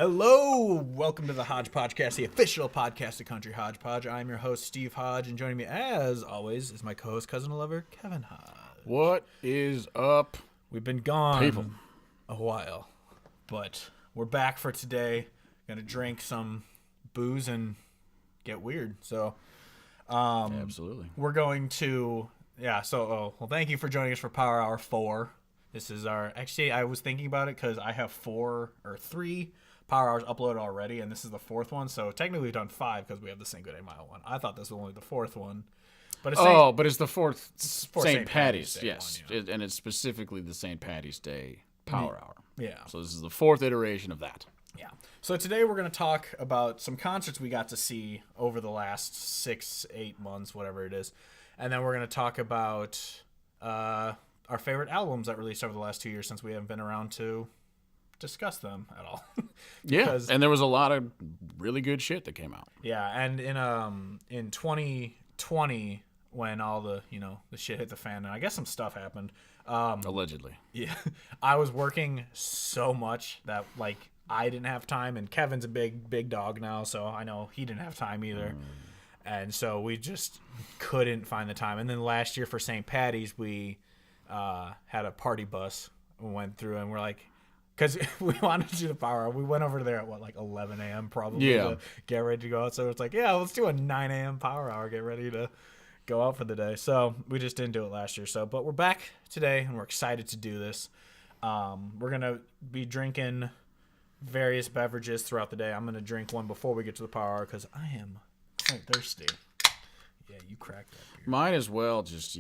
Hello, welcome to the Hodge Podcast, the official podcast of Country Hodgepodge. I'm your host, Steve Hodge, and joining me, as always, is my co-host, cousin and lover, Kevin Hodge. What is up? We've been gone people a while, but we're back for today. Gonna drink some booze and get weird. So, Absolutely. we're going to, thank you for joining us for Power Hour 4. This is actually, I was thinking about it because I have 3 Power Hours uploaded already, and this is the 4th one, so technically we've done 5 because we have the St. Good 8 Mile one. I thought this was only the 4th one. But it's the fourth St. Paddy's, Day yes. one, yeah. And it's specifically the St. Paddy's Day Power Hour. Yeah. So this is the 4th iteration of that. Yeah. So today we're going to talk about some concerts we got to see over the last 6-8 months, whatever it is. And then we're going to talk about our favorite albums that released over the last 2 years since we haven't been around to discuss them at all. Yeah, and there was a lot of really good shit that came out. Yeah, and in 2020, when all the shit hit the fan, and I guess some stuff happened. Allegedly. Yeah, I was working so much that I didn't have time, and Kevin's a big dog now, so I know he didn't have time either. And so we just couldn't find the time. And then last year for St. Paddy's, we had a party bus. We went through, and we're like, because we wanted to do the Power Hour. We went over there at 11 a.m. probably to get ready to go out. So it's like, yeah, let's do a 9 a.m. Power Hour, get ready to go out for the day. So we just didn't do it last year. But we're back today, and we're excited to do this. We're going to be drinking various beverages throughout the day. I'm going to drink one before we get to the Power Hour because I am quite thirsty. Yeah, you cracked that beer. Might as well just,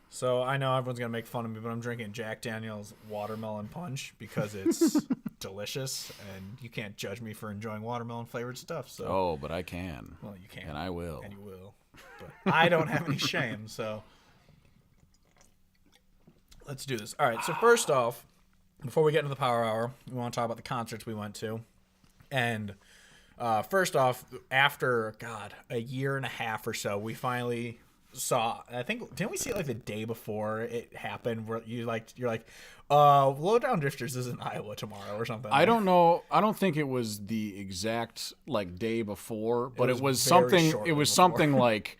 So I know everyone's going to make fun of me, but I'm drinking Jack Daniel's Watermelon Punch because it's delicious, and you can't judge me for enjoying watermelon-flavored stuff. So. Oh, but I can. Well, you can. And I will. And you will. But I don't have any shame, so let's do this. All right, so first off, before we get into the Power Hour, we want to talk about the concerts we went to. And first off, after, a year and a half or so, we finally saw, I think, didn't we see it the day before it happened where you're like, Lowdown Drifters is in Iowa tomorrow or something? I don't know. I don't think it was the exact day before, but it was something. It was something like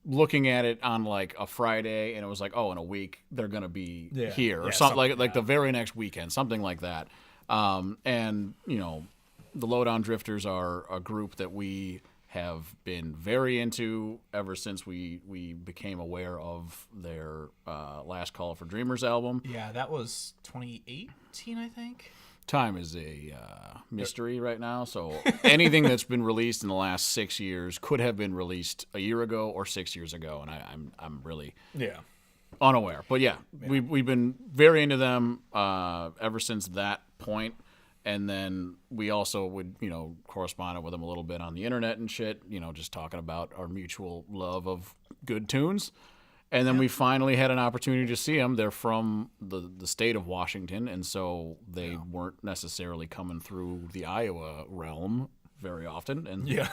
looking at it on a Friday, and it was in a week they're gonna be here or something like the very next weekend, something like that. And the Lowdown Drifters are a group that we have been very into ever since we became aware of their Last Call for Dreamers album. Yeah, that was 2018, I think. Time is a mystery right now, so anything that's been released in the last 6 years could have been released a year ago or 6 years ago, and I'm really unaware. But we've been very into them ever since that point. And then we also would, correspond with them a little bit on the internet and shit, just talking about our mutual love of good tunes. And then we finally had an opportunity to see them. They're from the state of Washington, and so they weren't necessarily coming through the Iowa realm very often. And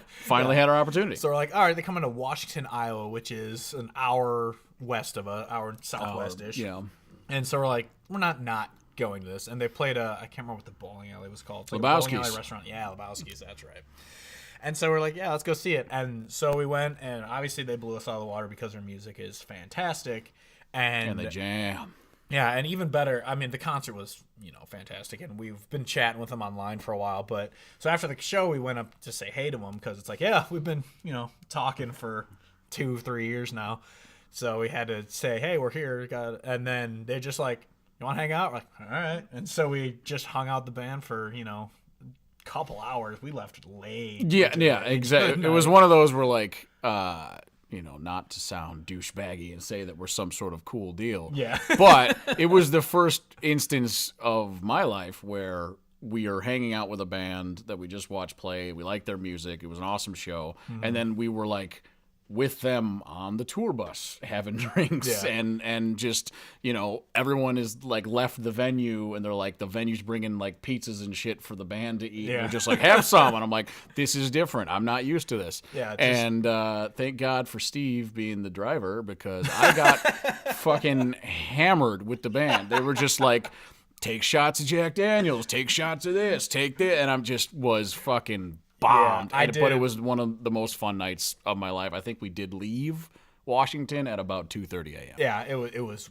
finally had our opportunity. So we're like, all right, they come into Washington, Iowa, which is an hour west of hour southwest-ish. And so we're like, we're not going to this. And they played I can't remember what the bowling alley was called. It's a bowling alley restaurant. Yeah, Lebowski's, that's right. And so we're like, yeah, let's go see it. And so we went, and obviously they blew us out of the water because their music is fantastic. And they jam. Yeah, and even better, I mean, the concert was, fantastic, and we've been chatting with them online for a while. But so after the show, we went up to say hey to them because it's we've been, talking for 2-3 years now. So we had to say, hey, we're here. And then they're just like, you want to hang out? We're like, all right. And so we just hung out the band for, couple hours. We left late. Yeah, exactly. It was one of those where not to sound douchebaggy and say that we're some sort of cool deal. Yeah. But it was the first instance of my life where we are hanging out with a band that we just watched play. We liked their music. It was an awesome show. Mm-hmm. And then we were with them on the tour bus having drinks and just, everyone is left the venue and they're the venue's bringing pizzas and shit for the band to eat. Yeah. We're just have some. And I'm like, this is different. I'm not used to this. Yeah. And thank God for Steve being the driver because I got fucking hammered with the band. They were just take shots of Jack Daniels, take shots of this, take that, and I'm just was fucking bombed. Yeah, but it was one of the most fun nights of my life. I think we did leave Washington at about 2:30 a.m. Yeah, it was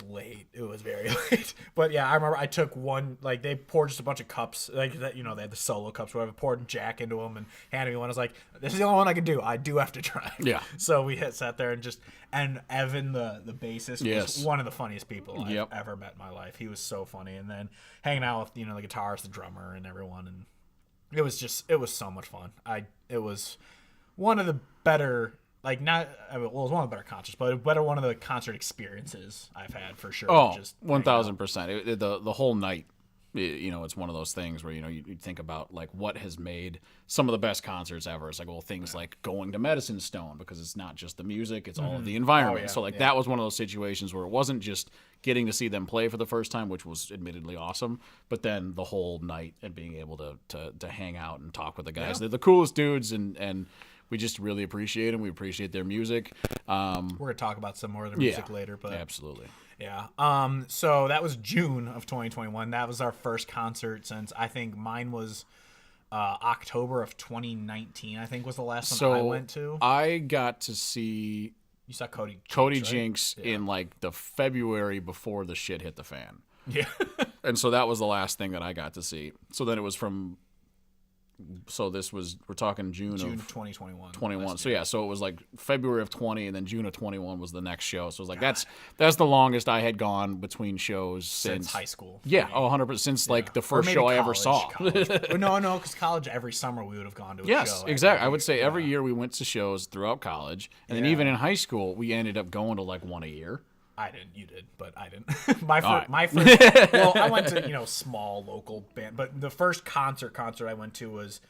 late. It was very late. But yeah, I remember I took one, like they poured just a bunch of cups, like that, they had the solo cups, whatever, poured Jack into them and handed me one. I was like, this is the only one I can do. I do have to try. Yeah. So we sat there and Evan, the bassist, was one of the funniest people I've ever met in my life. He was so funny. And then hanging out with, the guitarist, the drummer, and everyone, and it was so much fun. It was one of the better. It was one of the better concerts, but one of the concert experiences I've had for sure. Oh, 1,000%. The whole night, it's one of those things where, you think about, like, what has made some of the best concerts ever. It's like, well, things like going to Medicine Stone, because it's not just the music, it's all of the environment. So, that was one of those situations where it wasn't just getting to see them play for the first time, which was admittedly awesome, but then the whole night and being able to hang out and talk with the guys. Yeah. They're the coolest dudes, and we just really appreciate them. We appreciate their music. We're going to talk about some more of their music later. But absolutely. Yeah. So that was June of 2021. That was our first concert since, I think mine was October of 2019, I think was the last one I went to. I got to see... You saw Cody Jinks in like the February before the shit hit the fan. Yeah. And so that was the last thing that I got to see. So then it was from... So we're talking June of 2021. 21. So yeah, so it was like February of 20, and then June of 21 was the next show. So it was like, that's the longest I had gone between shows since high school. Yeah, 100%. Since like the first show I ever saw. No, because college, every summer we would have gone to a show. Yes, exactly. I would say every year we went to shows throughout college. And then even in high school, we ended up going to like one a year. I didn't. You did, but I didn't. My first. Well, I went to small local band, but the first concert I went to was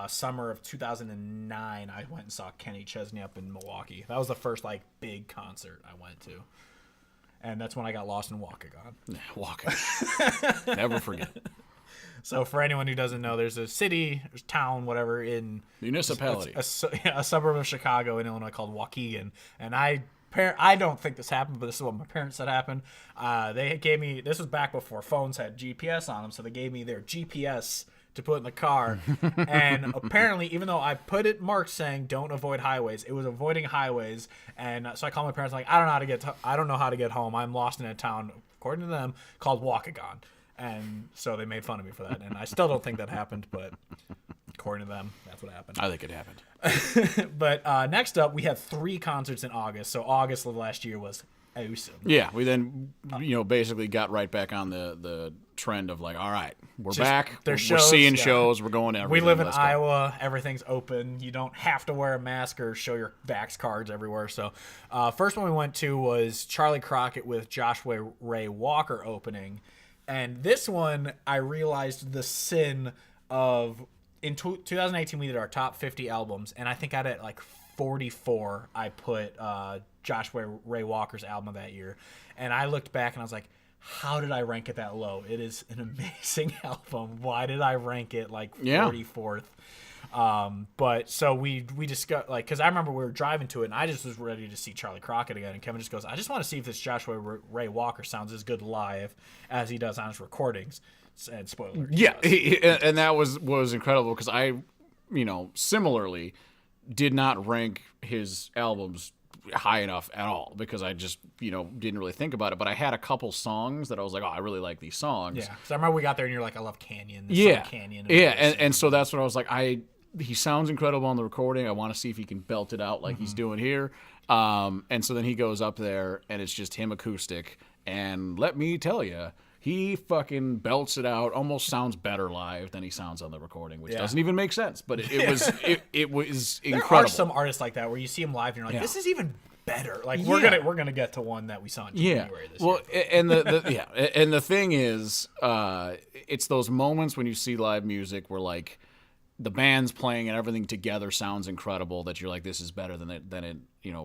summer of 2009. I went and saw Kenny Chesney up in Milwaukee. That was the first like big concert I went to, and that's when I got lost in Waukegan. Waukegan, never forget. So for anyone who doesn't know, there's a city, town, whatever in municipality, a suburb of Chicago in Illinois called Waukegan, and I don't think this happened, but this is what my parents said happened. They gave me, this was back before phones had GPS on them, so they gave me their GPS to put in the car. And apparently, even though I put it marked saying don't avoid highways, it was avoiding highways. And so I called my parents like, I don't know how to get home. I'm lost in a town, according to them, called Waukegan. And so they made fun of me for that. And I still don't think that happened, but according to them, that's what happened. I think it happened. But next up, we had 3 concerts in August. So August of last year was awesome. Yeah, we then basically got right back on the trend of like, all right, we're back. We're seeing shows. We're going to everything. We live in Iowa. Everything's open. You don't have to wear a mask or show your Vax cards everywhere. So first one we went to was Charley Crockett with Joshua Ray Walker opening. And this one, I realized the sin of... In 2018, we did our top 50 albums, and I think out at like 44, I put Joshua Ray Walker's album of that year. And I looked back and I was like, how did I rank it that low? It is an amazing album. Why did I rank it like 44th? But so we discussed, like, because I remember we were driving to it, and I just was ready to see Charley Crockett again. And Kevin just goes, I just want to see if this Joshua Ray Walker sounds as good live as he does on his recordings. And spoiler. Yeah, and that was incredible because I, similarly did not rank his albums high enough at all because I just, didn't really think about it. But I had a couple songs that I was like, oh, I really like these songs. Yeah, because I remember we got there and you're like, I love Canyon. Canyon. And so that's what I was like, he sounds incredible on the recording. I want to see if he can belt it out like he's doing here. And so then he goes up there and it's just him acoustic. And let me tell you, he fucking belts it out. Almost sounds better live than he sounds on the recording, which doesn't even make sense. But it was incredible. There are some artists like that where you see them live and you're like, this is even better. Like we're gonna get to one that we saw in January this year. And and the thing is, it's those moments when you see live music where like the band's playing and everything together sounds incredible that you're like, this is better than it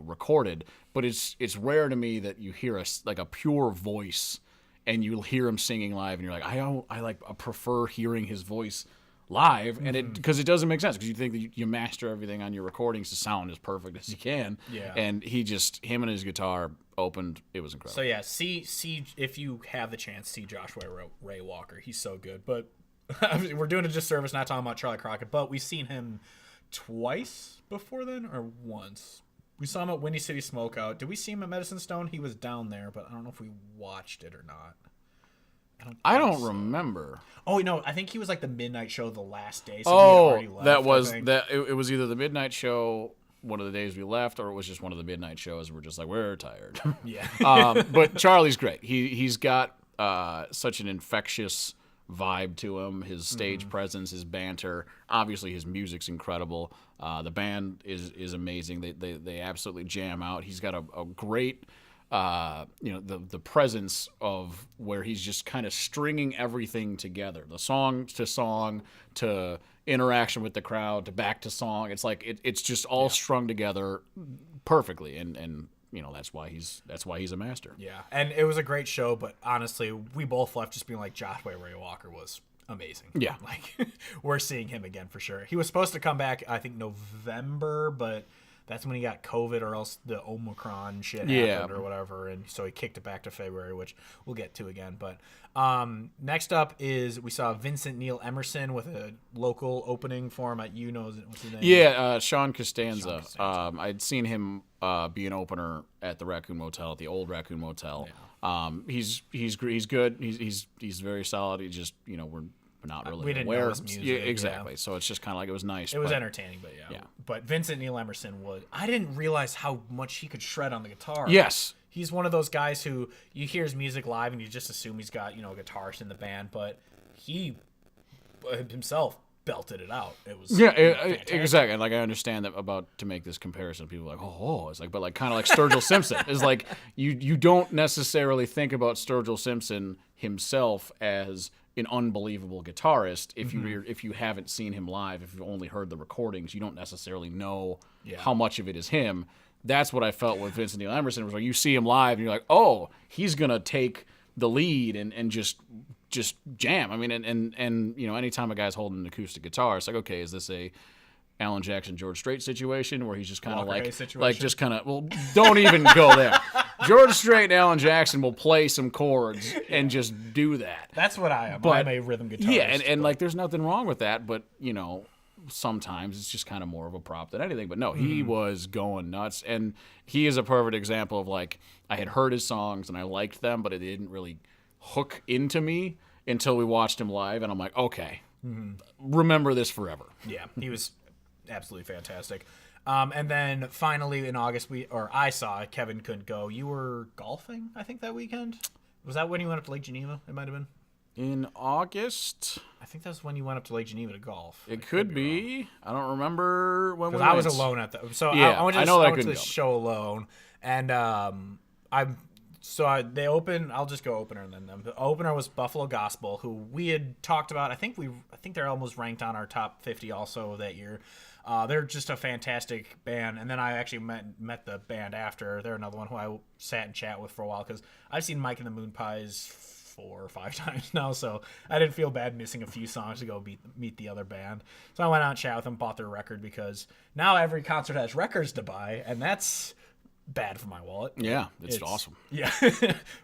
recorded. But it's rare to me that you hear a pure voice. And you'll hear him singing live, and you're like, I prefer hearing his voice live, and because it doesn't make sense, because you think that you master everything on your recordings to sound as perfect as you can. Yeah. And him and his guitar opened. It was incredible. So yeah, see if you have the chance, see Joshua Ray Walker. He's so good. But we're doing a disservice not talking about Charley Crockett, but we've seen him twice before then, or once. We saw him at Windy City Smokeout. Did we see him at Medicine Stone? He was down there, but I don't know if we watched it or not. I don't remember. Oh no, I think he was like the midnight show the last day. So we had already left, that was that. It was either the midnight show one of the days we left, or it was just one of the midnight shows. We're just like, we're tired. Yeah. But Charley's great. He's got such an infectious vibe to him. His stage presence, his banter. Obviously, his music's incredible. The band is amazing. They absolutely jam out. He's got a great. The presence of where he's just kind of stringing everything together, the song to interaction with the crowd to back to song. It's like it's just all strung together perfectly, and that's why he's a master. Yeah, and it was a great show, but honestly, we both left just being like, Joshua Ray Walker was amazing. Yeah, like we're seeing him again for sure. He was supposed to come back, I think November, but that's when he got COVID, or else the Omicron shit happened or whatever, and so he kicked it back to February, which we'll get to again. But next up is we saw Vincent Neil Emerson with a local opening for him at what's his name? Yeah, Sean Costanza. I'd seen him be an opener at the Raccoon Motel, at the old Raccoon Motel. Yeah. He's good. He's very solid. He just we're not really we didn't aware. Know his music, yeah, exactly. So it's just kind of like it was nice. It was entertaining, but yeah. But Vincent Neil Emerson I didn't realize how much he could shred on the guitar. Yes. He's one of those guys who you hear his music live and you just assume he's got, a guitarist in the band, but he himself belted it out. It was exactly. And like I understand that about to make this comparison, people are like, it's like, but like kind of like Sturgill Simpson is like you don't necessarily think about Sturgill Simpson himself as an unbelievable guitarist if you haven't seen him live. If you've only heard the recordings, you don't necessarily know how much of it is him. That's what I felt with Vincent Neil Emerson. Was like you see him live and you're like, oh, he's gonna take the lead and just jam. I mean, and anytime a guy's holding an acoustic guitar, it's like, okay, is this a Alan Jackson, George Strait situation where he's just kind of don't even go there. George Strait and Alan Jackson will play some chords and just do that. That's what I am. I'm a rhythm guitarist. Yeah, and like there's nothing wrong with that, but sometimes it's just kind of more of a prop than anything. But no, he was going nuts, and he is a perfect example of like I had heard his songs and I liked them, but it didn't really hook into me until we watched him live, and I'm like, okay, remember this forever. Yeah, he was absolutely fantastic. And then finally in August, I saw Kevin couldn't go. You were golfing, I think, that weekend. Was that when you went up to Lake Geneva? It might have been. In August? I think that's when you went up to Lake Geneva to golf. It could be. I don't remember when we went. I was alone at the. So yeah, I went to the show alone, and they opened. I'll just go opener and then them. The opener was Buffalo Gospel, who we had talked about. I think they're almost ranked on our top 50 also that year. They're just a fantastic band, and then I actually met the band after. They're another one who I sat and chat with for a while because I've seen Mike and the Moonpies 4 or 5 times now, so I didn't feel bad missing a few songs to go meet the other band. So I went out and chat with them, bought their record because now every concert has records to buy, and that's bad for my wallet. Yeah, it's awesome. Yeah,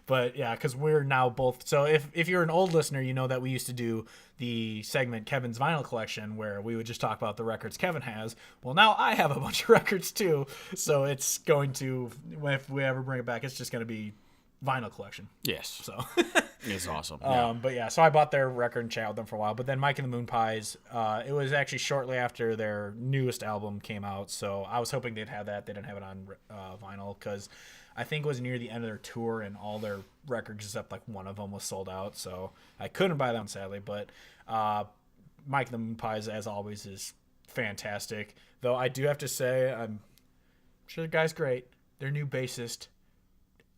but yeah, because we're now both. So if you're an old listener, you know that we used to do the segment Kevin's Vinyl Collection where we would just talk about the records Kevin has. Well, now I have a bunch of records too, so it's going to, if we ever bring it back, it's just going to be Vinyl Collection. Yes. So it's awesome. But yeah, so I bought their record and chatted with them for a while. But then Mike and the Moonpies, it was actually shortly after their newest album came out. So I was hoping they'd have that. They didn't have it on vinyl because I think it was near the end of their tour and all their records except like one of them was sold out. So I couldn't buy them sadly. But Mike and the Moonpies, as always, is fantastic. Though I do have to say, I'm sure the guy's great. Their new bassist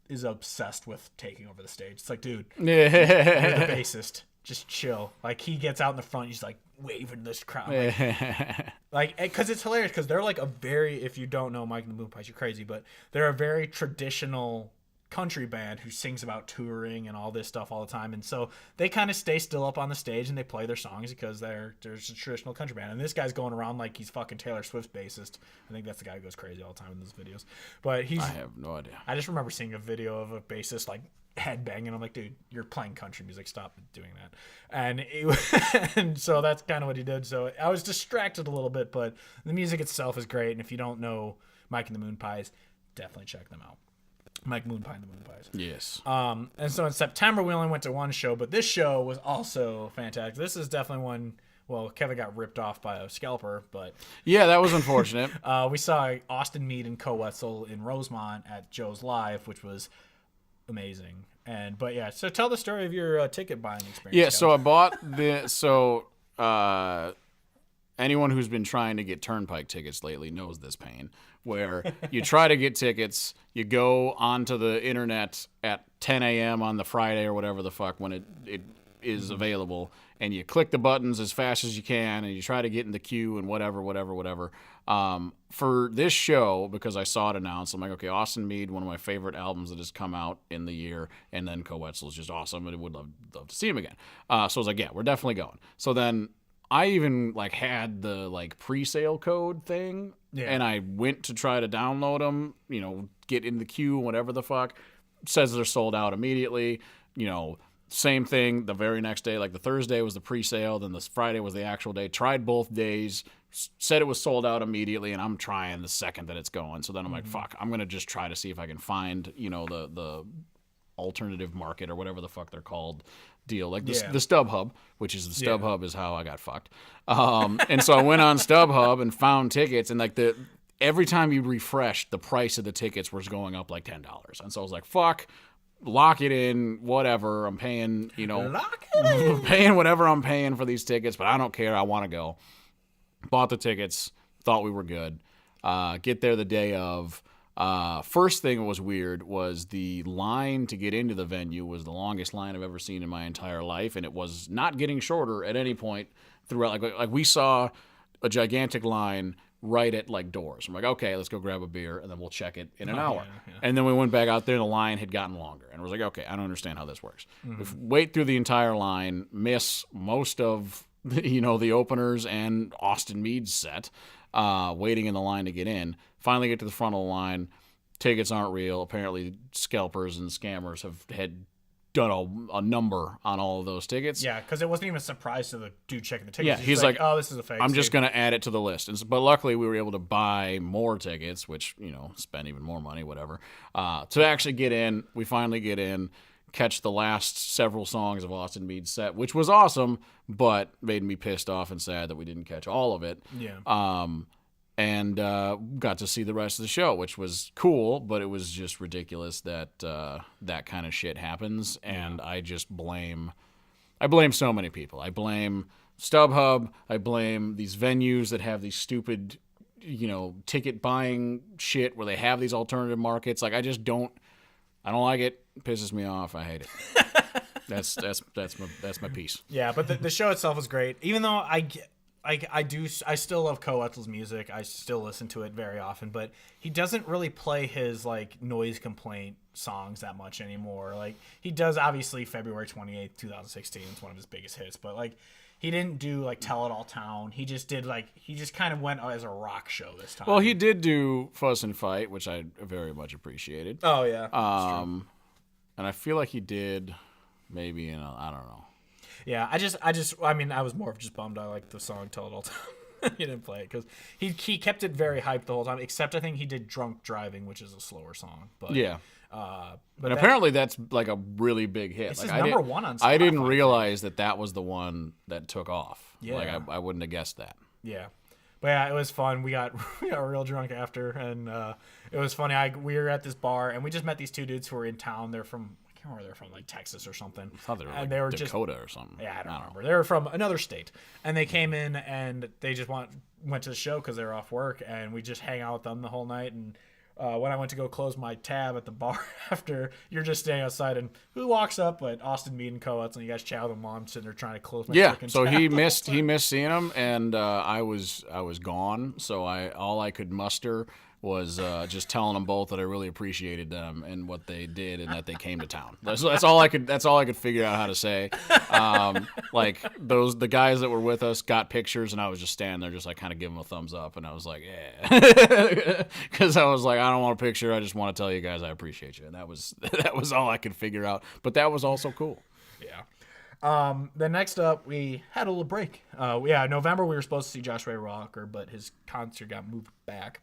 is obsessed with taking over the stage. It's like, dude, you're the bassist. Just chill. Like, he gets out in the front, he's like waving this crowd. Like, because it's hilarious, because they're like a very, if you don't know Mike and the Moonpies, you're crazy, but they're a very traditional country band who sings about touring and all this stuff all the time, and so they kind of stay still up on the stage and they play their songs because there's a traditional country band, and this guy's going around like he's fucking Taylor Swift's bassist. I think that's the guy who goes crazy all the time in those videos. But I have no idea. I just remember seeing a video of a bassist like headbanging. I'm like, dude, you're playing country music, stop doing that. And so that's kind of what he did. So I was distracted a little bit, but the music itself is great, and if you don't know Mike and the Moonpies, definitely check them out. Mike Moonpie and the Moonpies. Yes. And so in September, we only went to one show, but this show was also fantastic. This is definitely one, well, Kevin got ripped off by a scalper, but... Yeah, that was unfortunate. We saw Austin Meade and Koe Wetzel in Rosemont at Joe's Live, which was amazing. But yeah, so tell the story of your ticket buying experience. Yeah, so I bought anyone who's been trying to get Turnpike tickets lately knows this pain, where you try to get tickets, you go onto the internet at 10 a.m. on the Friday or whatever the fuck when it is available, and you click the buttons as fast as you can, and you try to get in the queue and whatever. For this show, because I saw it announced, I'm like, okay, Austin Meade, one of my favorite albums that has come out in the year, and then Koe Wetzel is just awesome, and I would love to see him again. So I was like, yeah, we're definitely going. So then I even had the pre-sale code thing, and I went to try to download them, get in the queue, whatever the fuck. It says they're sold out immediately. Same thing the very next day. Like the Thursday was the pre-sale, then the Friday was the actual day. Tried both days, said it was sold out immediately, and I'm trying the second that it's going. So then I'm like, fuck, I'm gonna just try to see if I can find the alternative market or whatever the fuck they're called deal, like the StubHub, which is the StubHub is how I got fucked. And so I went on StubHub and found tickets, and every time you refreshed, the price of the tickets was going up like $10. And so I was like, fuck, lock it in, whatever. I'm paying, paying whatever I'm paying for these tickets, but I don't care. I want to go. Bought the tickets, thought we were good. Get there the day of. First thing that was weird was the line to get into the venue was the longest line I've ever seen in my entire life, and it was not getting shorter at any point throughout. Like we saw a gigantic line right at doors. I'm like, okay, let's go grab a beer, and then we'll check it in an hour. Yeah. And then we went back out there, and the line had gotten longer, and I was like, okay, I don't understand how this works. Wait through the entire line, miss most of the openers and Austin Meade's set. Waiting in the line to get in. Finally get to the front of the line. Tickets aren't real. Apparently scalpers and scammers had done a number on all of those tickets. Yeah, because it wasn't even a surprise to the dude checking the tickets. Yeah, he's like, oh, this is a fake. I'm just going to add it to the list. But luckily we were able to buy more tickets, which, spend even more money, whatever, to actually get in. We finally get in, catch the last several songs of Austin Meade's set, which was awesome, but made me pissed off and sad that we didn't catch all of it. Yeah. And got to see the rest of the show, which was cool, but it was just ridiculous that that kind of shit happens. And I blame so many people. I blame StubHub. I blame these venues that have these stupid, ticket buying shit where they have these alternative markets. I don't like it. It pisses me off. I hate it. That's my piece. Yeah, but the show itself was great. Even though I still love Koe Wetzel's music. I still listen to it very often, but he doesn't really play his noise complaint songs that much anymore. He does obviously February 28th, 2016. It's one of his biggest hits, but he didn't do Tell It All Town. He just did he just kind of went as a rock show this time. Well, he did do Fuss and Fight, which I very much appreciated. Oh yeah. And I feel like he did maybe I don't know. Yeah, I was more of just bummed. I liked the song "Tell It All Time." He didn't play it because he kept it very hyped the whole time. Except I think he did "Drunk Driving," which is a slower song. But yeah, but apparently that's a really big hit. It's number one on Spotify. I didn't realize that was the one that took off. Yeah, I wouldn't have guessed that. Yeah, but yeah, it was fun. We got real drunk after, and it was funny. We were at this bar, and we just met these two dudes who were in town. They're from. Or they're from Texas or something. I thought they were Dakota or something. Yeah, I don't remember. They were from another state, and they came in and they just went to the show because they were off work, and we just hang out with them the whole night. And when I went to go close my tab at the bar after, you're just standing outside, and who walks up but Austin Meade and Koe Wetzel, and you guys chat with them while I'm sitting there trying to close my freaking so tab. he missed seeing him, and I was gone, so all I could muster was just telling them both that I really appreciated them and what they did and that they came to town. That's all I could figure out how to say. Like the guys that were with us got pictures, and I was just standing there, just like kind of giving them a thumbs up, and I was like, yeah, because I was like, I don't want a picture, I just want to tell you guys I appreciate you, and that was all I could figure out. But that was also cool. Yeah. Then next up, we had a little break. November we were supposed to see Josh Ray Rocker, but his concert got moved back.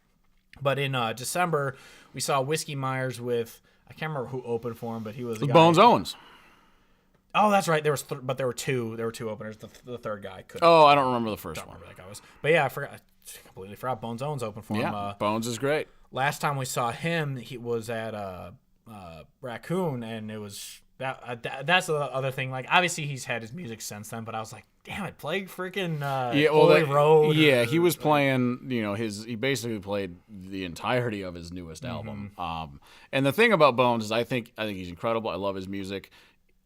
But in December, we saw Whiskey Myers with, I can't remember who opened for him, but he was the guy. Bones Owens. Oh, that's right. There were two openers. The third guy couldn't. Oh, I don't remember the first one. That guy was. But yeah, I completely forgot Bones Owens opened for him. Yeah, Bones is great. Last time we saw him, he was at Raccoon, and it was that's the other thing. Like, obviously he's had his music since then, but I was like, damn it, play freaking Holy Road. Yeah, he was playing, he basically played the entirety of his newest album. And the thing about Bones is I think he's incredible. I love his music.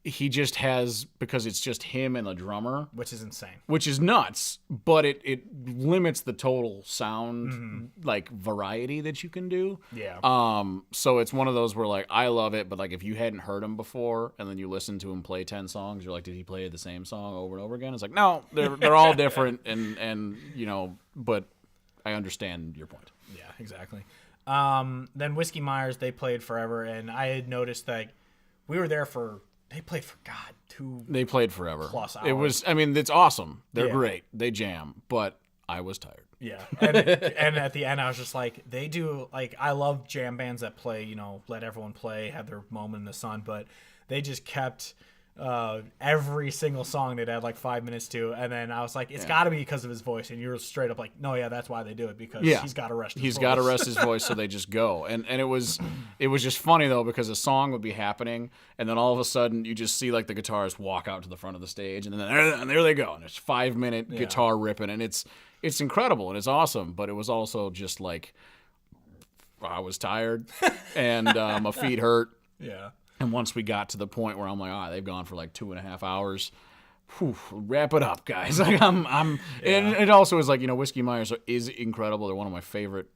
He just has, because it's just him and the drummer. Which is insane. Which is nuts, but it limits the total sound, like, variety that you can do. Yeah. So it's one of those where, like, I love it, but, like, if you hadn't heard him before and then you listen to him play 10 songs, you're like, did he play the same song over and over again? It's like, no, they're all different, and but I understand your point. Yeah, exactly. Then Whiskey Myers, they played forever, and I had noticed that we were there for... They played for, God, 2 They played forever. plus hours. It was, it's awesome. They're great. They jam, but I was tired. Yeah. And at the end, I was just like, they do, like, I love jam bands that play, let everyone play, have their moment in the sun, but they just kept every single song they'd had like 5 minutes to, and then I was like, it's got to be because of his voice, and you were straight up like, no, yeah, that's why they do it, because he's got to rest his voice. He's got to rest his voice, so they just go. And it was just funny though, because a song would be happening, and then all of a sudden you just see like the guitarist walk out to the front of the stage, and then there they go, and it's 5-minute guitar ripping, and it's incredible and it's awesome, but it was also just like, I was tired and my feet hurt. Yeah. And once we got to the point where I'm like, they've gone for like 2.5 hours. Whew, wrap it up, guys. Like and it also is like, Whiskey Myers is incredible. They're one of my favorite,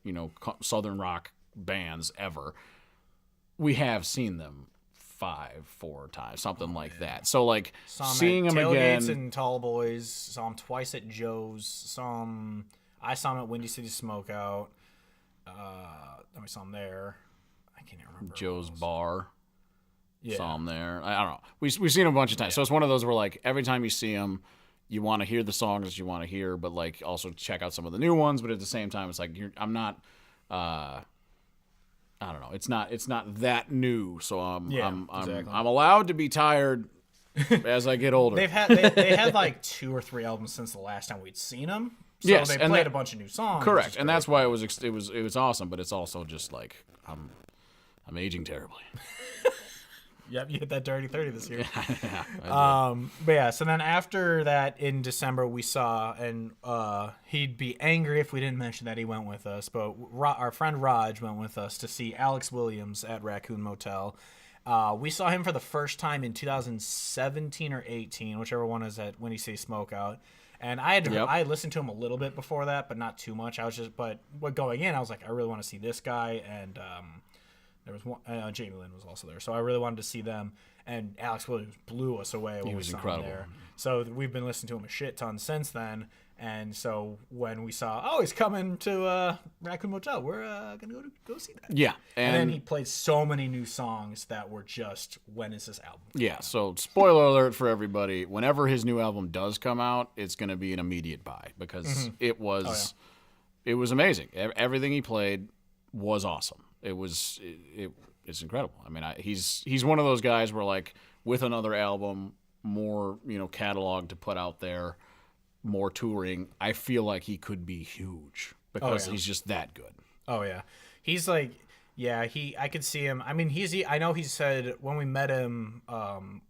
Southern rock bands ever. We have seen them 4 times, something like that. So like seeing them again. And Tall Boys, saw them twice at Joe's. I saw them at Windy City Smokeout. Then we saw them there. I can't even remember. Joe's Bar. Yeah. Saw him there. I don't know. We've seen him a bunch of times. So it's one of those where, like, every time you see him, you want to hear the songs that you want to hear, but, like, also check out some of the new ones. But at the same time, it's like, I'm not, I don't know. It's not that new. So I'm allowed to be tired as I get older. they had like 2 or 3 albums since the last time we'd seen them. So yes, they played a bunch of new songs. Correct. And that's why it was awesome, but it's also just like, I'm aging terribly. Yep, you hit that dirty 30 this year. Yeah, but yeah, so then after that in December we saw, and he'd be angry if we didn't mention that he went with us, but our friend Raj went with us to see Alex Williams at Raccoon Motel. We saw him for the first time in 2017 or 18, whichever one is at Windy City Smokeout. And I had listened to him a little bit before that, but not too much. But going in, I was like, I really want to see this guy, and there was one. Jamie Lynn was also there, so I really wanted to see them. And Alex Williams blew us away when we saw him there. So we've been listening to him a shit ton since then. And so when we saw, he's coming to Raccoon Motel, we're gonna go see that. Yeah, and then he played so many new songs that were just, when is this album? Yeah. So spoiler alert for everybody: whenever his new album does come out, it's gonna be an immediate buy, because it was amazing. Everything he played was awesome. It's incredible. I mean, he's one of those guys where, like, with another album, more catalog to put out there, more touring, I feel like he could be huge, because he's just that good. Oh yeah, he's like, I could see him. I mean, I know he said when we met him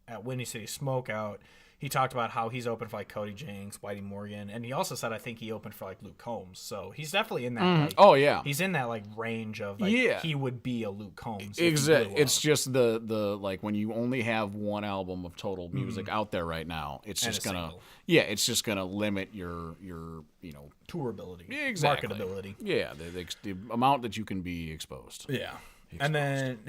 at Windy City Smokeout, he talked about how he's open for like Cody Jinks, Whitey Morgan, and he also said I think he opened for like Luke Combs. So he's definitely in that. Like, he's in that like range of like he would be a Luke Combs. Exactly. It's just the like when you only have one album of total music out there right now, it's just gonna limit your tourability, marketability. Yeah, the amount that you can be exposed. Yeah, and then.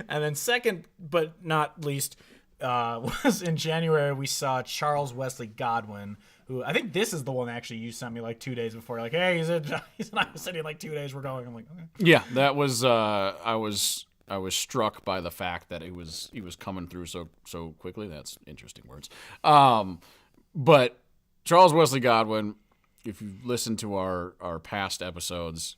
And then second, but not least, was in January we saw Charles Wesley Godwin, who I think this is the one actually you sent me like 2 days before. Like, hey, he's in Iowa City in like 2 days. We're going. I'm like, okay. Yeah, that was I was struck by the fact that he was coming through so quickly. That's interesting words. But Charles Wesley Godwin, if you've listened to our past episodes,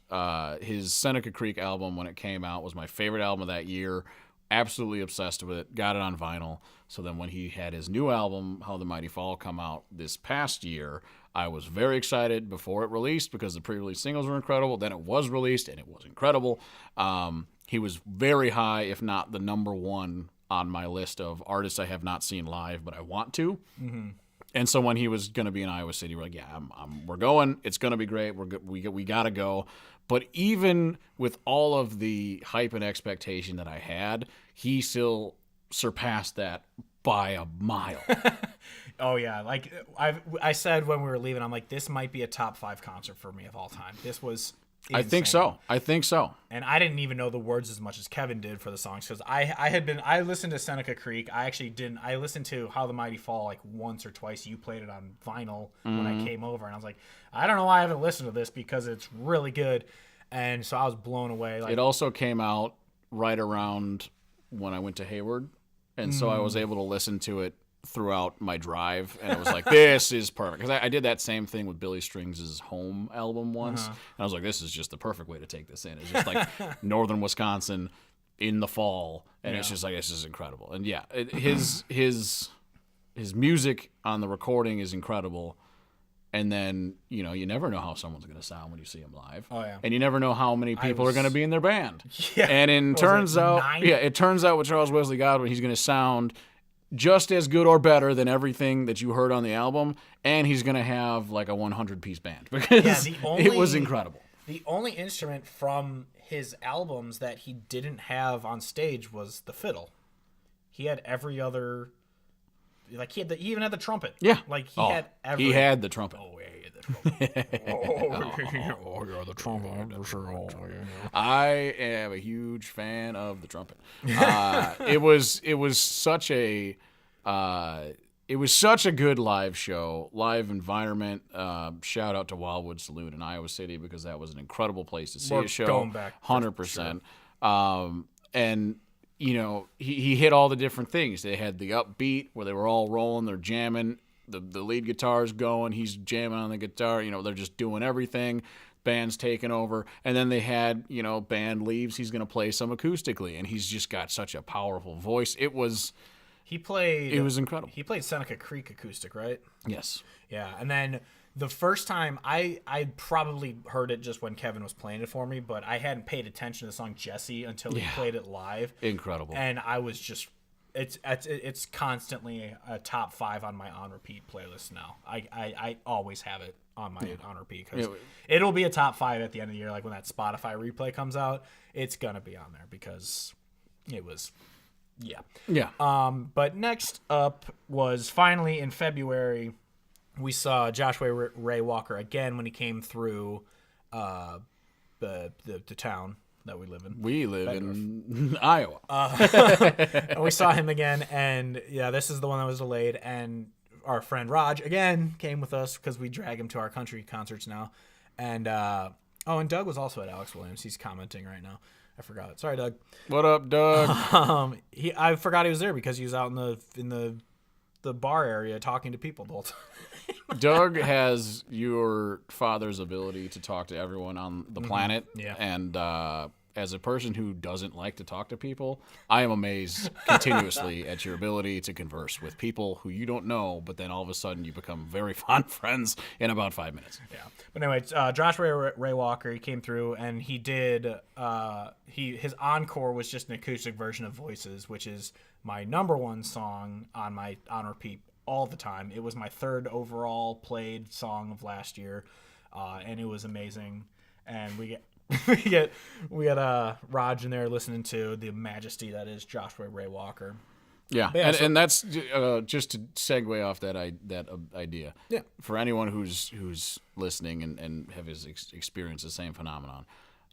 his Seneca Creek album when it came out was my favorite album of that year. Absolutely obsessed with it. Got it on vinyl. So then when he had his new album, How the Mighty Fall, come out this past year, I was very excited before it released because the pre-release singles were incredible. Then it was released, and it was incredible. He was very high, if not the number one on my list of artists I have not seen live, but I want to. Mm-hmm. And so when he was going to be in Iowa City, we're like, yeah, we're going. It's going to be great. We got to go. But even with all of the hype and expectation that I had, he still surpassed that by a mile. Oh, yeah. Like I said when we were leaving, I'm like, this might be a top 5 concert for me of all time. This was insane. I think so. And I didn't even know the words as much as Kevin did for the songs because I listened to Seneca Creek. I listened to How the Mighty Fall like once or twice. You played it on vinyl when I came over, and I was like, I don't know why I haven't listened to this because it's really good. And so I was blown away. Like, it also came out right around when I went to Hayward, and so I was able to listen to it throughout my drive, and it was like, this is perfect. Because I did that same thing with Billy Strings' Home album once, and I was like, this is just the perfect way to take this in. It's just like northern Wisconsin in the fall, and it's just like, this is incredible. And yeah, his music on the recording is incredible. And then, you never know how someone's going to sound when you see them live. Oh, yeah. And you never know how many people are going to be in their band. Yeah. And it turns out with Charles Wesley Godwin, he's going to sound just as good or better than everything that you heard on the album. And he's going to have like a 100-piece band because it was incredible. The only instrument from his albums that he didn't have on stage was the fiddle. He had every other... Like he even had the trumpet. Yeah. Like he had every... He had the trumpet. Oh, yeah, he had the trumpet. Yeah, the trumpet for sure. I am a huge fan of the trumpet. It was such a good live show, live environment. Shout out to Wildwood Saloon in Iowa City because that was an incredible place to see a show. Going back 100%. Sure. And he hit all the different things. They had the upbeat where they were all rolling, they're jamming, the lead guitar's going, he's jamming on the guitar, they're just doing everything. Band's taking over. And then they had, band leaves, he's going to play some acoustically, and he's just got such a powerful voice. It was incredible. He played Seneca Creek acoustic, right? Yes. Yeah, and then the first time, I probably heard it just when Kevin was playing it for me, but I hadn't paid attention to the song Jesse until he played it live. Incredible. And I was just, it's constantly a top 5 on my on repeat playlist now. I always have it on my on repeat because it'll be a top 5 at the end of the year. Like when that Spotify replay comes out, it's going to be on there because it was... Yeah. Yeah. But next up was finally in February... We saw Joshua Ray Walker again when he came through the town that we live in. We live in Iowa. And we saw him again, and this is the one that was delayed. And our friend Raj again came with us because we drag him to our country concerts now. And and Doug was also at Alex Williams. He's commenting right now. I forgot. Sorry, Doug. What up, Doug? I forgot he was there because he was out in the bar area talking to people the whole time. Doug has your father's ability to talk to everyone on the planet. Yeah. And as a person who doesn't like to talk to people, I am amazed continuously at your ability to converse with people who you don't know, but then all of a sudden you become very fond friends in about 5 minutes. Yeah. But anyway, Josh Ray Walker, he came through and he did his encore was just an acoustic version of Voices, which is my number one song on repeat all the time. It was my third overall played song of last year, and it was amazing. And we get Raj in there listening to the majesty that is Joshua Ray Walker. Yeah, and that's just to segue off that idea. Yeah. For anyone who's listening and have experienced the same phenomenon,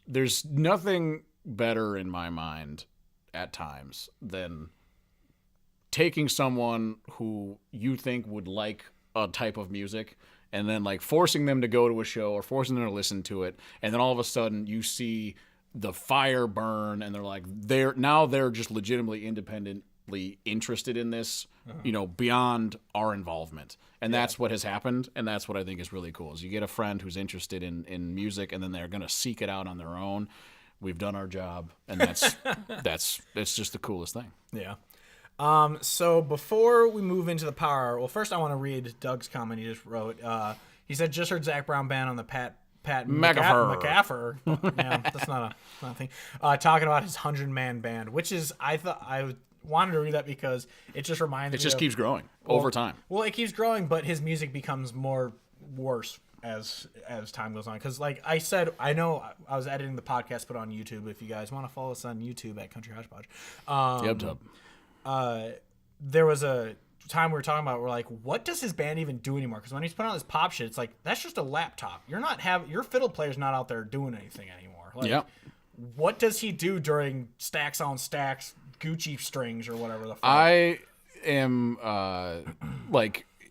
there's nothing better in my mind at times than taking someone who you think would like a type of music and then like forcing them to go to a show or forcing them to listen to it, and then all of a sudden you see the fire burn and they're like they're just legitimately independently interested in this, beyond our involvement. And that's what has happened, and that's what I think is really cool. Is you get a friend who's interested in music and then they're going to seek it out on their own. We've done our job, and that's it's just the coolest thing. Yeah. So before we move into the power hour, well, first I want to read Doug's comment he just wrote. He said, just heard Zac Brown Band on the Pat McGaffer. Yeah, that's not a thing. Talking about his 100-man band, which is, I wanted to read that because it just reminds me. It just keeps growing over time. Well, it keeps growing, but his music becomes worse as time goes on. Because like I said, I know I was editing the podcast put on YouTube. If you guys want to follow us on YouTube at Country Hodgepodge. Yep. There was a time we were talking about, we're like, what does his band even do anymore? Because when he's putting on this pop shit, it's like, that's just a laptop. Your fiddle player's not out there doing anything anymore. Like, what does he do during stacks on stacks, Gucci strings or whatever the fuck? I am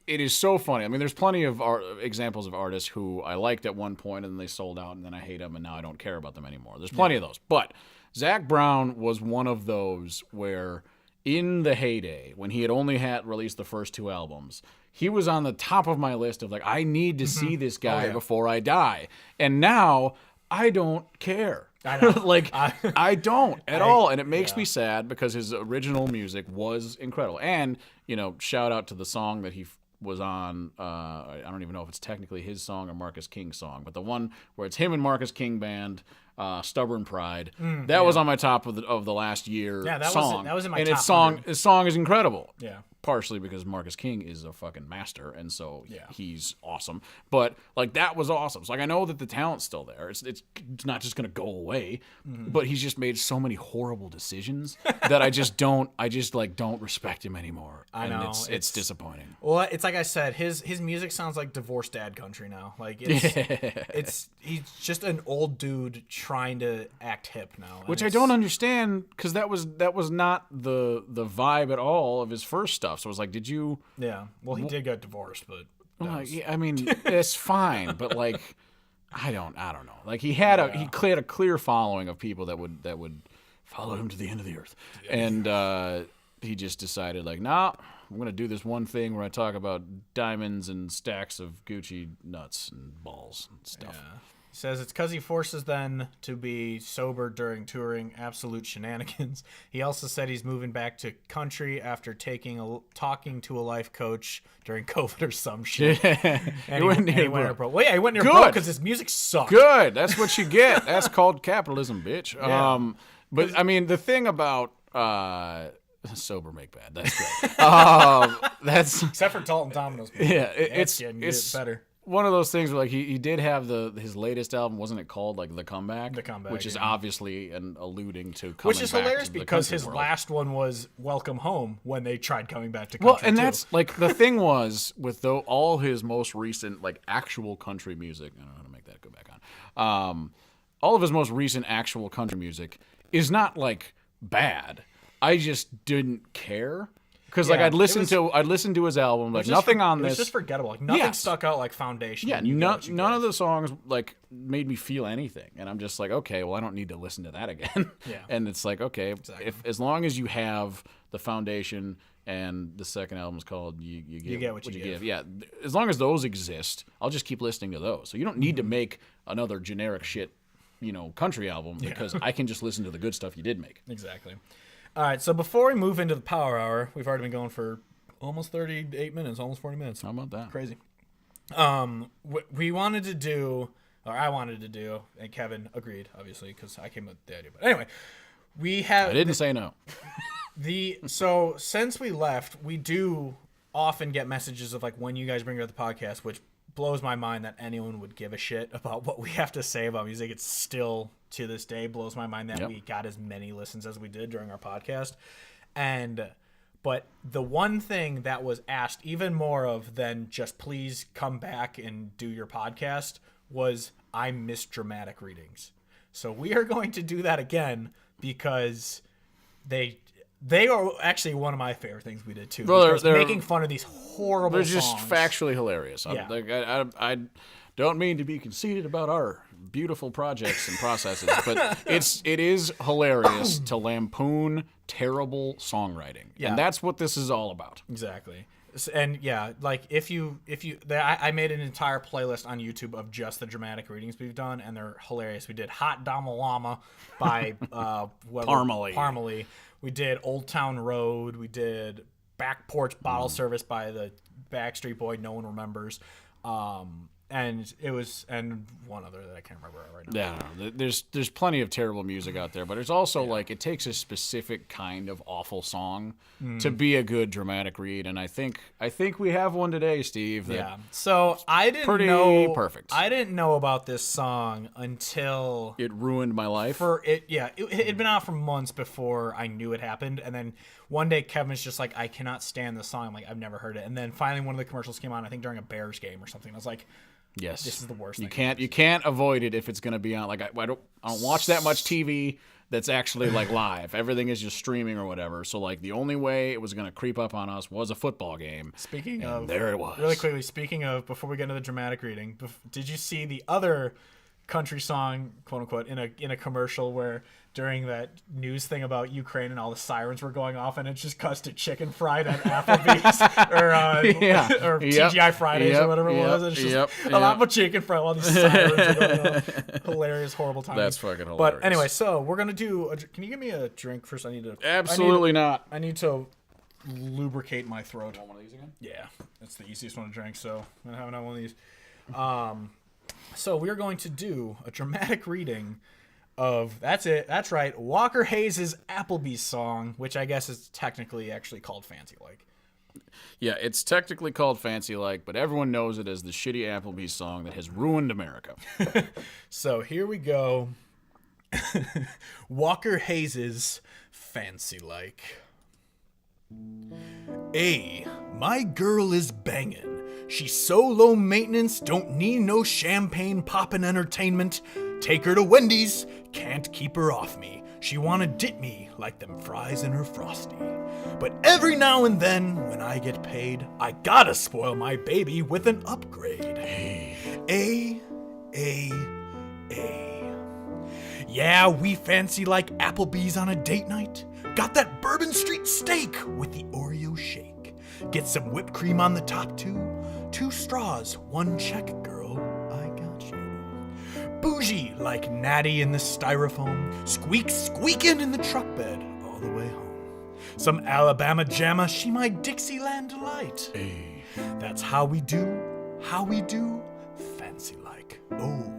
it is so funny. I mean, there's plenty of examples of artists who I liked at one point and then they sold out and then I hate them and now I don't care about them anymore. There's plenty of those. But Zac Brown was one of those where in the heyday, when he had only released the first 2 albums, he was on the top of my list of like, I need to see this guy before I die. And now I don't care. I know. I don't at all. And it makes me sad because his original music was incredible. And, shout out to the song that he was on. I don't even know if it's technically his song or Marcus King's song, but the one where it's him and Marcus King Band, Stubborn Pride. That was on my top of the last year song. That was in my and top. His song is incredible. Yeah. Partially because Marcus King is a fucking master, and so he's awesome. But like that was awesome. So like I know that the talent's still there. It's not just gonna go away. But he's just made so many horrible decisions that I just don't respect him anymore. I know it's disappointing. Well, it's like I said, his music sounds like divorced dad country now. Like he's just an old dude trying to act hip now, which I don't understand because that was not the vibe at all of his first stuff. So I was like, did you? Yeah. Well, he did get divorced, but. I mean, it's fine, but like, I don't know. Like he had a clear following of people that would follow him to the end of the earth, and he just decided like, nah, I'm gonna do this one thing where I talk about diamonds and stacks of Gucci nuts and balls and stuff. Yeah. He says it's because he forces them to be sober during touring, absolute shenanigans. He also said he's moving back to country after talking to a life coach during COVID or some shit. And he went near broke. Well, yeah, he went near broke because his music sucked. Good. That's what you get. That's called capitalism, bitch. Yeah. But I mean, the thing about sober make bad. That's great. That's except for Dalton Domino's. Yeah, it's better. One of those things where like he did have his latest album, wasn't it called like The Comeback? The Comeback, which is obviously alluding to coming which is back hilarious to the because his world. Last one was Welcome Home when they tried coming back to country. Well, and that's like the thing was with all his most recent like actual country music. I don't know how to make that go back on. All of his most recent actual country music is not like bad. I just didn't care. Because like I'd listen to his album, like nothing on this. It was just forgettable. Like nothing stuck out like Foundation. Yeah, none of the songs like made me feel anything, and I'm just like, okay, well I don't need to listen to that again. Yeah, and it's like, okay, if as long as you have the Foundation and the second album is called You Get What You Give. Yeah, as long as those exist, I'll just keep listening to those. So you don't need to make another generic shit country album because I can just listen to the good stuff you did make. Exactly. All right, so before we move into the Power Hour, we've already been going for almost 38 minutes, almost 40 minutes. How about that? Crazy. We wanted to do, or I wanted to do, and Kevin agreed, obviously, because I came up with the idea. But anyway, I didn't say no. So since we left, we do often get messages of like when you guys bring up the podcast, which blows my mind that anyone would give a shit about what we have to say about music. It's still to this day blows my mind that we got as many listens as we did during our podcast. But the one thing that was asked even more of than just please come back and do your podcast was I miss dramatic readings. So we are going to do that again because they are actually one of my favorite things we did too. Well, they're making fun of these horrible songs. They're just factually hilarious. Yeah. I don't mean to be conceited about our beautiful projects and processes, but it is hilarious to lampoon terrible songwriting. Yeah. And that's what this is all about. Exactly. And yeah, like I made an entire playlist on YouTube of just the dramatic readings we've done, and they're hilarious. We did Hot Dama Llama by Parmalee. We did Old Town Road. We did Back Porch Bottle Service by the Backstreet Boy. No one remembers. And one other that I can't remember right now. Yeah, there's plenty of terrible music out there, but it's also like it takes a specific kind of awful song to be a good dramatic read, and I think we have one today, Steve. So I didn't know perfect. I didn't know about this song until it ruined my life. It had been out for months before I knew it happened, and then one day Kevin's just like, I cannot stand this song. I'm like, I've never heard it, and then finally one of the commercials came on, I think during a Bears game or something. I was like, yes, this is the worst. You can't avoid it if it's going to be on. Like I don't watch that much TV that's actually like live. Everything is just streaming or whatever. So like the only way it was going to creep up on us was a football game. Speaking of, there it was. Really quickly, speaking of, before we get into the dramatic reading, did you see the other country song, quote unquote, in a commercial where during that news thing about Ukraine and all the sirens were going off, and it just cuts to chicken fried at Applebees or TGI Fridays or whatever it was. And it's just a lot more chicken fried while these sirens are going off. Hilarious, horrible timing. That's fucking hilarious. But anyway, so we're gonna do. Can you give me a drink first? Absolutely not. I need to lubricate my throat. Want one of these again? Yeah, that's the easiest one to drink. So I'm gonna have one of these. So we're going to do a dramatic reading of, that's right, Walker Hayes' Applebees song, which I guess is technically actually called Fancy Like. Yeah, it's technically called Fancy Like, but everyone knows it as the shitty Applebees song that has ruined America. So here we go. Walker Hayes' Fancy Like. Ay, my girl is bangin'. She's so low maintenance, don't need no champagne poppin' entertainment. Take her to Wendy's, can't keep her off me. She wanna dip me like them fries in her Frosty. But every now and then, when I get paid, I gotta spoil my baby with an upgrade. A. Yeah, we fancy like Applebee's on a date night. Got that Bourbon Street steak with the Oreo shake. Get some whipped cream on the top too. 2 straws, 1 check, girl, I got you. Bougie like Natty in the styrofoam. Squeaking in the truck bed all the way home. Some Alabama jamma, she my Dixieland delight. Hey. That's how we do, fancy like. Oh,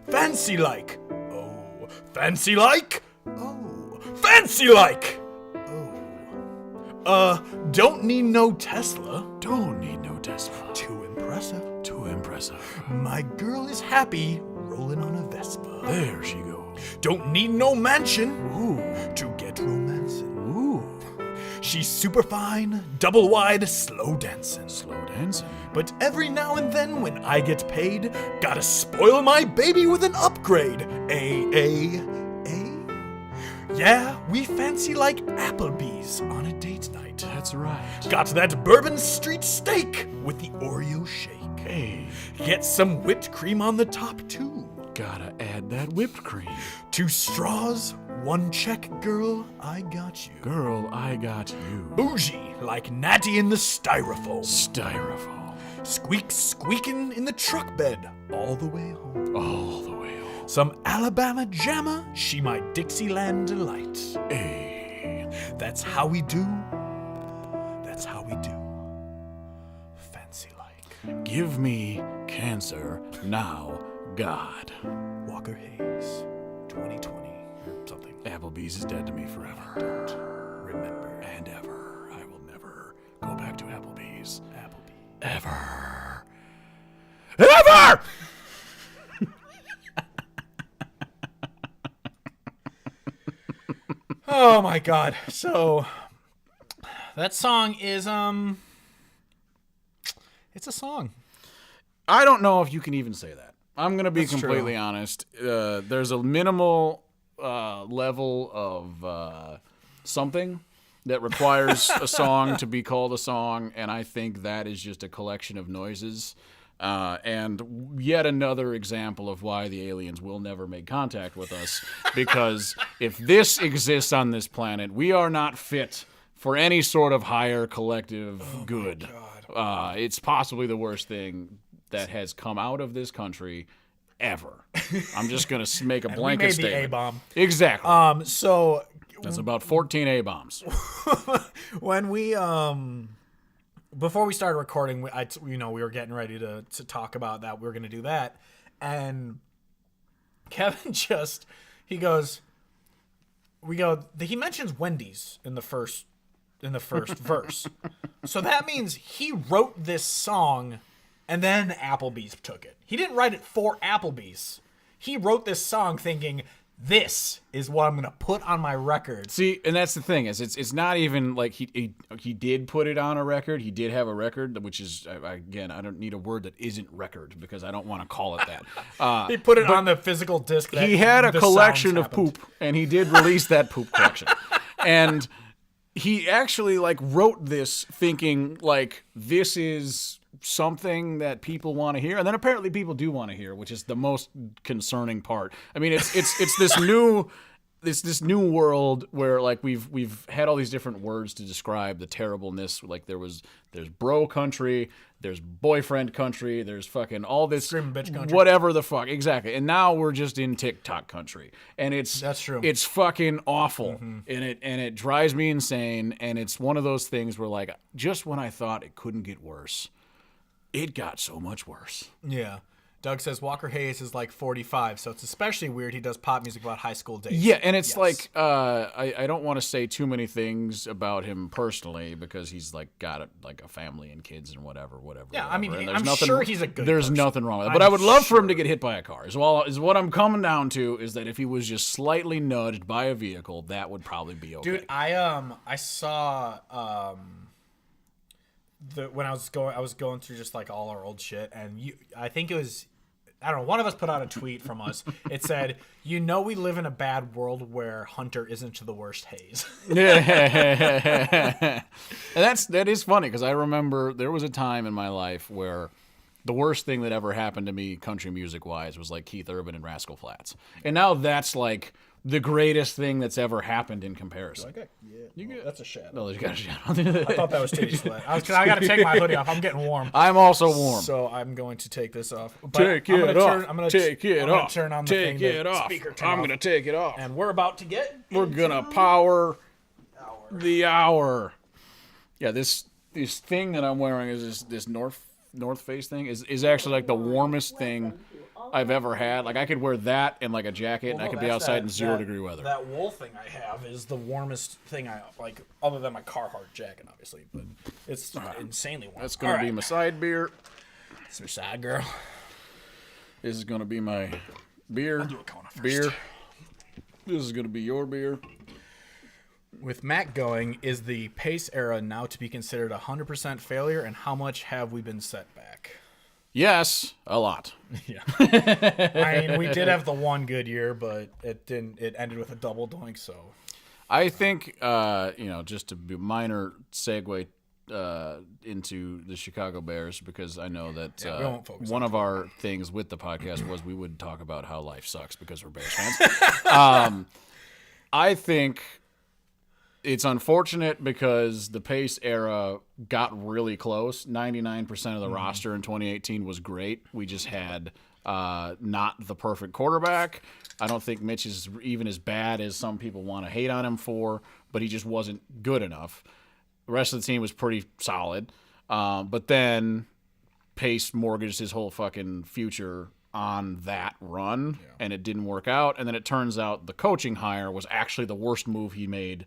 fancy like. Oh, fancy like. Oh, fancy like. Oh. Don't need no Tesla. Too impressive. My girl is happy, rolling on a Vespa. There she goes. Don't need no mansion. Ooh. To get romancing. Ooh. She's super fine, double wide, slow dancing. But every now and then when I get paid, gotta spoil my baby with an upgrade. Yeah, we fancy like Applebee's on a date night. That's right. Got that Bourbon Street steak with the Oreo shake. Hey. Get some whipped cream on the top too. Gotta add that whipped cream. 2 straws, 1 check, girl, I got you. Girl, I got you. Bougie like Natty in the styrofoam. Squeaking in the truck bed all the way home. Some Alabama jammer, she my Dixieland delight. Hey, that's how we do. That's how we do. Fancy like. Give me cancer now, God. Walker Hayes, 2020 or something. Applebees is dead to me forever. Don't remember. And ever. I will never go back to Applebees. Applebees. Ever. Ever! Oh my God. So that song is it's a song. I don't know if you can even say that. I'm going to be completely true. honest. There's a minimal level of something that requires a song to be called a song, and I think that is just a collection of noises. And yet another example of why the aliens will never make contact with us, because if this exists on this planet, we are not fit for any sort of higher collective good. It's possibly the worst thing that has come out of this country ever. I'm just going to make a blanket we made statement. the A-bomb. Exactly. So That's about 14 A-bombs. when we before we started recording, we were getting ready to talk about that. We were going to do that, and Kevin he mentions Wendy's in the first verse, so that means he wrote this song, and then Applebee's took it. He didn't write it for Applebee's. He wrote this song thinking, this is what I'm going to put on my record. See, and that's the thing is, it's not even like he did put it on a record. He did have a record, which is, again, I don't need a word that isn't record because I don't want to call it that. He put it on the physical disc. He had a collection of poop, and he did release that poop collection. And he actually wrote this thinking this is something that people want to hear, and then apparently people do want to hear, which is the most concerning part. I mean, it's this new world where we've had all these different words to describe the terribleness. There's bro country, there's boyfriend country, there's fucking all this screaming bitch country, whatever the fuck, exactly. And now we're just in TikTok country, and that's true. It's fucking awful, and it drives me insane. And it's one of those things where just when I thought it couldn't get worse, it got so much worse. Yeah. Doug says Walker Hayes is 45, so it's especially weird he does pop music about high school days. Yeah, and it's I don't want to say too many things about him personally because he's got a family and kids and whatever. Yeah, whatever. I mean, I'm sure he's a good There's person. nothing wrong with it. But I would love for him to get hit by a car. Is what I'm coming down to, is that if he was just slightly nudged by a vehicle, that would probably be okay. Dude, I saw when I was going through just all our old shit, and I think it was, I don't know, one of us put out a tweet from us. It said, we live in a bad world where Hunter isn't the worst Hayes. And that is funny because I remember there was a time in my life where the worst thing that ever happened to me country music wise was Keith Urban and Rascal Flatts, and now that's the greatest thing that's ever happened in comparison. That's a shadow. No, there's got a shadow. I thought that was Titty Sweat. I got to take my hoodie off. I'm getting warm. I'm also warm. So I'm going to take this off. I'm going to take it off. Turn on the take it off. I'm going to take it off. And we're about to get. We're going to power the hour. Yeah, this thing that I'm wearing is this North Face thing is actually the warmest thing I've ever had. I could wear that and a jacket, and I could be outside in 0 degree weather. That wool thing I have is the warmest thing I like, other than my Carhartt jacket, obviously. But it's insanely warm. That's gonna be my side beer. It's your side girl. This is gonna be my beer. I'll do a Kona first. Beer. This is gonna be your beer. With Mac going, is the pace era now to be considered 100% failure, and how much have we been set back? Yes, a lot. Yeah. I mean, we did have the one good year, but it didn't. It ended with a double doink. So, I think just to be a minor segue into the Chicago Bears, because I know that one of our things with the podcast was we would talk about how life sucks because we're Bears fans. I think it's unfortunate because the pace era got really close. 99% of the roster in 2018 was great. We just had not the perfect quarterback. I don't think Mitch is even as bad as some people want to hate on him for, but he just wasn't good enough. The rest of the team was pretty solid. But then Pace mortgaged his whole fucking future on that run, and it didn't work out. And then it turns out the coaching hire was actually the worst move he made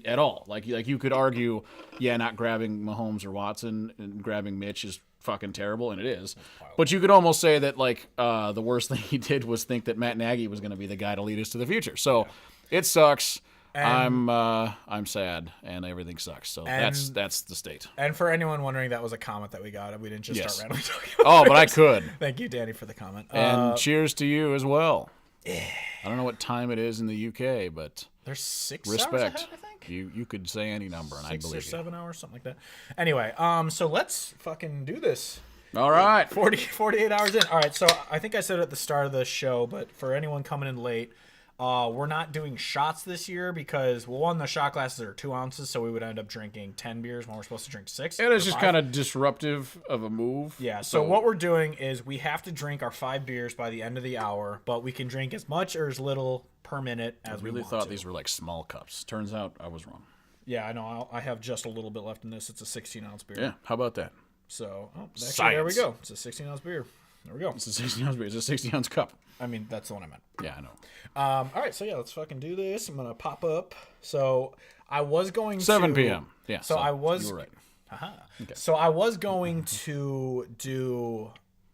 at all. Like you could argue, not grabbing Mahomes or Watson and grabbing Mitch is fucking terrible, and it is. But you could almost say that the worst thing he did was think that Matt Nagy was going to be the guy to lead us to the future. So it sucks. And I'm sad, and everything sucks. So that's the state. And for anyone wondering, that was a comment that we got. We didn't just start randomly talking about but I could. Thank you, Danny, for the comment. And cheers to you as well. I don't know what time it is in the UK, but there's 6 respect. hours ahead, I think. You could say any number, and I believe you. 6 or 7 hours, something like that. Anyway, so let's fucking do this. All right. 48 hours in. All right, so I think I said it at the start of the show, but for anyone coming in late, we're not doing shots this year because, one, the shot glasses are 2 ounces, so we would end up drinking 10 beers when we're supposed to drink 6. And it's just kind of disruptive of a move. Yeah, so what we're doing is we have to drink our 5 beers by the end of the hour, but we can drink as much or as little per minute as we want to. I really thought these were like small cups. Turns out I was wrong. Yeah, I know. I have just a little bit left in this. It's a 16-ounce beer. Yeah, how about that? So, actually, there we go. It's a 16-ounce beer. There we go. It's a 16-ounce beer. It's a 16-ounce cup. I mean, that's the one I meant. Yeah, I know. All right, so let's fucking do this. I'm going to pop up. So, I was going 7 p.m. Yeah, so I was... You were right. Okay. So, I was going to do...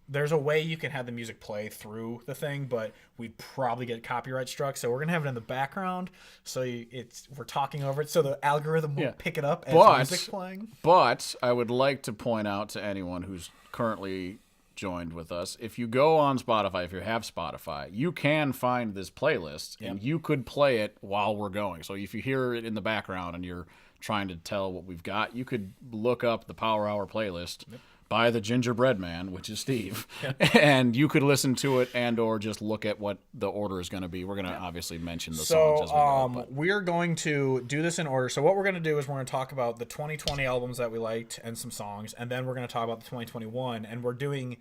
There's a way you can have the music play through the thing, but we'd probably get copyright struck. So we're gonna have it in the background, so we're talking over it, so the algorithm will pick it up as the music's playing. But I would like to point out to anyone who's currently joined with us, if you go on Spotify, if you have Spotify, you can find this playlist, and you could play it while we're going. So if you hear it in the background and you're trying to tell what we've got, you could look up the Power Hour playlist. By the Gingerbread Man, which is Steve, and you could listen to it and or just look at what the order is going to be. We're going to obviously mention the songs as we go. We're going to do this in order. So what we're going to do is we're going to talk about the 2020 albums that we liked and some songs, and then we're going to talk about the 2021, and we're doing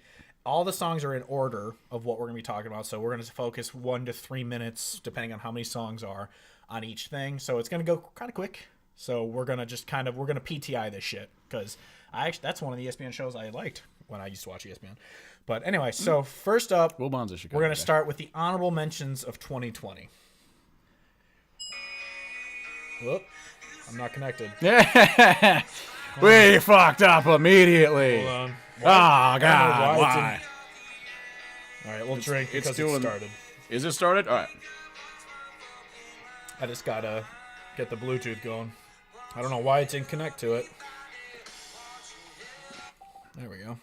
all the songs are in order of what we're going to be talking about. So we're going to focus 1 to 3 minutes, depending on how many songs are on each thing. So it's going to go kind of quick. So we're going to just we're going to PTI this shit because that's one of the ESPN shows I liked when I used to watch ESPN. But anyway, so first up, we're going to start with the honorable mentions of 2020. Whoop, I'm not connected. We fucked up immediately. Hold on. Oh, God, why? All right, we'll drink because it started. Is it started? All right. I just got to get the Bluetooth going. I don't know why it didn't connect to it. There we go.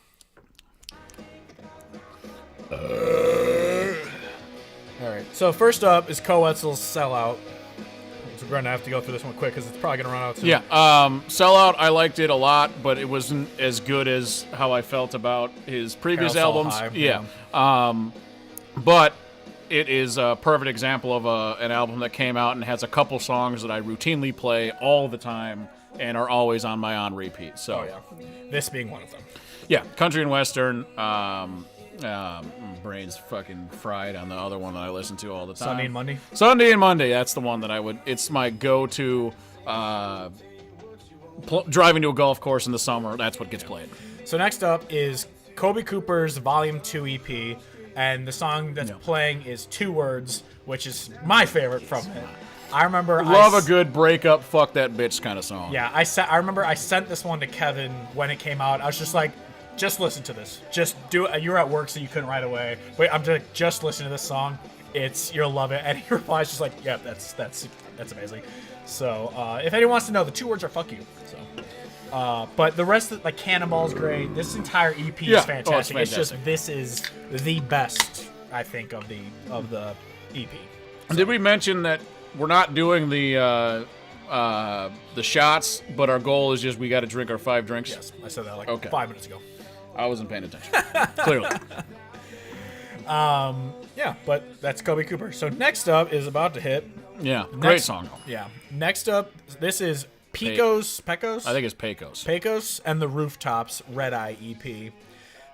All right. So first up is Koe Wetzel's Sellout. So we're going to have to go through this one quick because it's probably going to run out soon. Yeah. Sellout, I liked it a lot, but it wasn't as good as how I felt about his previous albums. High, yeah. But it is a perfect example of an album that came out and has a couple songs that I routinely play all the time and are always on my on repeat. So, this being one of them. Yeah, country and western. Brain's fucking fried on the other one that I listen to all the time. Sunday and Monday. Sunday and Monday. That's the one that I would. It's my go-to. Driving to a golf course in the summer. That's what gets played. So next up is Kobe Cooper's Volume 2 EP. And the song that's playing is Two Words, which is my favorite from it. I remember a good breakup, fuck that bitch kind of song. Yeah, I remember I sent this one to Kevin when it came out. I was just like, just listen to this. Just do it. You were at work, so you couldn't right away. Wait, I'm just listen to this song. You'll love it. And he replies just like, yeah, that's amazing. So if anyone wants to know, the 2 words are fuck you. So. But the rest of like Cannonball's great. This entire EP is fantastic. It's just this is the best I think of the EP. So. Did we mention that we're not doing the shots, but our goal is just we got to drink our 5 drinks? Yes, I said that 5 minutes ago. I wasn't paying attention. Clearly. Yeah, but that's Kobe Cooper. So next up is about to hit. Yeah, great song. Yeah. Next up, this is Pecos? I think it's Pecos. Pecos and the Rooftops Red Eye EP.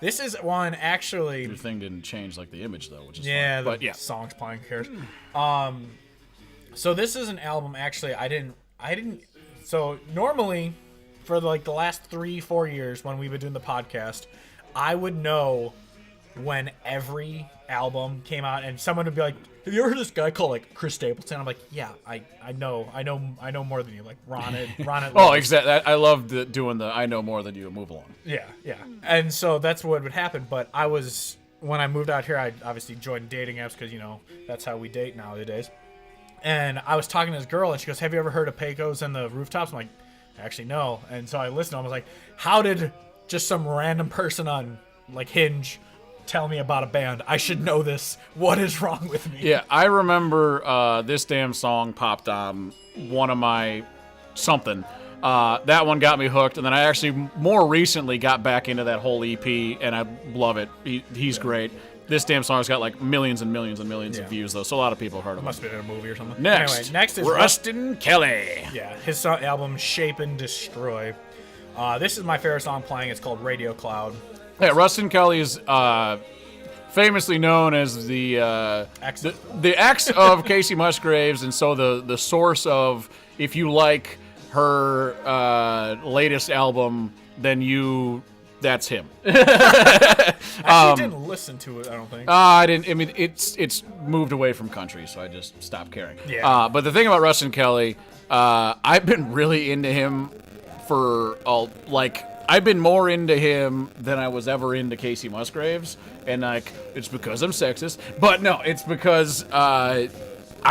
This is one actually. Your thing didn't change like the image though, which is fun. But yeah, songs playing. Who cares? So this is an album. Actually, I didn't. So normally, for like the last 3-4 years when we've been doing the podcast, I would know when every album came out, and someone would be like, "Have you ever heard this guy called like Chris Stapleton?" I'm like, "Yeah, I know more than you." Like Ron. Oh, exactly. I love doing the "I know more than you" move along. Yeah. And so that's what would happen. But when I moved out here, I obviously joined dating apps because that's how we date nowadays. And I was talking to this girl, and she goes, "Have you ever heard of Pecos and the Rooftops?" I'm like, "Actually, no." And so I listened to them. I was like, "How did just some random person on like Hinge tell me about a band? I should know this. What is wrong with me?" Yeah, I remember this damn song popped on one of my something. That one got me hooked, and then I actually more recently got back into that whole EP, and I love it. He's great. This damn song's got like millions and millions and millions of views, though, so a lot of people have heard of it. Must have been in a movie or something. Next is Rustin Kelly. Yeah, his album Shape and Destroy. This is my favorite song playing. It's called Radio Cloud. Yeah, Rustin Kelly is famously known as the ex of Casey Musgraves, and so the source of, if you like her latest album, then that's him. I didn't listen to it, I don't think. I didn't. I mean, it's moved away from country, so I just stopped caring. Yeah. But the thing about Rustin Kelly, I've been really into him for I've been more into him than I was ever into Casey Musgraves, and it's because I'm sexist, but no, it's because I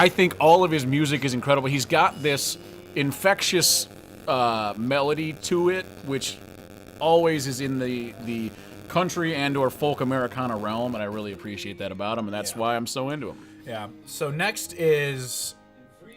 think all of his music is incredible. He's got this infectious melody to it, which always is in the country and or folk Americana realm, and I really appreciate that about him, and that's why I'm so into him. Yeah. So next is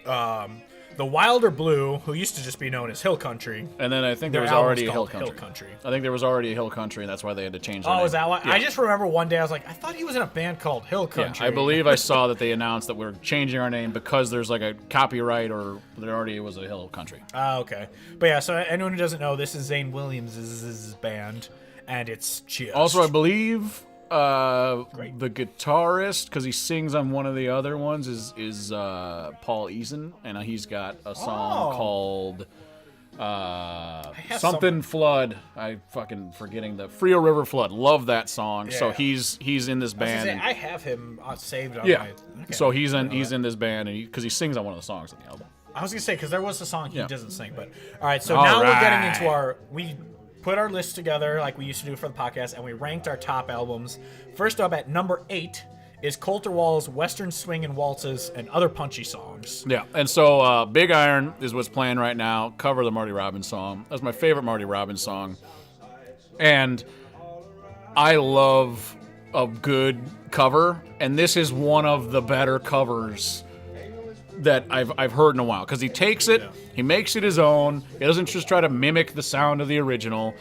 the Wilder Blue, who used to just be known as Hill Country. And then I think there was already a Hill Country. Hill Country. I think there was already a Hill Country, and that's why they had to change their name. Oh, is that why? Yeah. I just remember one day I was like, I thought he was in a band called Hill Country. Yeah, I believe I saw that they announced that we're changing our name because there's like a copyright, or there already was a Hill Country. Okay. But yeah, so anyone who doesn't know, this is Zane Williams' band, and it's just... Also, I believe the guitarist, because he sings on one of the other ones, is Paul Eason, and he's got a song called something Flood. I fucking forgetting the Frio River Flood. Love that song. Yeah. So he's in this band. I have him saved on my... Okay. So he's in this band, and because he sings on one of the songs on the album. I was gonna say, because there was a song he doesn't sing, but all right. So now we're getting into we put our list together like we used to do for the podcast, and we ranked our top albums. First up at number 8 is Colter Wall's Western Swing and Waltzes and Other Punchy Songs. Yeah, and so Big Iron is what's playing right now. Cover the Marty Robbins song. That's my favorite Marty Robbins song. And I love a good cover, and this is one of the better covers that I've heard in a while, because he takes it, he makes it his own. He doesn't just try to mimic the sound of the original.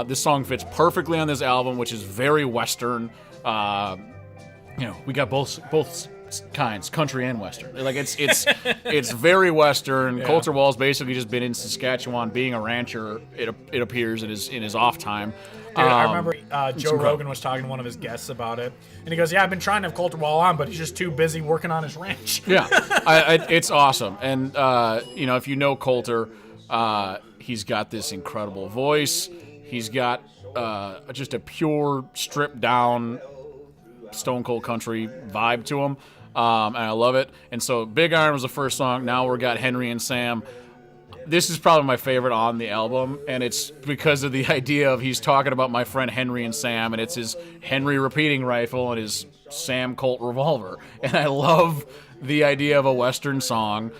This song fits perfectly on this album, which is very Western. We got both kinds, country and Western. Like it's very Western. Yeah. Colter Wall's basically just been in Saskatchewan being a rancher. It appears in his off time. Dude, I remember Joe Rogan was talking to one of his guests about it, and he goes, "Yeah, I've been trying to have Colter Wall on, but he's just too busy working on his ranch." Yeah, it's awesome. And if you know Colter, he's got this incredible voice. He's got just a pure, stripped down, stone cold country vibe to him, and I love it. And so Big Iron was the first song. Now we got Henry and Sam. This is probably my favorite on the album, and it's because of the idea of he's talking about my friend Henry and Sam, and it's his Henry repeating rifle and his Sam Colt revolver. And I love the idea of a Western song,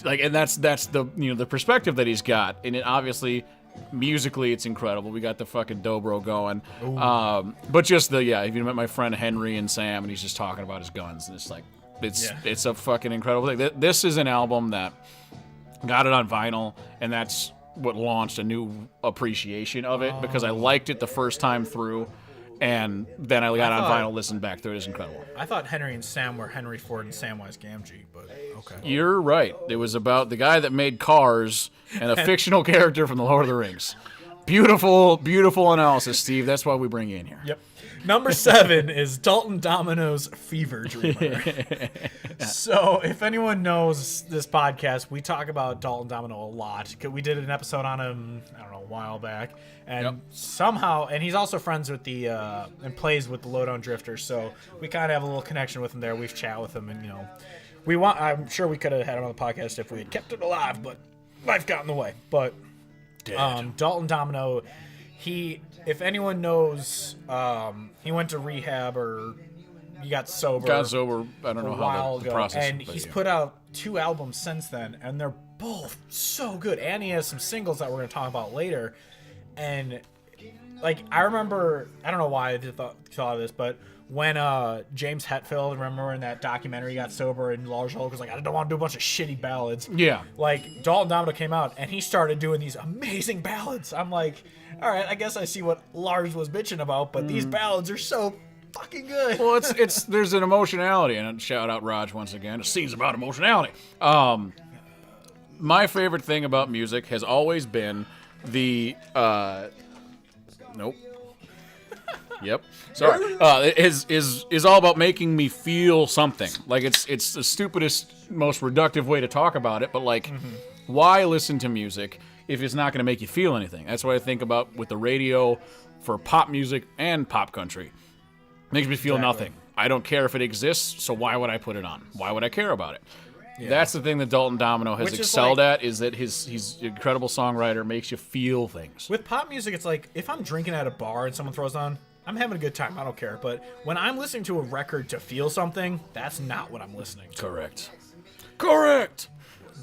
and that's the the perspective that he's got. And it obviously musically it's incredible. We got the fucking dobro going, but just if you met my friend Henry and Sam, and he's just talking about his guns, and it's a fucking incredible thing. This is an album that got it on vinyl, and that's what launched a new appreciation of it, because I liked it the first time through, and then I got on vinyl, listened back through it. It's incredible. I thought Henry and Sam were Henry Ford and Samwise Gamgee, but okay. You're right. It was about the guy that made cars and a fictional character from The Lord of the Rings. Beautiful, beautiful analysis, Steve. That's why we bring you in here. Yep. Number 7 is Dalton Domino's Fever Dreamer. So if anyone knows this podcast, we talk about Dalton Domino a lot. We did an episode on him, I don't know, a while back. And somehow, and he's also friends with and plays with the Lowdown Drifters. So we kind of have a little connection with him there. We've chat with him, and, I'm sure we could have had him on the podcast if we had kept it alive, but life got in the way. But Dalton Domino, if anyone knows, he went to rehab or he got sober. I don't know how the process. And he's put out 2 albums since then, and they're both so good. And he has some singles that we're going to talk about later. And I remember, I don't know why I thought of this, but when James Hetfield, remember in that documentary, he got sober and Lars Hulk was like, I don't want to do a bunch of shitty ballads. Yeah. Dalton Domino came out and he started doing these amazing ballads. I'm like, all right, I guess I see what Lars was bitching about, but these ballads are so fucking good. Well, there's an emotionality, and shout out Raj once again. It seems about emotionality. My favorite thing about music has always been the nope. Yep. Sorry. Is all about making me feel something. It's the stupidest, most reductive way to talk about it, but why listen to music if it's not going to make you feel anything? That's what I think about with the radio for pop music and pop country. It makes me feel nothing. I don't care if it exists, so why would I put it on? Why would I care about it? Yeah. That's the thing that Dalton Domino has excelled at, is that he's an incredible songwriter, makes you feel things. With pop music, it's like, if I'm drinking at a bar and someone throws on, I'm having a good time. I don't care. But when I'm listening to a record to feel something, that's not what I'm listening to. Correct.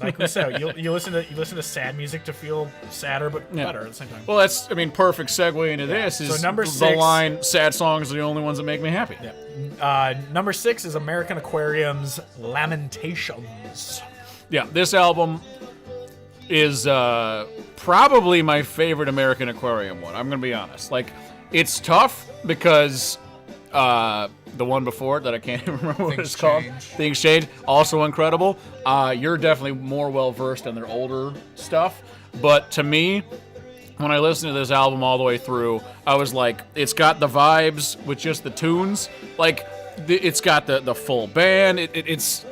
Like we said, you listen to sad music to feel sadder, but better at the same time. Well, that's perfect segue into this. Is so number 6, the line, sad songs are the only ones that make me happy. Yeah. Number 6 is American Aquarium's Lamentations. Yeah, this album is probably my favorite American Aquarium one. I'm going to be honest. It's tough because the one before it that I can't even remember what it's called. The Exchange, also incredible. You're definitely more well-versed in their older stuff. But to me, when I listened to this album all the way through, I was like, it's got the vibes with just the tunes. It's got the full band. It's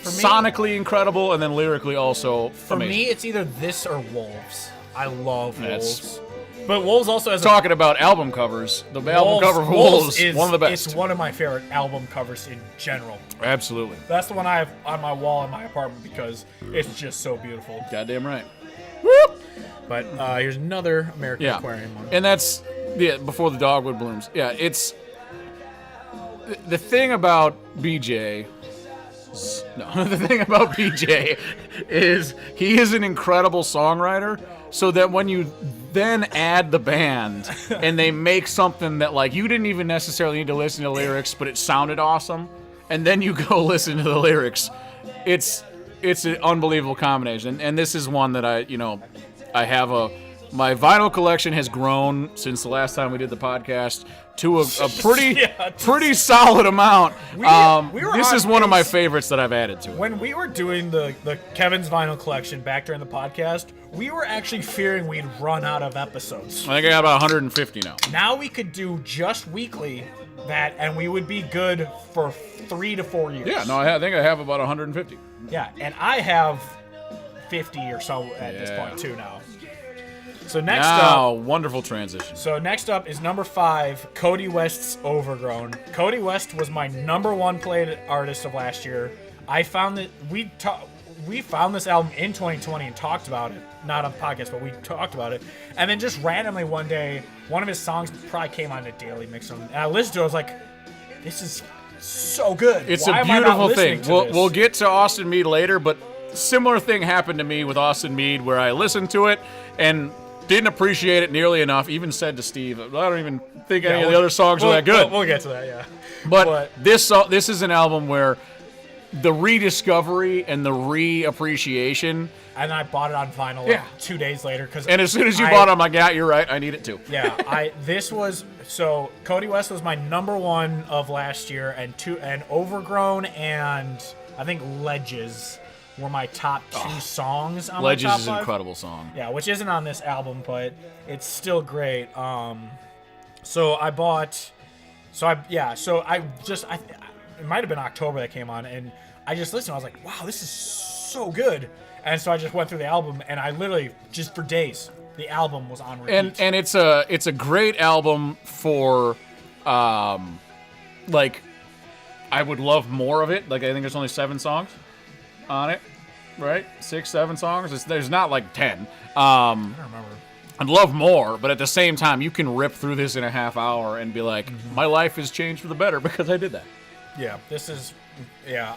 sonically incredible, and then lyrically also amazing. For me, it's either this or Wolves. I love Wolves. But Wolves also has talking about album covers. The album cover for Wolves is one of the best. It's one of my favorite album covers in general. Absolutely. That's the one I have on my wall in my apartment because it's just so beautiful. Goddamn right. Whoop! But here's another American Aquarium one. And that's Before the Dogwood Blooms. Yeah, it's the thing about BJ. No, the thing about BJ is he is an incredible songwriter. So that when you then add the band and they make something that you didn't even necessarily need to listen to the lyrics, but it sounded awesome, and then you go listen to the lyrics, it's an unbelievable combination. And this is one that I have my vinyl collection has grown since the last time we did the podcast to a pretty solid amount. This is one of my favorites that I've added to it. When we were doing the Kevin's vinyl collection back during the podcast, we were actually fearing we'd run out of episodes. I think I got about 150 now. Now we could do just weekly and we would be good for 3 to 4 years. Yeah, no, I think I have about 150. Yeah, and I have 50 or so at this point too now. So next up, wonderful transition. So next up is number 5, Koe West's Overgrown. Koe West was my number 1 played artist of last year. I found that we found this album in 2020 and talked about it. Not on the podcast, but we talked about it. And then just randomly one day, one of his songs probably came on a daily mix. And I listened to it, I was like, this is so good. It's a beautiful thing. We'll get to Austin Meade later, but similar thing happened to me with Austin Meade where I listened to it and didn't appreciate it nearly enough. Even said to Steve, I don't even think any of the other songs are that good. We'll get to that, yeah. But this is an album where the rediscovery and the reappreciation. And I bought it on vinyl 2 days later. And as soon as you bought it, I'm like, yeah, you're right. I need it too. Yeah, so Koe West was my number 1 of last year, and Overgrown and I think Ledges were my top 2 songs on Ledges my top is 5. an incredible song. Yeah, which isn't on this album, but it's still great. So I bought, it might have been October that came on, and I just listened. I was like, wow, this is so good. And so I just went through the album, and I literally just for days, the album was on repeat. And it's a great album for, like, I would love more of it. Like, I think there's only 7 songs on it, right? 6, 7 songs. There's not like 10. I don't remember. I'd love more, but at the same time, you can rip through this in a half hour and be like, my life has changed for the better because I did that. Yeah,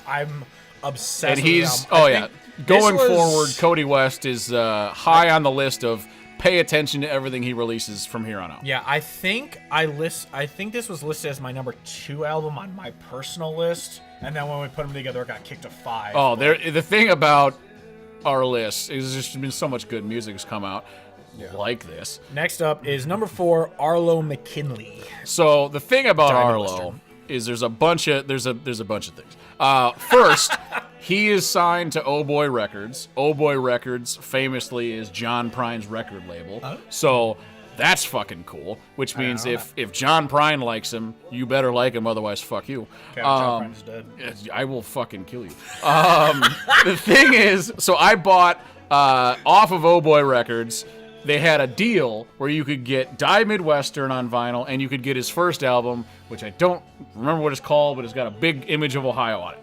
I'm obsessed And with the album. Going forward, Cody West is high on the list of pay attention to everything he releases from here on out. Yeah, I think this was listed as my number 2 album on my personal list, and then when we put them together, it got kicked to 5. Oh, the thing about our list is there's just been so much good music has come out like this. Next up is number 4, Arlo McKinley. So the thing about Diamond Arlo Western. is there's a bunch of things. First, he is signed to Oh Boy Records. Oh Boy Records famously is John Prine's record label. So that's fucking cool. Which means if John Prine likes him, you better like him, otherwise fuck you. Okay, John Prine's dead. I will fucking kill you. The thing is, so I bought off of Oh Boy Records. They had a deal where you could get Die Midwestern on vinyl, and you could get his first album, which I don't remember what it's called, but it's got a big image of Ohio on it.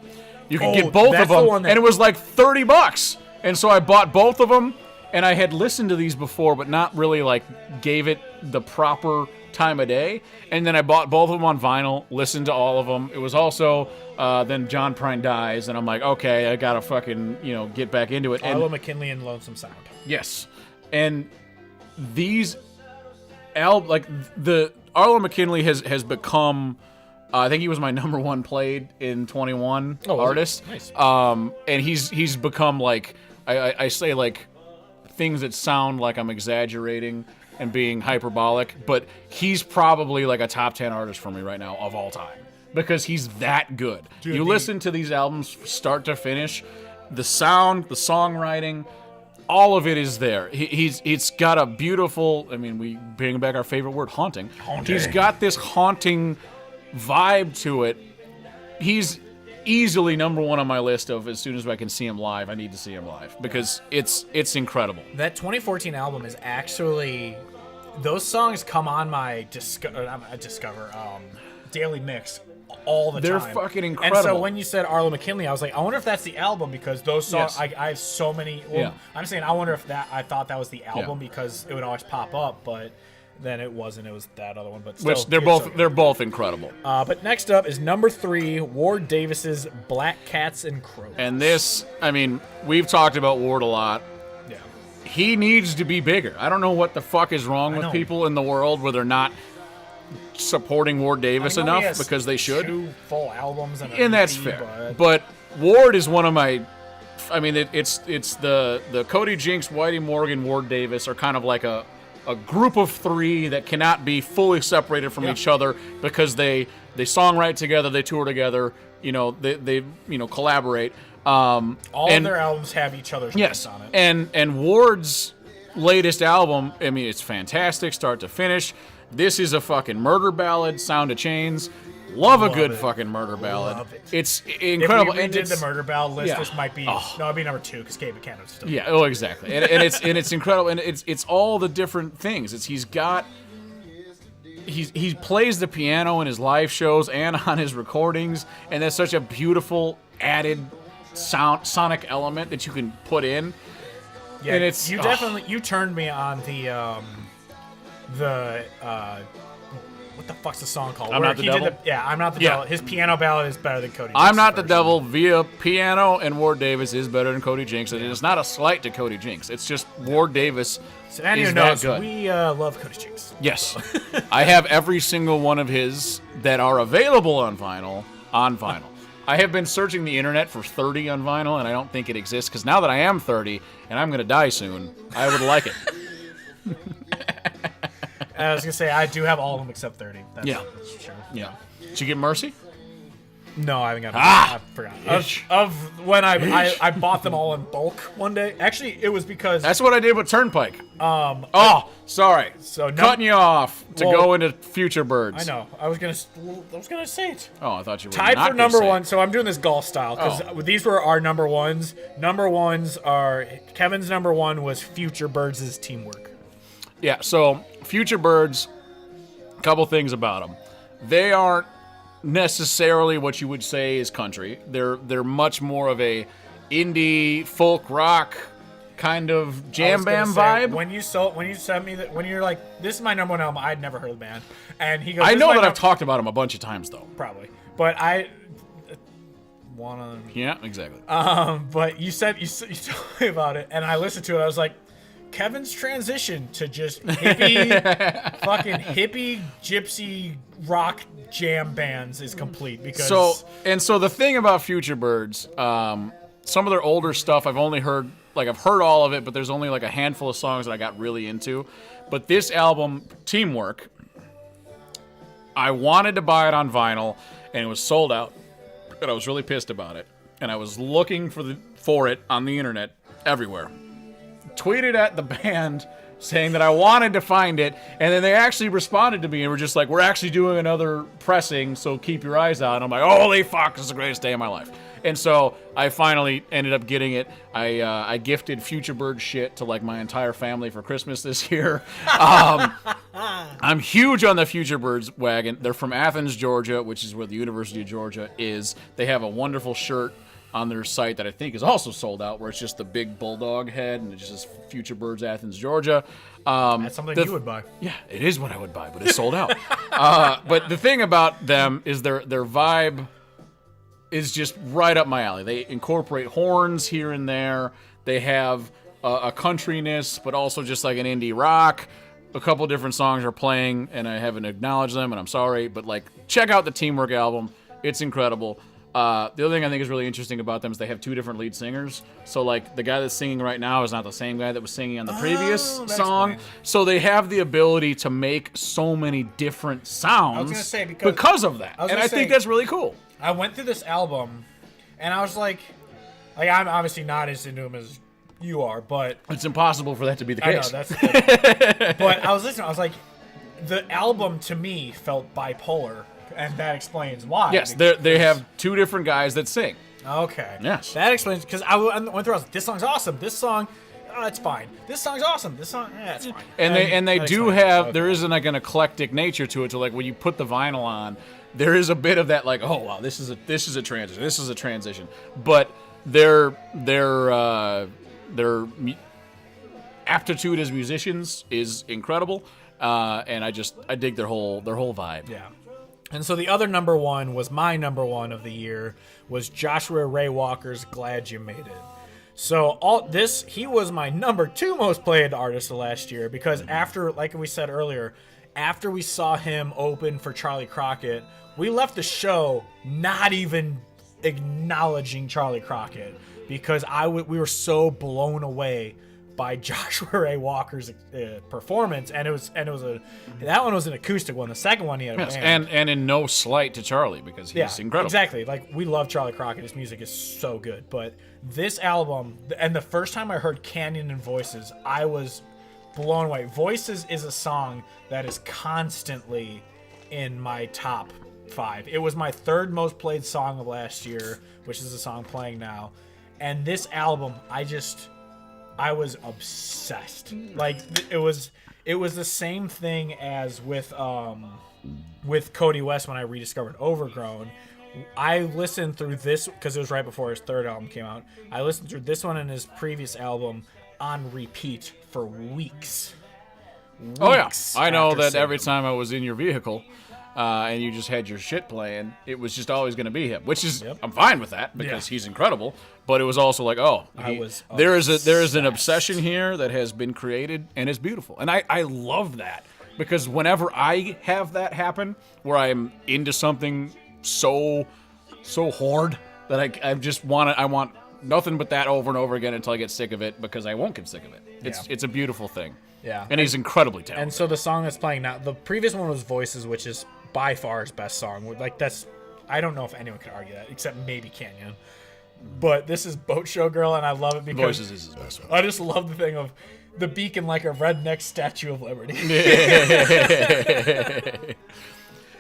You could get both of them, and it was like $30. And so I bought both of them, and I had listened to these before, but not really like gave it the proper time of day. And then I bought both of them on vinyl, listened to all of them. It was also then John Prine dies, and I'm like, okay, I gotta fucking get back into it. Arlo McKinley and Lonesome Sound. Yes, and these the Arlo McKinley has become I think he was my number 1 played in 21 artist. Nice. And he's become like I say like things that sound like I'm exaggerating and being hyperbolic, but he's probably like a top 10 artist for me right now of all time because he's that good. Dude, you listen to these albums start to finish, the sound, the songwriting, all of it is there. It's got a beautiful, we bring back our favorite word, haunting. He's got this haunting vibe to it. He's easily number 1 on my list of as soon as I can see him live, I need to see him live because it's incredible. That 2014 album is actually, those songs come on my daily mix all the time. They're fucking incredible. And so when you said Arlo McKinley, I was like, I wonder if that's the album because those songs, Yes. I have so many. Well, I'm saying I wonder if I thought that was the album because it would always pop up, but then it wasn't. It was that other one. But still, Which they're both incredible. But next up is number 3, Ward Davis's Black Cats and Crows. And this, we've talked about Ward a lot. Yeah. He needs to be bigger. I don't know what the fuck is wrong with people in the world where they're not supporting Ward Davis enough because they should. 2 full albums and that's fair. But Ward is one of my. It's the Cody Jinks, Whitey Morgan, Ward Davis are kind of like a group of 3 that cannot be fully separated from each other because they songwrite together, they tour together, they collaborate. All of their albums have each other's names on it. And Ward's latest album, it's fantastic, start to finish. This is a fucking murder ballad, Sound of Chains. Love a good fucking murder ballad. Love it. It's incredible. If we redid the murder ballad list, this might be it'd be number 2 because Kate McCann's still. Yeah. Oh, exactly. And it's incredible. And it's all the different things. He plays the piano in his live shows and on his recordings, and that's such a beautiful added sonic element that you can put in. Yeah, and it's you turned me on the what the fuck's the song called? I'm Not the Devil? I'm Not the Devil. His piano ballad is better than Cody Jinks' I'm Not the version. Devil via piano, and Ward Davis is better than Cody Jinks. And it's not a slight to Cody Jinks. It's just Ward Davis so anyone knows, we love Cody Jinks. Yes. I have every single one of his that are available on vinyl. I have been searching the internet for 30 on vinyl, and I don't think it exists, because now that I am 30, and I'm going to die soon, I would like it. I was going to say, I do have all of them except 30. That's Yeah. true. Yeah. Did you get Mercy? No, I haven't got them. Ah! I forgot. Of when I bought them all in bulk one day. Actually, it was because... That's what I did with Turnpike. Sorry. So cutting you off to go into Future Birds. I know. I was gonna say it. Oh, I thought you were tied not for number one. It. So I'm doing this golf style because these were our number ones. Number ones are Kevin's number one was Future Birds' Teamwork. Yeah. So Future Birds. A couple things about them. They aren't necessarily what you would say is country. They're much more of a indie folk rock kind of jam band vibe. When you sent me that, when you're like, this is my number one album, I'd never heard of the band, and he goes, I know that I've talked about them a bunch of times though. Probably, but I want to. Yeah, exactly. But you told me about it, and I listened to it. I was like, Kevin's transition to just hippie, fucking hippie gypsy rock jam bands is complete because. So the thing about Future Birds, some of their older stuff I've only heard. Like, I've heard all of it, but there's only like a handful of songs that I got really into. But this album, Teamwork, I wanted to buy it on vinyl, and it was sold out. And I was really pissed about it. And I was looking for it on the internet everywhere. Tweeted at the band saying that I wanted to find it, and then they actually responded to me and were just like, we're actually doing another pressing, so keep your eyes out. And I'm like, holy fuck, this is the greatest day of my life. And so I finally ended up getting it. I gifted Future Bird shit to like my entire family for Christmas this year. I'm huge on the Future Birds wagon. They're from Athens, Georgia, which is where the University of Georgia is. They have a wonderful shirt on their site that I think is also sold out, where it's just the big bulldog head and it just says Future Birds, Athens, Georgia. That's something you would buy. Yeah, it is what I would buy, but it's sold out. But the thing about them is their vibe is just right up my alley. They incorporate horns here and there. They have a countryness, but also just like an indie rock. A couple different songs are playing, and I haven't acknowledged them, and I'm sorry, but like, check out the Teamwork album. It's incredible. The other thing I think is really interesting about them is they have two different lead singers. So like, the guy that's singing right now is not the same guy that was singing on the previous song. Explains. So they have the ability to make so many different sounds I was gonna say, because of that. And I think that's really cool. I went through this album, and I was like I'm obviously not as into him as you are, but it's impossible for that to be the case. I know, that's but I was listening, I was like, the album to me felt bipolar, and that explains why. Yes, they have two different guys that sing. Okay. Yes. That explains, because I went through, I was like, this song's awesome, this song, it's fine. This song's awesome, this song, it's fine. And they do have, there is like an eclectic nature to it, so like when you put the vinyl on, there is a bit of that, like, oh wow, this is a transition. This is a transition. But their aptitude as musicians is incredible, and I dig their whole vibe. Yeah. And so the other number one was my number one of the year was Joshua Ray Walker's "Glad You Made It." So he was my number 2 most played artist of last year because after, like we said earlier, after we saw him open for Charley Crockett, we left the show not even acknowledging Charley Crockett because we were so blown away by Joshua Ray Walker's performance, and that one was an acoustic one. The second one he had a band. and in no slight to Charley because he's incredible. Exactly. Like, we love Charley Crockett. His music is so good. But this album, and the first time I heard Canyon and Voices, I was blown away. Voices is a song that is constantly in my top 5. It was my 3rd most played song of last year, which is the song playing now. And this album, I was obsessed. Like, it was the same thing as with Koe West when I rediscovered Overgrown. I listened through this because it was right before his 3rd album came out. I listened through this one and his previous album on repeat for weeks. Oh yeah, I know that every time I was in your vehicle and you just had your shit playing, it was just always going to be him, which is I'm fine with that because he's incredible. But it was also like, there is an obsession here that has been created and it's beautiful, and I love that because whenever I have that happen, where I'm into something so hard that I want nothing but that over and over again until I get sick of it, because I won't get sick of it. It's a beautiful thing. Yeah. And he's incredibly talented. And so the song that's playing now, the previous one was Voices, which is by far his best song. Like, that's I don't know if anyone could argue that except maybe Canyon. But this is Boat Show Girl, and I love it because Voices is his best one. I just love the thing of the beacon like a redneck Statue of Liberty.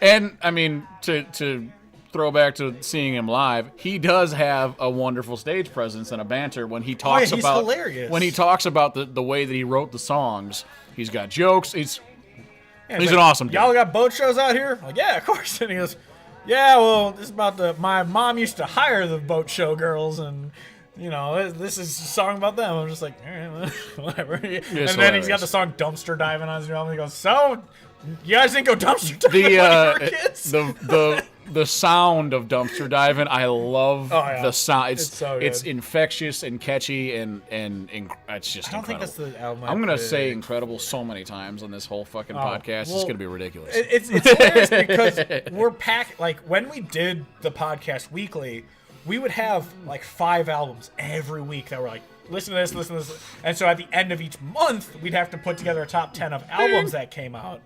And I mean, to throw back to seeing him live, he does have a wonderful stage presence and a banter when he talks he's about hilarious. When he talks about the way that he wrote the songs. He's got jokes. He's like, an awesome dude. Y'all got boat shows out here? Like, yeah, of course. And he goes, yeah, well, this is about my mom used to hire the boat show girls, and you know, this is a song about them. I'm just like, all right, whatever. And then he's got the song Dumpster Diving on his album. He goes, so you guys didn't go dumpster diving when you were kids? The sound of dumpster diving, I love the sound. It's infectious and catchy, and it's just incredible. I don't think that's the album. I'm gonna say incredible so many times on this whole fucking podcast. It's gonna be ridiculous. It's hilarious because we're packed. Like when we did the podcast weekly, we would have like 5 albums every week that were like, listen to this, listen to this, and so at the end of each month, we'd have to put together a top 10 of albums that came out.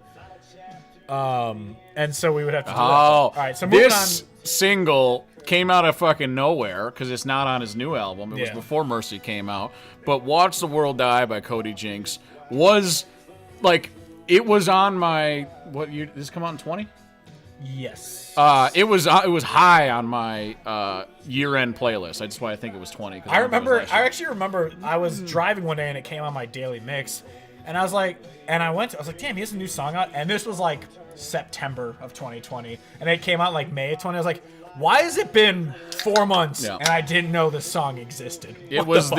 And so we would have to do that. All right, so moving on. This single came out of fucking nowhere because it's not on his new album. It was before Mercy came out. But Watch the World Die by Cody Jinks was like, it was on my, what year did this come out in 20? Yes. It was high on my year-end playlist. That's why I think it was 20. I actually remember I was driving one day and it came on my daily mix. And I was like, I was like, damn, he has a new song out. And this was like September of 2020. And it came out like May of 20. I was like, why has it been 4 months and I didn't know this song existed? It was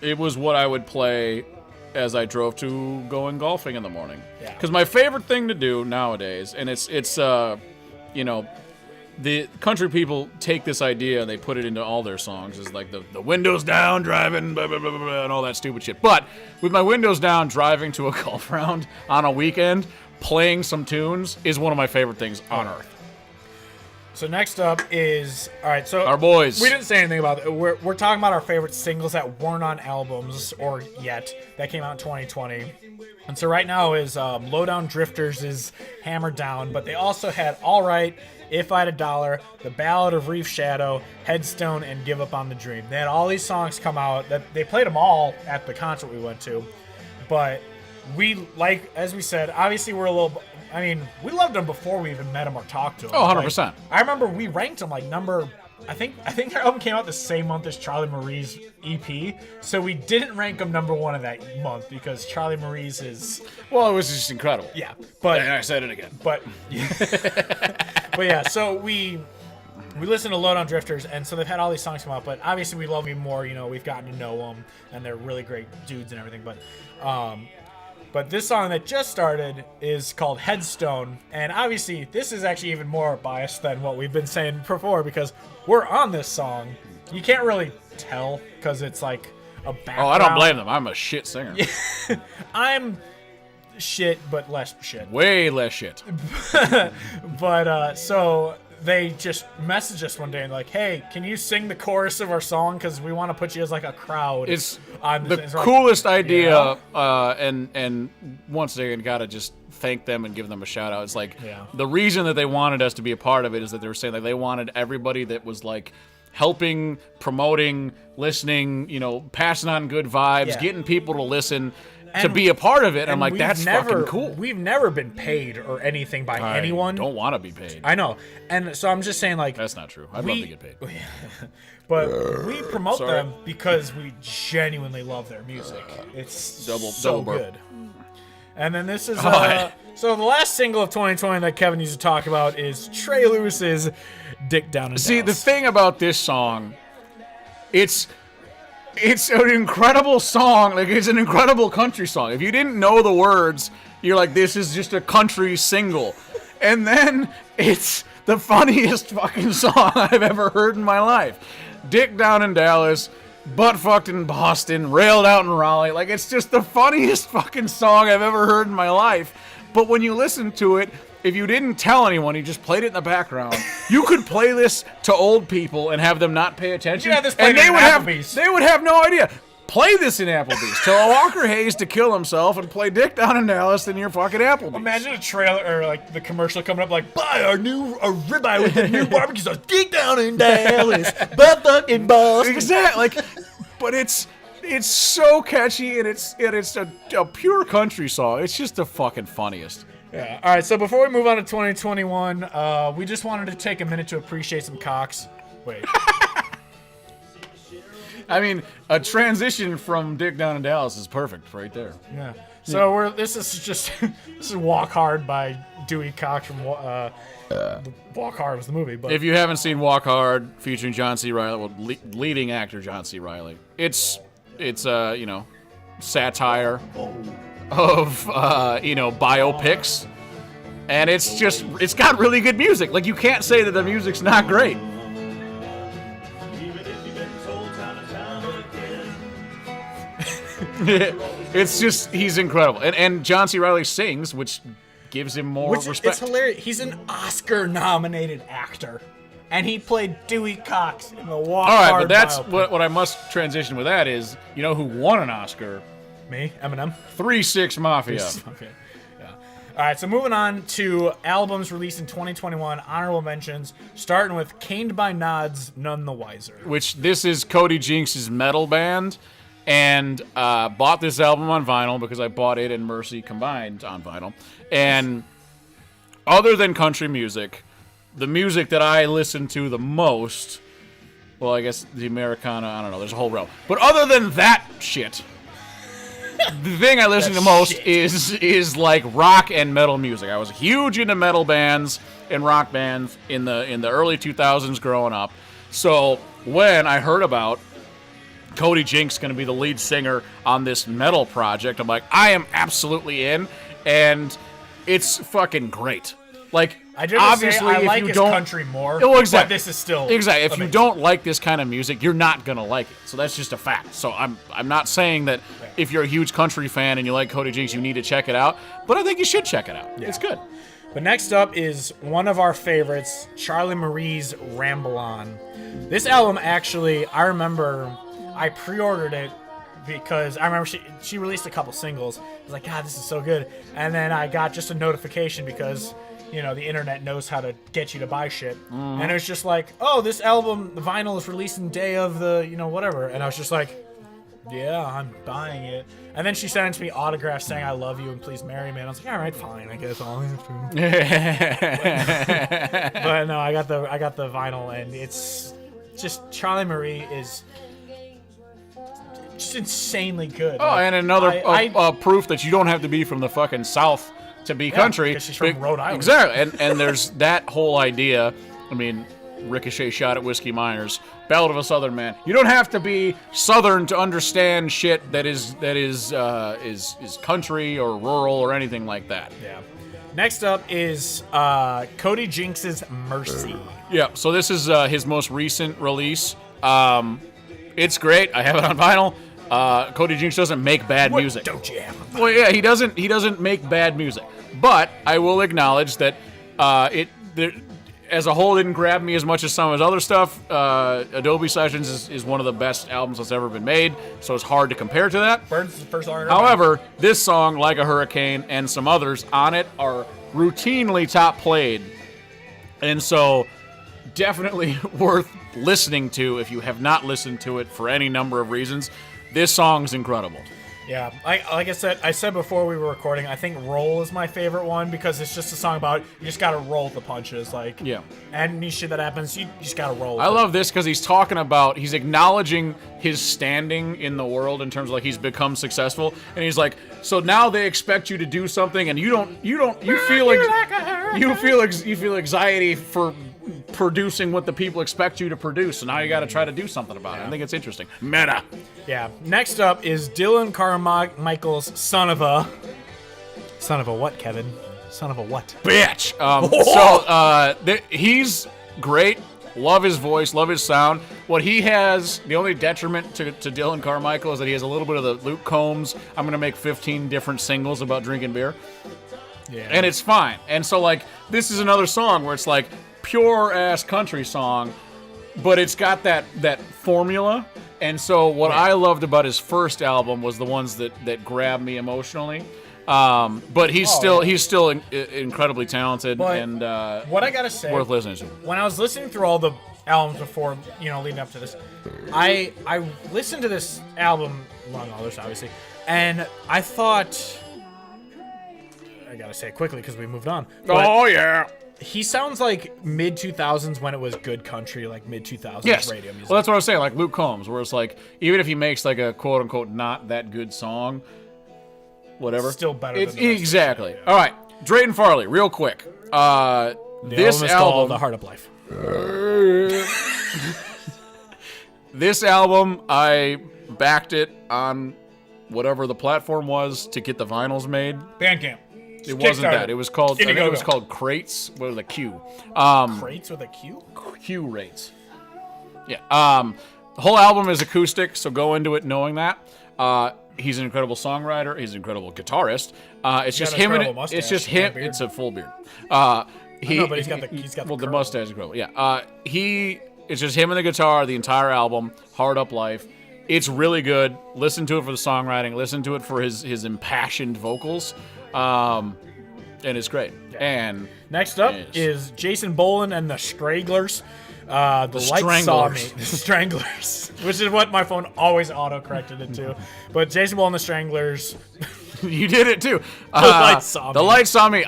it was what I would play as I drove to going golfing in the morning. Yeah. Because my favorite thing to do nowadays, and it's you know, the country people take this idea and they put it into all their songs, is like the windows down, driving, blah, blah, blah, blah, and all that stupid shit. But with my windows down, driving to a golf round on a weekend, playing some tunes is one of my favorite things on earth. So next up is, all right, so our boys. We didn't say anything about it. We're talking about our favorite singles that weren't on albums or yet that came out in 2020. And so right now is Lowdown Drifters is Hammered Down, but they also had All Right, If I Had a Dollar, The Ballad of Reef Shadow, Headstone, and Give Up on the Dream. They had all these songs come out. That they played them all at the concert we went to. But we, like, as we said, obviously we're a little... I mean, we loved them before we even met them or talked to them. Oh, 100%. Like, I remember we ranked them like number... I think their album came out the same month as Charlie Marie's EP, so we didn't rank them number 1 of that month because Charlie Marie's is... Well, it was just incredible. Yeah, but... And I said it again. But yeah, so we listened to Lowdown Drifters, and so they've had all these songs come out, but obviously we love them more, you know, we've gotten to know them, and they're really great dudes and everything, but this song that just started is called Headstone, and obviously this is actually even more biased than what we've been saying before because we're on this song. You can't really tell because it's like a background. Oh, I don't blame them. I'm a shit singer. I'm shit, but less shit. Way less shit. But so they just messaged us one day and like, hey, can you sing the chorus of our song because we want to put you as like a crowd. It's on the coolest idea, and once again, gotta just thank them and give them a shout out. It's like the reason that they wanted us to be a part of it is that they were saying like they wanted everybody that was like helping, promoting, listening, you know, passing on good vibes, getting people to listen. To be a part of it, I'm like, that's fucking cool. We've never been paid or anything by anyone. Don't want to be paid. I know. And so I'm just saying, like... That's not true. I'd love to get paid. But we promote them because we genuinely love their music. It's so good. And then this is... so the last single of 2020 that Kevin used to talk about is Trey Lewis's Dick Down and See, the thing about this song, it's an incredible song. Like, it's an incredible country song. If you didn't know the words, you're like, this is just a country single. And then it's the funniest fucking song I've ever heard in my life. Dick down in Dallas, butt fucked in Boston, railed out in Raleigh. Like, it's just the funniest fucking song I've ever heard in my life. But when you listen to it, if you didn't tell anyone, you just played it in the background, you could play this to old people and have them not pay attention. Yeah, this played in Applebees. They would have no idea. Play this in Applebees. Tell Walker Hayes to kill himself and play Dick Down in Dallas in your fucking Applebees. Imagine a trailer or like the commercial coming up like, buy our new ribeye with the new barbecue sauce. Dick Down in Dallas, but fucking Boston. Exactly. But it's so catchy and it's a pure country song. It's just the fucking funniest. Yeah. All right. So before we move on to 2021, we just wanted to take a minute to appreciate some cocks. Wait. I mean, a transition from Dick Down in Dallas is perfect right there. Yeah. So this is Walk Hard by Dewey Cox from Walk Hard was the movie. But if you haven't seen Walk Hard featuring John C. Reilly, leading actor John C. Reilly, it's satire of biopics, and it's got really good music. Like, you can't say that the music's not great. It's just, he's incredible. And John C. Reilly sings, which gives him more respect. It's hilarious. He's an Oscar-nominated actor, and he played Dewey Cox in the Walk Hard. All right, but that's what I must transition with that is, you know who won an Oscar? Me? Eminem? 3 6 Mafia. Okay. Yeah. All right, so moving on to albums released in 2021, honorable mentions, starting with Caned by Nods, None the Wiser. Which, this is Cody Jinks' metal band. And bought this album on vinyl because I bought it and Mercy combined on vinyl. And other than country music, the music that I listen to the most, well, I guess the Americana, I don't know, there's a whole row. But other than that shit, the thing I listen to most is like rock and metal music. I was huge into metal bands and rock bands in the early 2000s growing up. So when I heard about Cody Jinks going to be the lead singer on this metal project, I'm like, I am absolutely in, and it's fucking great. Like, obviously, I if like you his don't country more, exactly. But this is still exactly. If amazing. you don't like this kind of music, you're not gonna like it. So that's just a fact. So I'm not saying that if you're a huge country fan and you like Cody Jinks, you need to check it out. But I think you should check it out. Yeah. It's good. But next up is one of our favorites, Charley Marie's Ramble On. This album, actually, I remember I pre-ordered it because I remember she released a couple singles. I was like, God, this is so good. And then I got just a notification because, the internet knows how to get you to buy shit. And it was just like, oh, this album, the vinyl is releasing day of the, whatever. And I was just like, yeah, I'm buying it. And then she sent it to me autographed saying, I love you and please marry me. And I was like, all right, fine, I guess I'll have to. But no, I got the vinyl, and it's just, Charley Marie is just insanely good. Oh, and another proof that you don't have to be from the fucking South to be country. Because she's from Rhode Island. Exactly. And there's that whole idea. I mean, Ricochet shot at Whiskey Myers. Ballad of a Southern Man. You don't have to be Southern to understand shit that is country or rural or anything like that. Yeah. Next up is Cody Jinks' Mercy. Yeah, so this is his most recent release. It's great. I have it on vinyl. Cody Jinks doesn't make bad music. Don't you have it? Well, yeah, he doesn't make bad music. But I will acknowledge that as a whole, didn't grab me as much as some of his other stuff. Adobe Sessions is one of the best albums that's ever been made, so it's hard to compare to that. Burns is the first song. However, this song, Like a Hurricane, and some others on it are routinely top played, and so definitely worth listening to if you have not listened to it for any number of reasons. This song's incredible. Yeah, like I said before we were recording, I think Roll is my favorite one because it's just a song about you just gotta roll with the punches. Like, yeah, any shit that happens, you just gotta roll. I love this because he's acknowledging his standing in the world in terms of like he's become successful, and he's like, so now they expect you to do something, and you feel anxiety for producing what the people expect you to produce, so now you got to try to do something about it. I think it's interesting. Meta. Yeah. Next up is Dylan Carmichael's Son of a what, Kevin? Son of a what? Bitch. He's great. Love his voice. Love his sound. What he has, the only detriment to Dylan Carmichael is that he has a little bit of the Luke Combs, I'm going to make 15 different singles about drinking beer. Yeah. And it's fine. And so, like, this is another song where it's like, pure ass country song, but it's got that formula, And so what I loved about his first album was the ones that grabbed me emotionally. But he's still incredibly talented and what I gotta say, worth listening to. When I was listening through all the albums before, leading up to this, I listened to this album, among others, obviously, and I thought, I gotta say it quickly because we moved on. Oh yeah. He sounds like mid 2000s when it was good country, like mid 2000s radio music. Well, that's what I was saying, like Luke Combs, where it's like even if he makes like a quote unquote not that good song, whatever, still better than the exactly. All right, Drayton Farley, real quick. This album, The Heart of Life. This album, I backed it on whatever the platform was to get the vinyls made. Bandcamp. It wasn't that. It was called. I think it was called Crates with a Q. Crates with a Q. Q rates. Yeah. The whole album is acoustic, so go into it knowing that. He's an incredible songwriter. He's an incredible guitarist. It's just him and it's just him. It's a full beard. But he's got the mustache is incredible. Yeah. It's just him and the guitar. The entire album, Hard Up Life. It's really good. Listen to it for the songwriting. Listen to it for his impassioned vocals. And it's great. Yeah. And next up is Jason Boland and the Stranglers. The Light Saw Me. The Stranglers. Which is what my phone always auto-corrected it to. But Jason Boland and the Stranglers. You did it too. The Light Saw Me. The Light Saw Me.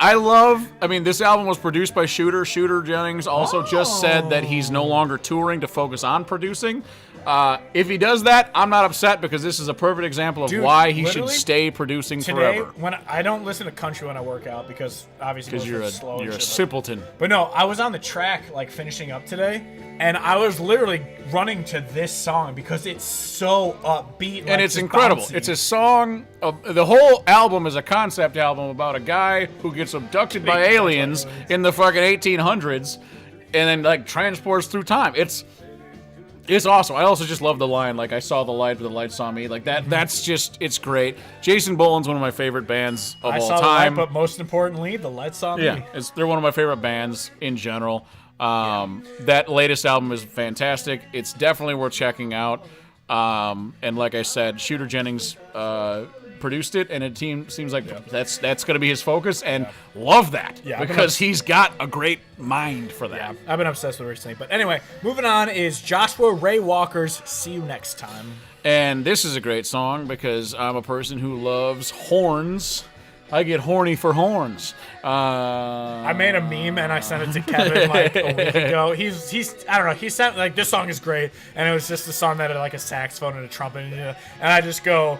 This album was produced by Shooter. Shooter Jennings also just said that he's no longer touring to focus on producing. If he does that, I'm not upset because this is a perfect example of why he should stay producing forever. When I don't listen to country when I work out because obviously you're a simpleton. But no, I was on the track finishing up today, and I was literally running to this song because it's so upbeat and it's incredible. Bouncy. It's a song. The whole album is a concept album about a guy who gets abducted by aliens in the fucking 1800s, and then transports through time. It's awesome. I also just love the line, I saw the light, but the light saw me. That's just, it's great. Jason Boland's one of my favorite bands of all time. I saw the light, but most importantly, the light saw me. Yeah, they're one of my favorite bands in general. That latest album is fantastic. It's definitely worth checking out. And like I said, Shooter Jennings produced it, and it seems like that's going to be his focus, and love that because he's got a great mind for that. Yeah, I've been obsessed with it recently. But anyway, moving on is Joshua Ray Walker's "See You Next Time," and this is a great song because I'm a person who loves horns. I get horny for horns. I made a meme and I sent it to Kevin a week ago. He's I don't know. He sent this song is great, and it was just a song that had a saxophone and a trumpet, and I just go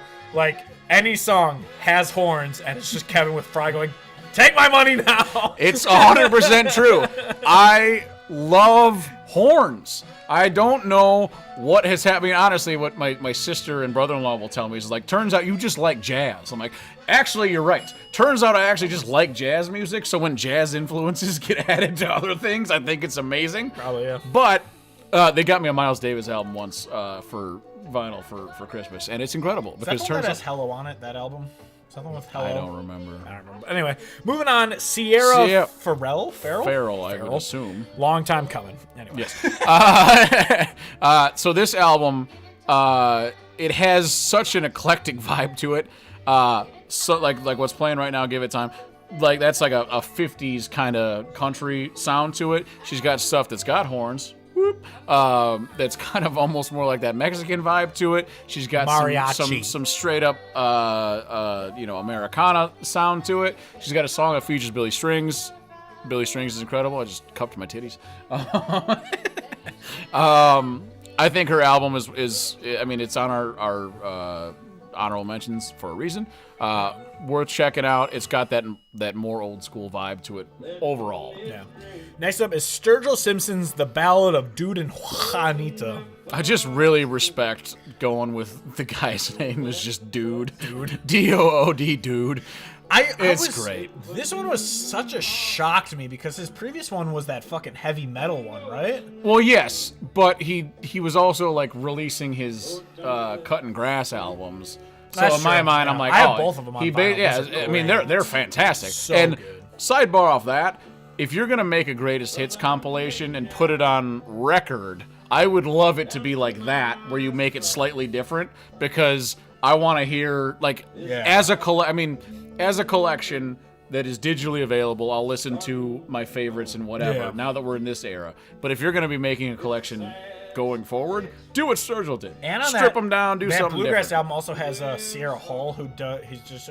any song has horns, and it's just Kevin with Fry going, "Take my money now." It's 100% true. I love horns. I don't know what has happened. Honestly, what my sister and brother-in-law will tell me is turns out you just like jazz. I'm like, actually, you're right. Turns out I actually just like jazz music, so when jazz influences get added to other things, I think it's amazing. Probably, yeah. But they got me a Miles Davis album once for vinyl for Christmas, and it's incredible. Because turns out that has Hello on it, that album? Something with Hello? I don't remember. Anyway, moving on, Sierra Farrell? Farrell, I would assume. Long time coming. Anyway. Yes. So this album, it has such an eclectic vibe to it. So like what's playing right now, Give It Time. That's a 50s kind of country sound to it. She's got stuff that's got horns. That's kind of almost more like that Mexican vibe to it. She's got some straight up Americana sound to it. She's got a song that features Billy Strings. Billy Strings is incredible. I just cupped my titties. I think her album is it's on our honorable mentions for a reason. Worth checking out. It's got that more old school vibe to it overall. Yeah. Next up is Sturgill Simpson's The Ballad of Dude and Juanita. I just really respect going with the guy's name is just Dude. D-O-O-D, Dude. It's great. This one was such a shock to me because his previous one was that fucking heavy metal one, right? Well, yes, but he was also releasing his Cutting Grass albums. So in my mind, I'm like, I have both of them on vinyl. They're fantastic. So and good. Sidebar off that, if you're going to make a greatest hits compilation and put it on record, I would love it to be like that, where you make it slightly different, because I want to hear, like, as a collection that is digitally available, I'll listen to my favorites and whatever, now that we're in this era. But if you're going to be making a collection going forward, do what Sturgill did. And on strip them down, do that something Bluegrass different. album also has Sierra Hall, who does.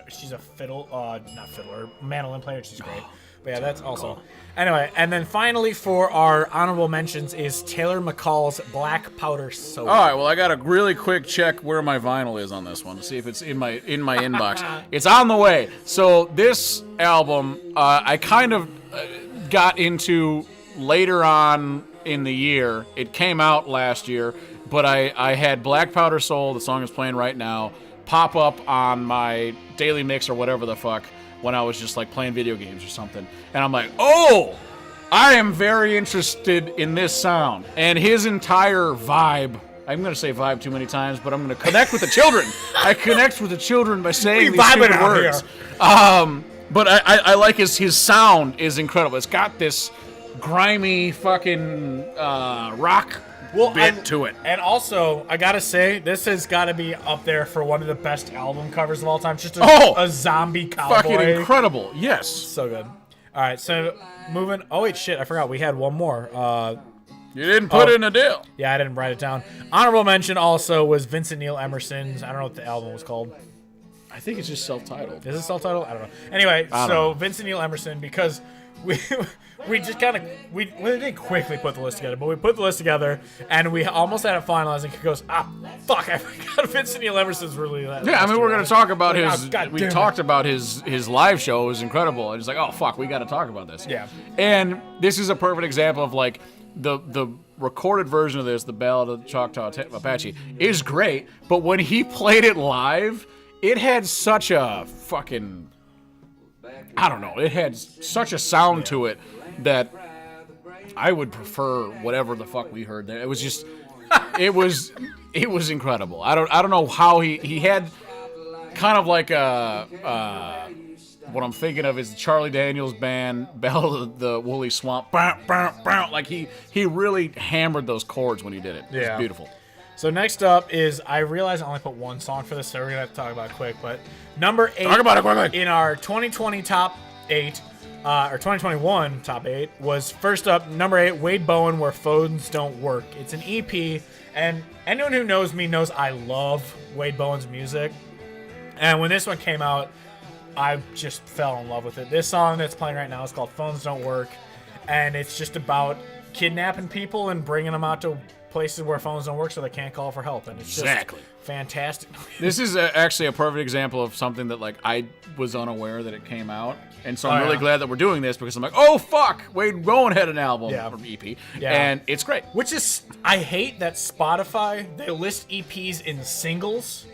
She's a mandolin player. She's great. But yeah, that's also. Anyway, and then finally for our honorable mentions is Taylor McCall's Black Powder Soda. All right, well, I got to really quick check where my vinyl is on this one to see if it's in my inbox. It's on the way. So this album, I kind of got into later on in the year. It came out last year, but I had Black Powder Soul, the song is playing right now, pop up on my daily mix or whatever the fuck when I was just like playing video games or something. And I'm like, oh, I am very interested in this sound. And his entire vibe, I'm going to say vibe too many times, but I'm going to connect with the children. I connect with the children by saying these stupid words. But I like his sound is incredible. It's got this grimy fucking rock bit to it. And also, I gotta say, this has got to be up there for one of the best album covers of all time. Just a zombie cowboy. Fucking incredible. Yes. So good. All right, so moving. Oh, wait, shit. I forgot. We had one more. You didn't put it in a deal. Yeah, I didn't write it down. Honorable mention also was Vincent Neil Emerson's. I don't know what the album was called. I think it's just self-titled. Is it self-titled? I don't know. Anyway, Vincent Neil Emerson, because we just kind of we didn't quickly put the list together, but we put the list together and we almost had it finalized. And he goes, fuck, I forgot Vincent Neil Emerson's really. Yeah, I mean, we're gonna talk about his. We talked about his live show. It was incredible. And it's like, oh fuck, we got to talk about this. Yeah. And this is a perfect example of like the recorded version of this, the Ballad of the Choctaw Apache, is great, but when he played it live, it had such a fucking, I don't know, it had such a sound to it that I would prefer whatever the fuck we heard there. It was just, it was incredible. I don't know how he had kind of like what I'm thinking of is the Charlie Daniels Band, Belle of the Woolly Swamp. Like he really hammered those chords when he did it. It was beautiful. So next up is, I realize I only put one song for this, so we're going to have to talk about it quick, but number 8 talk about it quickly. In our 2020 top 8, or 2021 top 8, was first up, number 8, Wade Bowen, Where Phones Don't Work. It's an EP, and anyone who knows me knows I love Wade Bowen's music, and when this one came out, I just fell in love with it. This song that's playing right now is called Phones Don't Work, and it's just about kidnapping people and bringing them out to places where phones don't work so they can't call for help, and it's just fantastic. This is actually a perfect example of something that like I was unaware that it came out, and so I'm really glad that we're doing this, because I'm like, oh fuck, Wade Bowen had an album from EP, and it's great. Which is, I hate that Spotify, they list EPs in singles.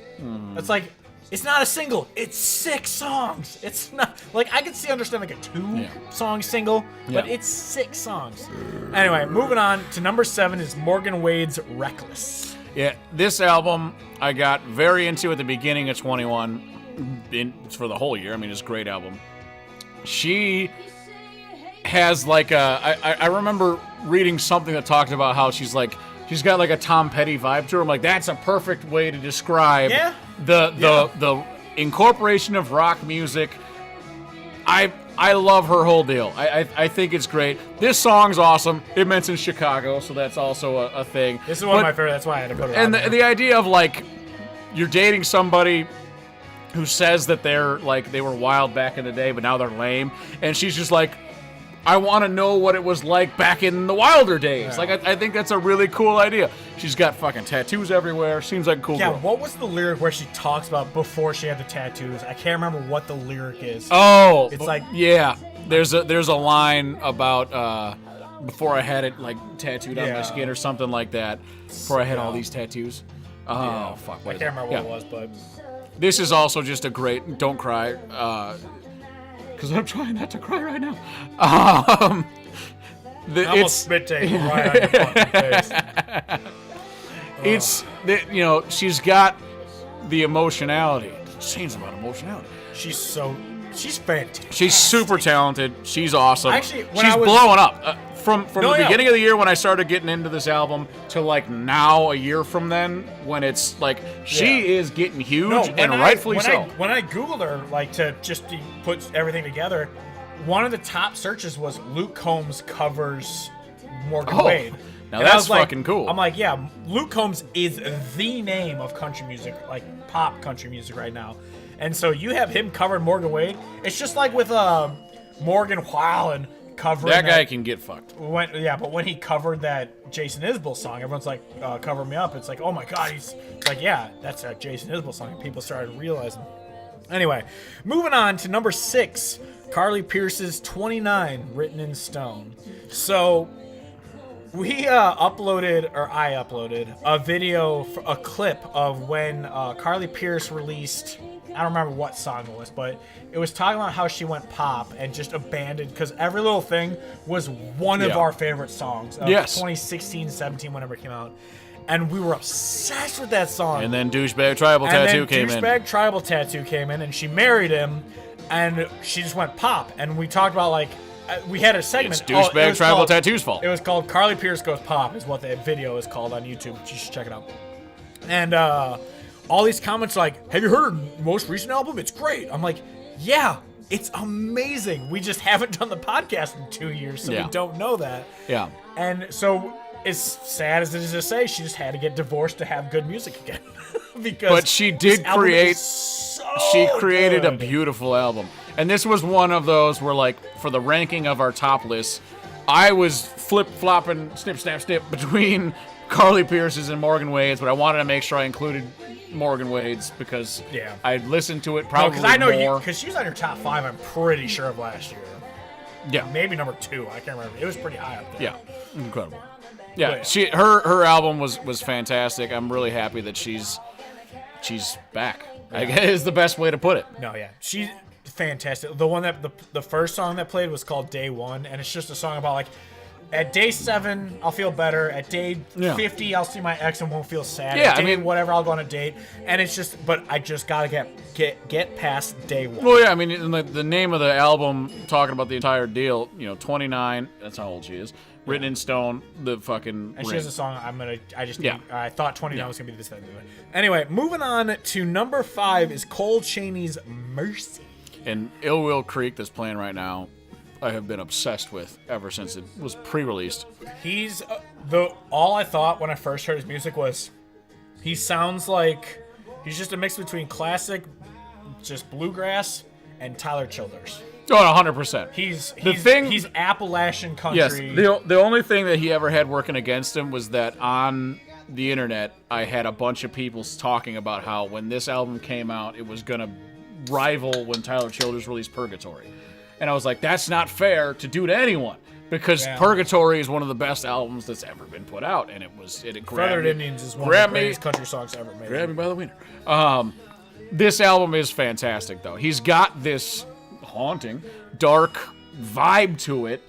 It's like, it's not a single, it's 6 songs. It's not, like, I can understand like a 2-song single, but it's 6 songs. Anyway, moving on to number 7 is Morgan Wade's Reckless. Yeah, this album I got very into at the beginning of 21, for the whole year. I mean, it's a great album. She has like I remember reading something that talked about how she's got like a Tom Petty vibe to her. I'm like, that's a perfect way to describe the incorporation of rock music. I love her whole deal. I think it's great. This song's awesome. It mentions Chicago, so that's also a thing. This is one of my favorite. That's why I had to put it on. And the idea of like you're dating somebody who says that they're like they were wild back in the day, but now they're lame, and she's just like, I want to know what it was like back in the wilder days. Like, I think that's a really cool idea. She's got fucking tattoos everywhere. Seems like a cool girl. What was the lyric where she talks about before she had the tattoos? I can't remember what the lyric is. Oh, it's like, yeah. There's a line about before I had it like tattooed on my skin or something like that. Before I had all these tattoos. Oh fuck! I can't remember what it was, but this is also just a great. Don't cry. Because I'm trying not to cry right now. Almost spit take right on your fucking face. She's got the emotionality. It seems about emotionality. She's so she's fantastic. She's super talented. She's awesome. Actually, she's blowing up. From the beginning of the year when I started getting into this album to like now a year from then when it's like she is getting huge and rightfully so. When I Googled her like to put everything together, one of the top searches was Luke Combs covers Morgan Wade. Now that's fucking cool. I'm like, yeah, Luke Combs is the name of country music, like pop country music right now. And so you have him covering Morgan Wade. It's just like with Morgan Wallen covering that guy can get fucked. But when he covered that Jason Isbell song, everyone's like, "Cover Me Up." It's like, oh my god, it's like, yeah, that's a Jason Isbell song. And people started realizing. Anyway, moving on to number 6, Carly Pearce's 29, Written in Stone. So we I uploaded a video, a clip of when Carly Pearce released. I don't remember what song it was, but it was talking about how she went pop and just abandoned, because Every Little Thing was one of our favorite songs of 2016, 17, whenever it came out. And we were obsessed with that song. And then Douchebag Tribal Tattoo came in. Douchebag Tribal Tattoo came in, and she married him, and she just went pop. And we talked about, like, we had a segment. It's Douchebag Tribal Tattoo's fault. It was called Carly Pearce Goes Pop, is what the video is called on YouTube. You should check it out. And, all these comments like, have you heard her most recent album? It's great. I'm like, yeah, it's amazing. We just haven't done the podcast in 2 years, so we don't know that. Yeah. And so, as sad as it is to say, she just had to get divorced to have good music again. But she did create. She created a beautiful album, and this was one of those where, like, for the ranking of our top lists, I was flip-flopping, snip, snap, snip between Carly Pearce's and Morgan Wade's, but I wanted to make sure I included Morgan Wade's because I'd listened to it probably because I know more. Because she was on your top 5, I'm pretty sure, of last year. Yeah. Maybe number 2, I can't remember. It was pretty high up there. Yeah, incredible. Yeah, her album was fantastic. I'm really happy that she's back. I guess is the best way to put it. No, yeah. She's fantastic. The one that the first song that played was called Day 1, and it's just a song about, like, at day 7, I'll feel better. At day 50, I'll see my ex and won't feel sad. Yeah, at day whatever, I'll go on a date. And it's just, but I just gotta get past day 1. Well, yeah, I mean, the name of the album, talking about the entire deal, 29, that's how old she is. Written in Stone, the fucking. And she has a song. I thought 29 was gonna be this thing. Anyway, moving on to number 5 is Cole Chaney's Mercy. And Ill Will Creek that's playing right now, I have been obsessed with ever since it was pre-released. He's all I thought when I first heard his music was he sounds like he's just a mix between classic, just bluegrass, and Tyler Childers. Oh, 100%. He's Appalachian country. Yes, the only thing that he ever had working against him was that on the internet, I had a bunch of people talking about how when this album came out, it was going to rival when Tyler Childers released Purgatory. And I was like, that's not fair to do to anyone. Because Purgatory is one of the best albums that's ever been put out. And it grabbed Feathered me. Indians is one of the greatest country songs ever made. Grab me by the wiener. This album is fantastic, though. He's got this haunting, dark vibe to it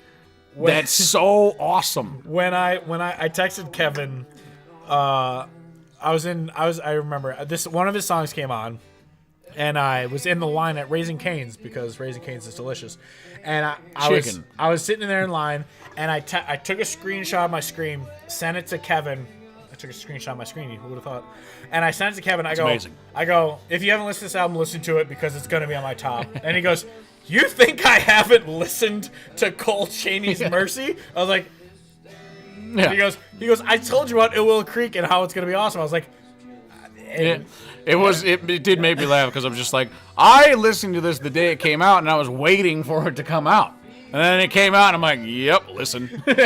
that's so awesome. When I texted Kevin, I remember this one of his songs came on. And I was in the line at Raising Cane's because Raising Cane's is delicious. And I was sitting there in line, and I took a screenshot of my screen, sent it to Kevin. I took a screenshot of my screen. Who would have thought? And I sent it to Kevin. Amazing. I go, if you haven't listened to this album, listen to it because it's going to be on my top. And he goes, you think I haven't listened to Cole Chaney's Mercy? I was like, He goes, I told you about Ill Will Creek and how it's going to be awesome. I was like, It did make me laugh because I'm just like, I listened to this the day it came out and I was waiting for it to come out. And then it came out and I'm like, yep, listen. But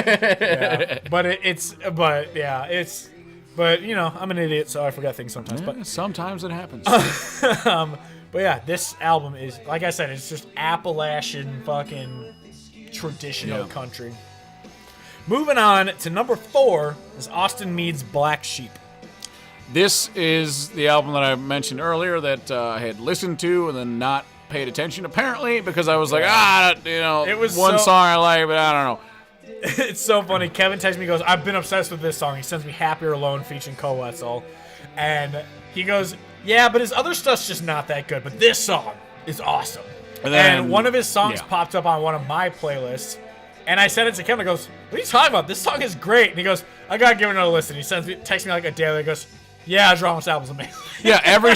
I'm an idiot, so I forget things sometimes. Yeah, but sometimes it happens. But yeah, this album is, like I said, it's just Appalachian fucking traditional country. Moving on to number 4 is Austin Meade's Black Sheep. This is the album that I mentioned earlier that I had listened to and then not paid attention, apparently, because I was like, it was one song I like, but I don't know. It's so funny. Kevin texts me, goes, I've been obsessed with this song. He sends me Happier Alone featuring Koe Wetzel. And he goes, yeah, but his other stuff's just not that good, but this song is awesome. And one of his songs popped up on one of my playlists. And I said it to Kevin. I goes, what are you talking about? This song is great. And he goes, I got to give it another listen. He texts me like a day later. He goes, yeah, Drama's album's amazing. Yeah, every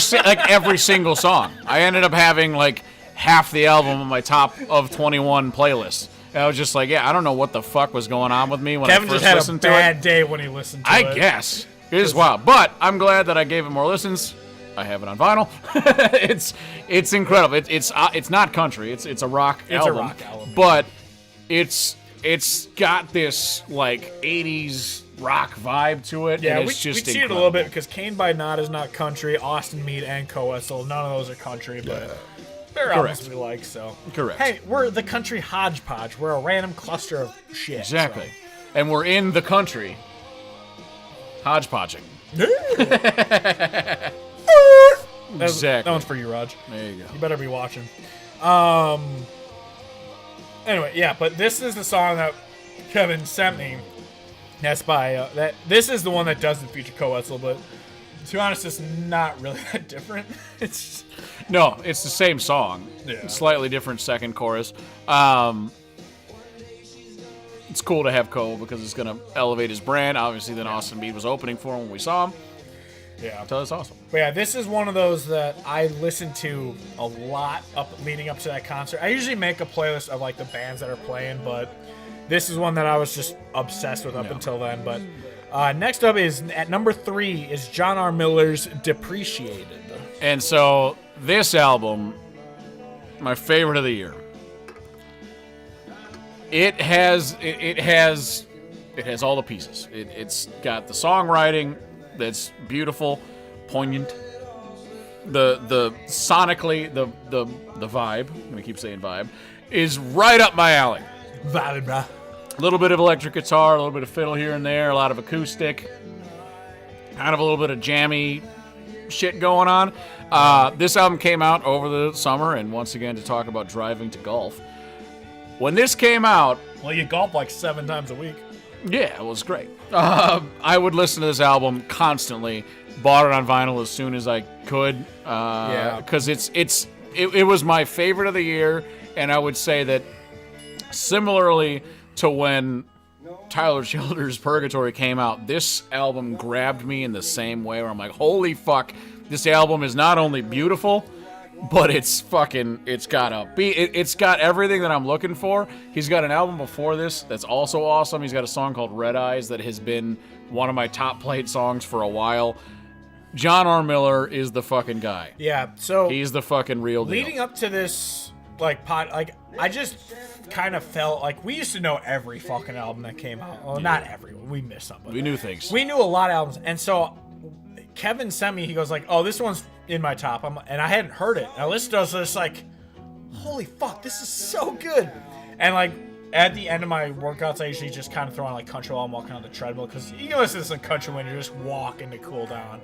single song. I ended up having like half the album on my top of 21 playlists. And I was just like, I don't know what the fuck was going on with me when Kevin I first listened to it. Kevin just had a bad it. day when he listened to I it. guess. It is wild. But I'm glad that I gave it more listens. I have it on vinyl. It's incredible. It's not country. It's a rock album. It's a rock album. But it's got this like 80s rock vibe to it. Yeah, and we it's just see it a little bit because Cane by Knot is not country. Austin Meade and Koe Wetzel, none of those are country, but they're albums we like. So correct. Hey, we're the country hodgepodge. We're a random cluster of shit. Exactly. So. And we're in the country hodgepodging. Exactly. That one's for you, Raj. There you go. You better be watching. Anyway, yeah, but this is the song that Kevin sent me. That's by this is the one that doesn't feature Koe Wetzel, but to be honest, it's not really that different. It's the same song. Yeah. Slightly different second chorus. It's cool to have Koe because it's going to elevate his brand. Obviously, then Austin Meade was opening for him when we saw him. Yeah. So that's awesome. But yeah, this is one of those that I listened to a lot leading up to that concert. I usually make a playlist of like the bands that are playing, but this is one that I was just obsessed with up until then. But next up is at number 3 is John R. Miller's Depreciated. And so this album, my favorite of the year. It has all the pieces. It's got the songwriting that's beautiful, poignant. The sonically the vibe, I'm gonna keep saying vibe, is right up my alley. Valid, bruh. A little bit of electric guitar, a little bit of fiddle here and there, a lot of acoustic, kind of a little bit of jammy shit going on. This album came out over the summer, and once again to talk about driving to golf. When this came out, well, you golf like 7 times a week. Yeah, it was great. I would listen to this album constantly. Bought it on vinyl as soon as I could. Because it was my favorite of the year, and I would say that similarly to when Tyler Childers' Purgatory came out, this album grabbed me in the same way where I'm like, holy fuck, this album is not only beautiful, but it's got everything that I'm looking for. He's got an album before this that's also awesome. He's got a song called Red Eyes that has been one of my top played songs for a while. John R. Miller is the fucking guy. Yeah, so he's the fucking real deal. Leading up to this, I just kind of felt like we used to know every fucking album that came out. Well, not every. We missed some. We knew things. We knew a lot of albums, and so Kevin sent me. He goes like, "Oh, this one's in my top," and I hadn't heard it. And I listened to it, so it's like, holy fuck, this is so good. And like at the end of my workouts, I usually just kind of throw on like country while I'm walking on the treadmill, because you can listen to some country when you're just walking to cool down.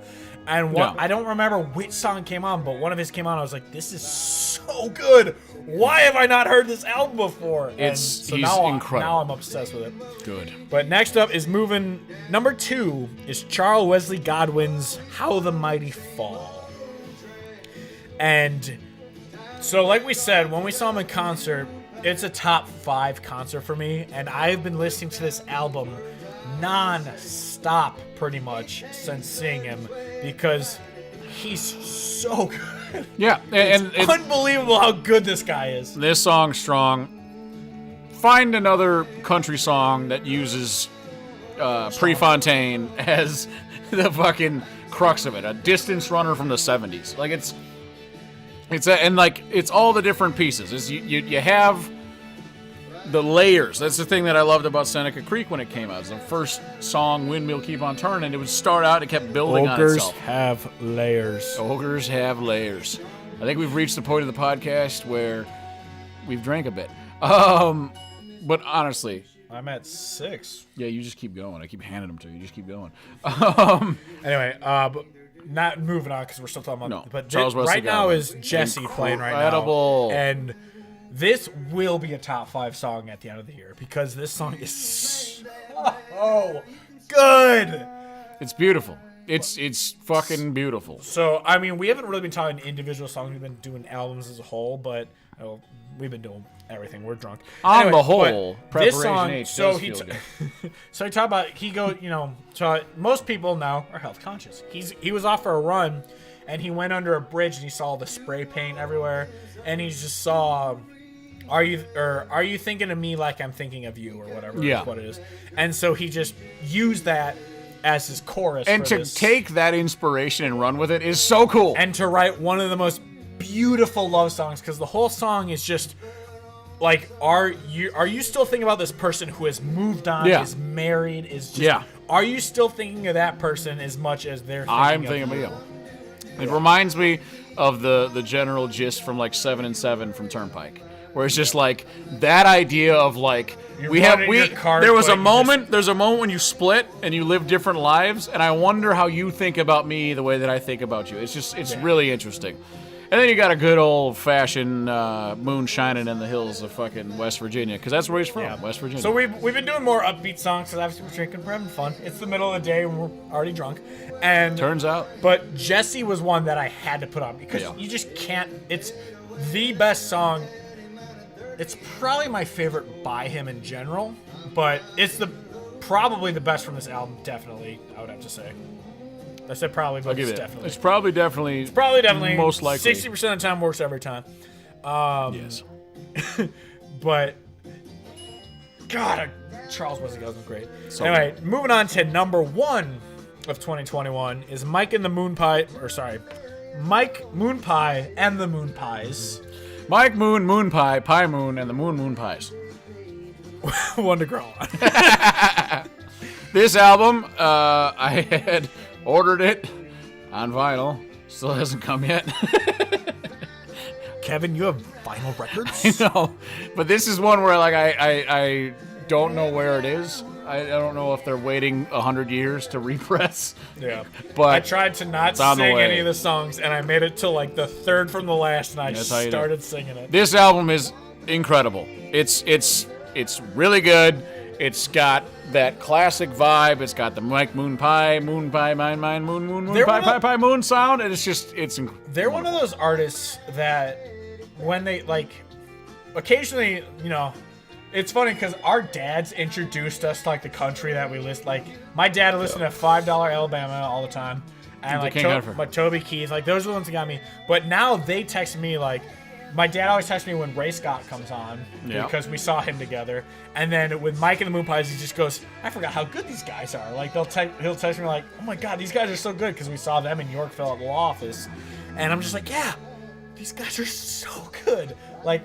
And I don't remember which song came on, but one of his came on. I was like, this is so good. Why have I not heard this album before? He's incredible. Now I'm obsessed with it. Good. But next up is number 2 is Charles Wesley Godwin's How the Mighty Fall. And so like we said, when we saw him in concert, it's a top 5 concert for me, and I've been listening to this album non-stop pretty much since seeing him, because he's so good. Yeah, and it's unbelievable how good this guy is. This song's strong. Find another country song that uses Prefontaine as the fucking crux of it. A distance runner from the 70s. Like it's all the different pieces. You have the layers. That's the thing that I loved about Seneca Creek when it came out. It was the first song, Windmill Keep on Turning. It would start out, it kept building on itself. Ogres have layers. Ogres have layers. I think we've reached the point of the podcast where we've drank a bit. But honestly, I'm at 6. Yeah, you just keep going. I keep handing them to you. Just keep going. Anyway, but not moving on because we're still talking about. No, but Charles Wesley right now Godwin. is Jesse playing right Incredible. now, and this will be a top 5 song at the end of the year because this song is so good. It's beautiful. It's fucking beautiful. So I mean, we haven't really been talking individual songs. We've been doing albums as a whole, but Well, we've been doing everything. We're drunk. On the whole, this Preparation song, H so does he feel good. so he talked about so most people now are health conscious. He was off for a run, and he went under a bridge and he saw the spray paint everywhere, and he just saw, are you thinking of me like I'm thinking of you, or whatever is what it is. And so he just used that as his chorus. And to take that inspiration and run with it is so cool. And to write one of the most beautiful love songs, because the whole song is just like, are you still thinking about this person who has moved on, is married, is just, are you still thinking of that person as much as they're thinking of you? It reminds me of the general gist from like 7 and 7 from Turnpike, where it's just like that idea of like there's a moment when you split and you live different lives, and I wonder how you think about me the way that I think about you. It's really interesting. And then you got a good old-fashioned moon shining in the hills of fucking West Virginia, because that's where he's from, West Virginia. So we've been doing more upbeat songs, because obviously we're drinking, we're having fun. It's the middle of the day, and we're already drunk. And turns out. But Jesse was one that I had to put on, because you just can't. It's the best song. It's probably my favorite by him in general, but it's probably the best from this album, definitely, I would have to say. I said probably, but it's definitely. It's probably definitely most likely. 60% of the time works every time. Yes. But God, Charles Wesley Godwin was great. Anyway, moving on to number 1 of 2021 is Mike Moonpie and the Moonpies. Mike Moon, Moonpie, Pie Moon, and the Moonpies. One to grow on. This album, I had ordered it on vinyl. Still hasn't come yet. Kevin, you have vinyl records? I know. But this is one where like I don't know where it is. I don't know if they're waiting 100 years to repress. Yeah. But I tried to not sing any of the songs, and I made it to like the third from the last, and I started singing it. This album is incredible. It's really good. It's got that classic vibe. It's got the Mike Moonpie, Moon, Pie, Moon sound, and it's incredible. They're one of those artists that when they like, occasionally, it's funny because our dads introduced us to like the country that we list. Like my dad listened to $5 Alabama all the time, and like Toby Keith, like those are the ones that got me. But now they text me like. My dad always texts me when Ray Scott comes on because we saw him together. And then with Mike and the Moonpies, he just goes, I forgot how good these guys are. Like he'll text me like, oh my God, these guys are so good, because we saw them in Yorkville at the law office. And I'm just like, yeah, these guys are so good. Like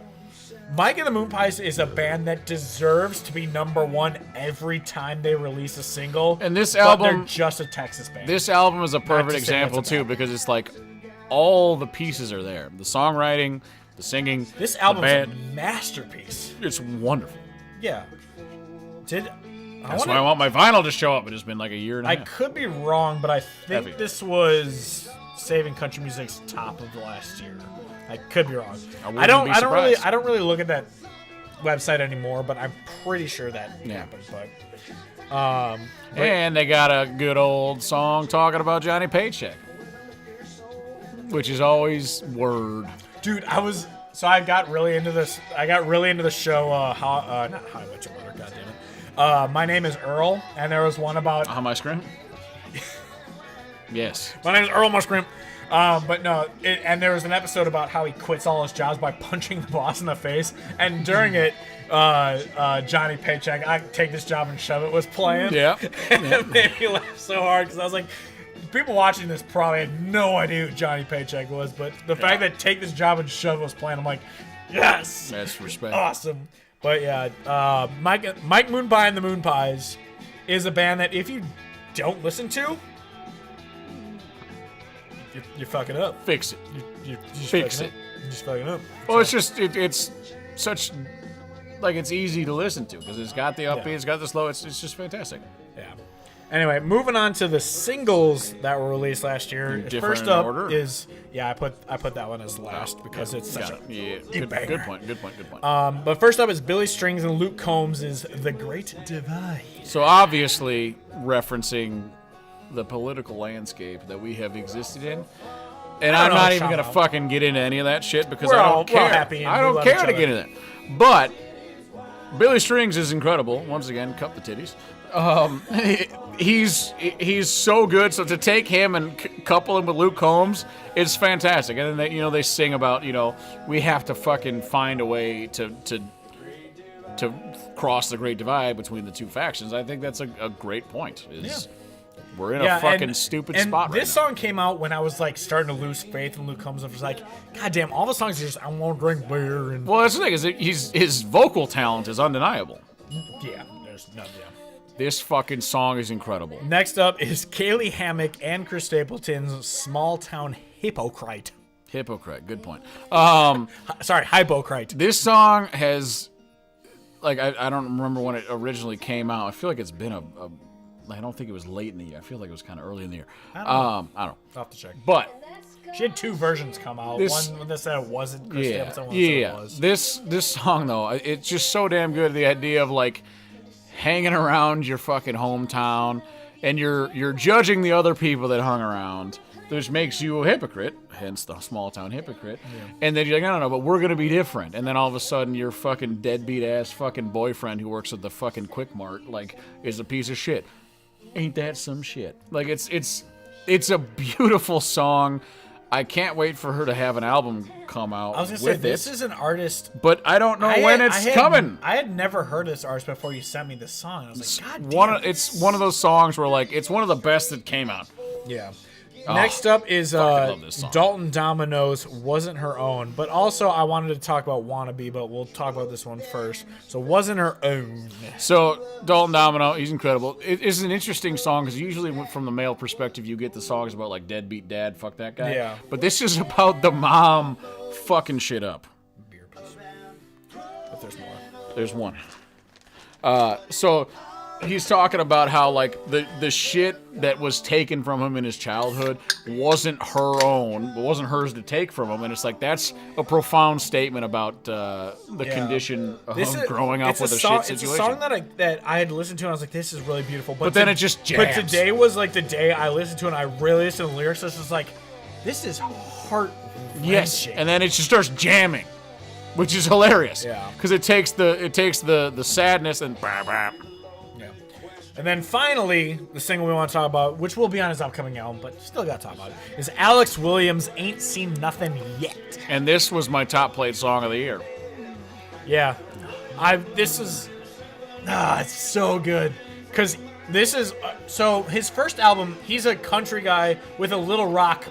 Mike and the Moonpies is a band that deserves to be number 1 every time they release a single. And this album, they're just a Texas band. This album is a perfect example too, because it's like all the pieces are there. The songwriting, the singing. This album is a masterpiece. It's wonderful. Yeah. That's why I want my vinyl to show up. It has been like a year and a half. I could be wrong, but I think this was Saving Country Music's top of the last year. I could be wrong. I don't really look at that website anymore, but I'm pretty sure that happened. But and they got a good old song talking about Johnny Paycheck, which is always word. Dude, I got really into this. I got really into the show. Not How I Met Your Mother. God damn it. My Name is Earl, and there was one about. How my scream? Yes. My name is Earl Muscrim. But no, and there was an episode about how he quits all his jobs by punching the boss in the face, and during it, Johnny Paycheck, I Take This Job and Shove It was playing. Yeah. And it made me laugh so hard because I was like, people watching this probably had no idea who Johnny Paycheck was, but the fact that Take This Job and Shove It was playing, I'm like, yes! That's respect. Awesome. But yeah, Mike Moonpie and the Moonpies is a band that if you don't listen to, you're fucking up. Fix it. You're just Fix it. You're just fucking up. Well, it's just, it's such, like, it's easy to listen to because it's got the upbeat, it's got the slow, it's just fantastic. Yeah. Anyway, moving on to the singles that were released last year. First up is I put that one as last because it's such a banger. Good point. But first up is Billy Strings and Luke Combs' is The Great Divide. So obviously referencing the political landscape that we have existed in, And I'm not even going to fucking get into any of that shit because I don't care. I don't care to get into that. But Billy Strings is incredible. Once again, cup the titties. He's so good. So to take him and couple him with Luke Combs, it's fantastic. And then they sing about we have to fucking find a way to cross the great divide between the two factions. I think that's a great point. We're in a fucking stupid spot right now. This song came out when I was like starting to lose faith in Luke Combs. I was like, God damn, all the songs are just I want to drink beer. And well, that's the thing is his vocal talent is undeniable. Yeah, there's none. Yeah. This fucking song is incredible. Next up is Kaylee Hammack and Chris Stapleton's Small Town Hypocrite. Hypocrite, good point. Sorry, Hypocrite. This song has, like, I don't remember when it originally came out. I feel like it's been I don't think it was late in the year. I feel like it was kind of early in the year. I don't know. I'll have to check. But she had two versions come out. One that said it wasn't Chris Stapleton, one that said it was. This song, though, it's just so damn good. The idea of, like, hanging around your fucking hometown and you're judging the other people that hung around, which makes you a hypocrite, hence the small town hypocrite. Yeah. And then you're like, I don't know, but we're going to be different. And then all of a sudden your fucking deadbeat ass fucking boyfriend who works at the fucking Quick Mart, like, is a piece of shit. Ain't that some shit? Like, it's a beautiful song. I can't wait for her to have an album come out. I was gonna say this is an artist, but I don't know when it's coming. I had never heard of this artist before you sent me this song. I was like, God damn. It's one of those songs where, like, it's one of the best that came out. Yeah. Next up is Dalton Domino's Wasn't Her Own. But also I wanted to talk about Wannabe, but we'll talk about this one first. So Wasn't Her Own. So Dalton Domino, he's incredible. It's an interesting song because usually from the male perspective you get the songs about like deadbeat dad, fuck that guy. Yeah. But this is about the mom fucking shit up. Beer, please. But there's more. There's one. So he's talking about how, like, the shit that was taken from him in his childhood wasn't her own, wasn't hers to take from him, and it's like that's a profound statement about the condition of growing up with a shit situation. It's a song that I had listened to, and I was like, this is really beautiful. But then it just jams. But today was like the day I listened to it, and I really listened to the lyrics. This is like, this is heart-wrenching. Yes, and then it just starts jamming, which is hilarious. Yeah, because it takes the sadness and. And then finally, the single we want to talk about, which will be on his upcoming album, but still got to talk about it, is Alex Williams' Ain't Seen Nothing Yet. And this was my top played song of the year. Yeah. It's so good. Because this is, so his first album, he's a country guy with a little rock,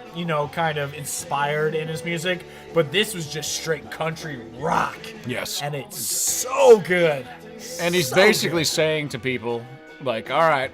kind of inspired in his music, but this was just straight country rock. Yes. And it's so good. And he's basically saying to people, like, all right,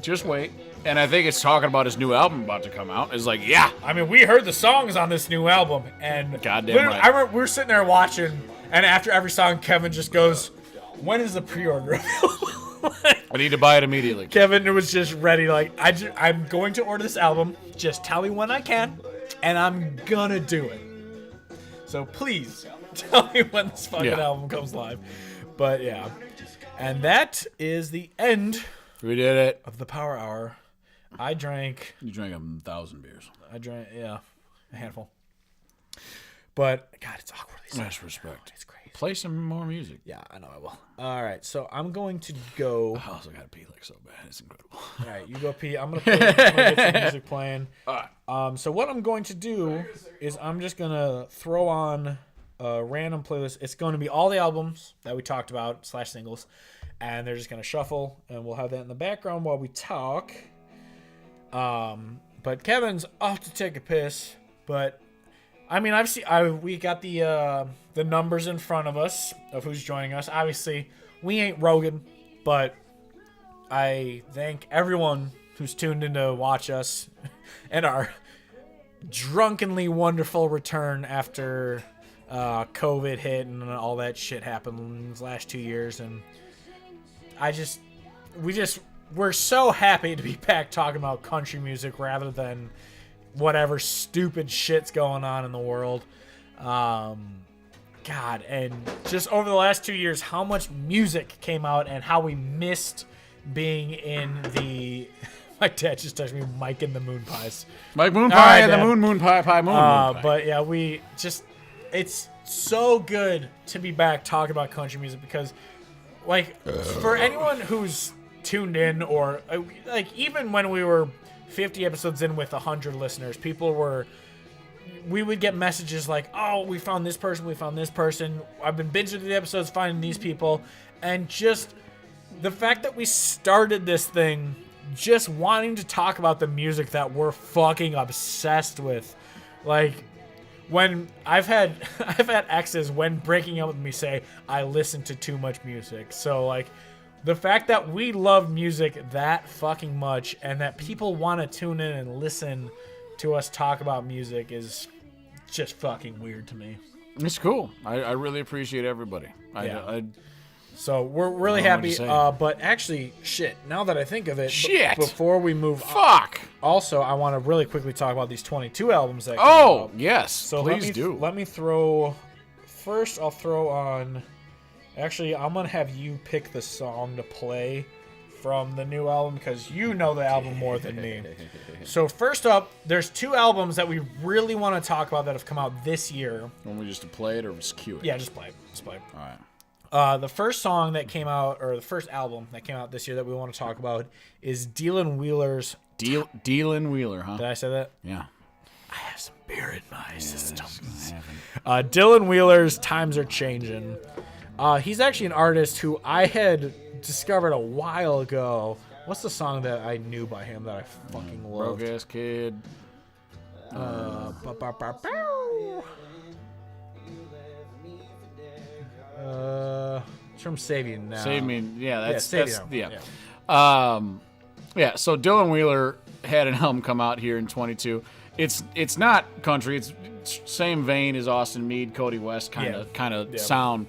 just wait. And I think it's talking about his new album about to come out. It's like, yeah. I mean, we heard the songs on this new album, and goddamn right. I remember we were sitting there watching, and after every song, Kevin just goes, when is the pre-order available? I need to buy it immediately. Kevin was just ready, like, I'm going to order this album. Just tell me when I can, and I'm gonna do it. So please, tell me when this fucking album comes live. But yeah. And that is the end. We did it. Of the Power Hour. I drank. You drank 1,000 beers. I drank, a handful. But God, it's awkward. Nice respect. It's crazy. Play some more music. Yeah, I know I will. All right, so I'm going to go. I also got to pee like so bad. It's incredible. All right, you go pee. I'm gonna get some music playing. All right. So what I'm going to do is I'm just gonna throw on a random playlist. It's going to be all the albums that we talked about / singles, and they're just going to shuffle, and we'll have that in the background while we talk. But Kevin's off to take a piss, but I mean, we got the numbers in front of us of who's joining us. Obviously, we ain't Rogan, but I thank everyone who's tuned in to watch us and our drunkenly wonderful return after COVID hit and all that shit happened in these last 2 years, and we're so happy to be back talking about country music rather than whatever stupid shit's going on in the world. God, and just over the last 2 years, how much music came out and how we missed being in the My dad just texted me Mike and the Moonpies. Mike Moonpie right, and the Dad. Moonpie Pie Moonpie. But yeah, it's so good to be back talking about country music because, like, for anyone who's tuned in or, like, even when we were 50 episodes in with 100 listeners, we would get messages like, oh, we found this person. I've been binging through the episodes, finding these people. And just the fact that we started this thing just wanting to talk about the music that we're fucking obsessed with. Like, when I've had exes when breaking up with me say, I listen to too much music. So, like, the fact that we love music that fucking much and that people want to tune in and listen to us talk about music is just fucking weird to me. It's cool. I really appreciate everybody. So we're really happy. But actually, shit, now that I think of it, before we move on, also, I want to really quickly talk about these 22 albums that came out. Yes. So please do. Let me throw... First, I'll throw on... Actually, I'm going to have you pick the song to play from the new album because you know the album more than me. So first up, there's 2 albums that we really want to talk about that have come out this year. Want me just to play it or just cue it? Yeah, just play it. All right. The first song that came out, or the first album that came out this year that we want to talk about is Dealin' Wheeler's... Dealin' Wheeler, huh? Did I say that? Yeah. I have some beer in my system. Dylan Wheeler's Times Are Changing. He's actually an artist who I had discovered a while ago. What's the song that I knew by him that I fucking loved? Broke Ass Kid. It's from Save You Now. Save Me. Yeah, Save You Now. Yeah. So Dylan Wheeler had an album come out here in 22. It's not country. It's same vein as Austin Meade, Cody West kind of sound.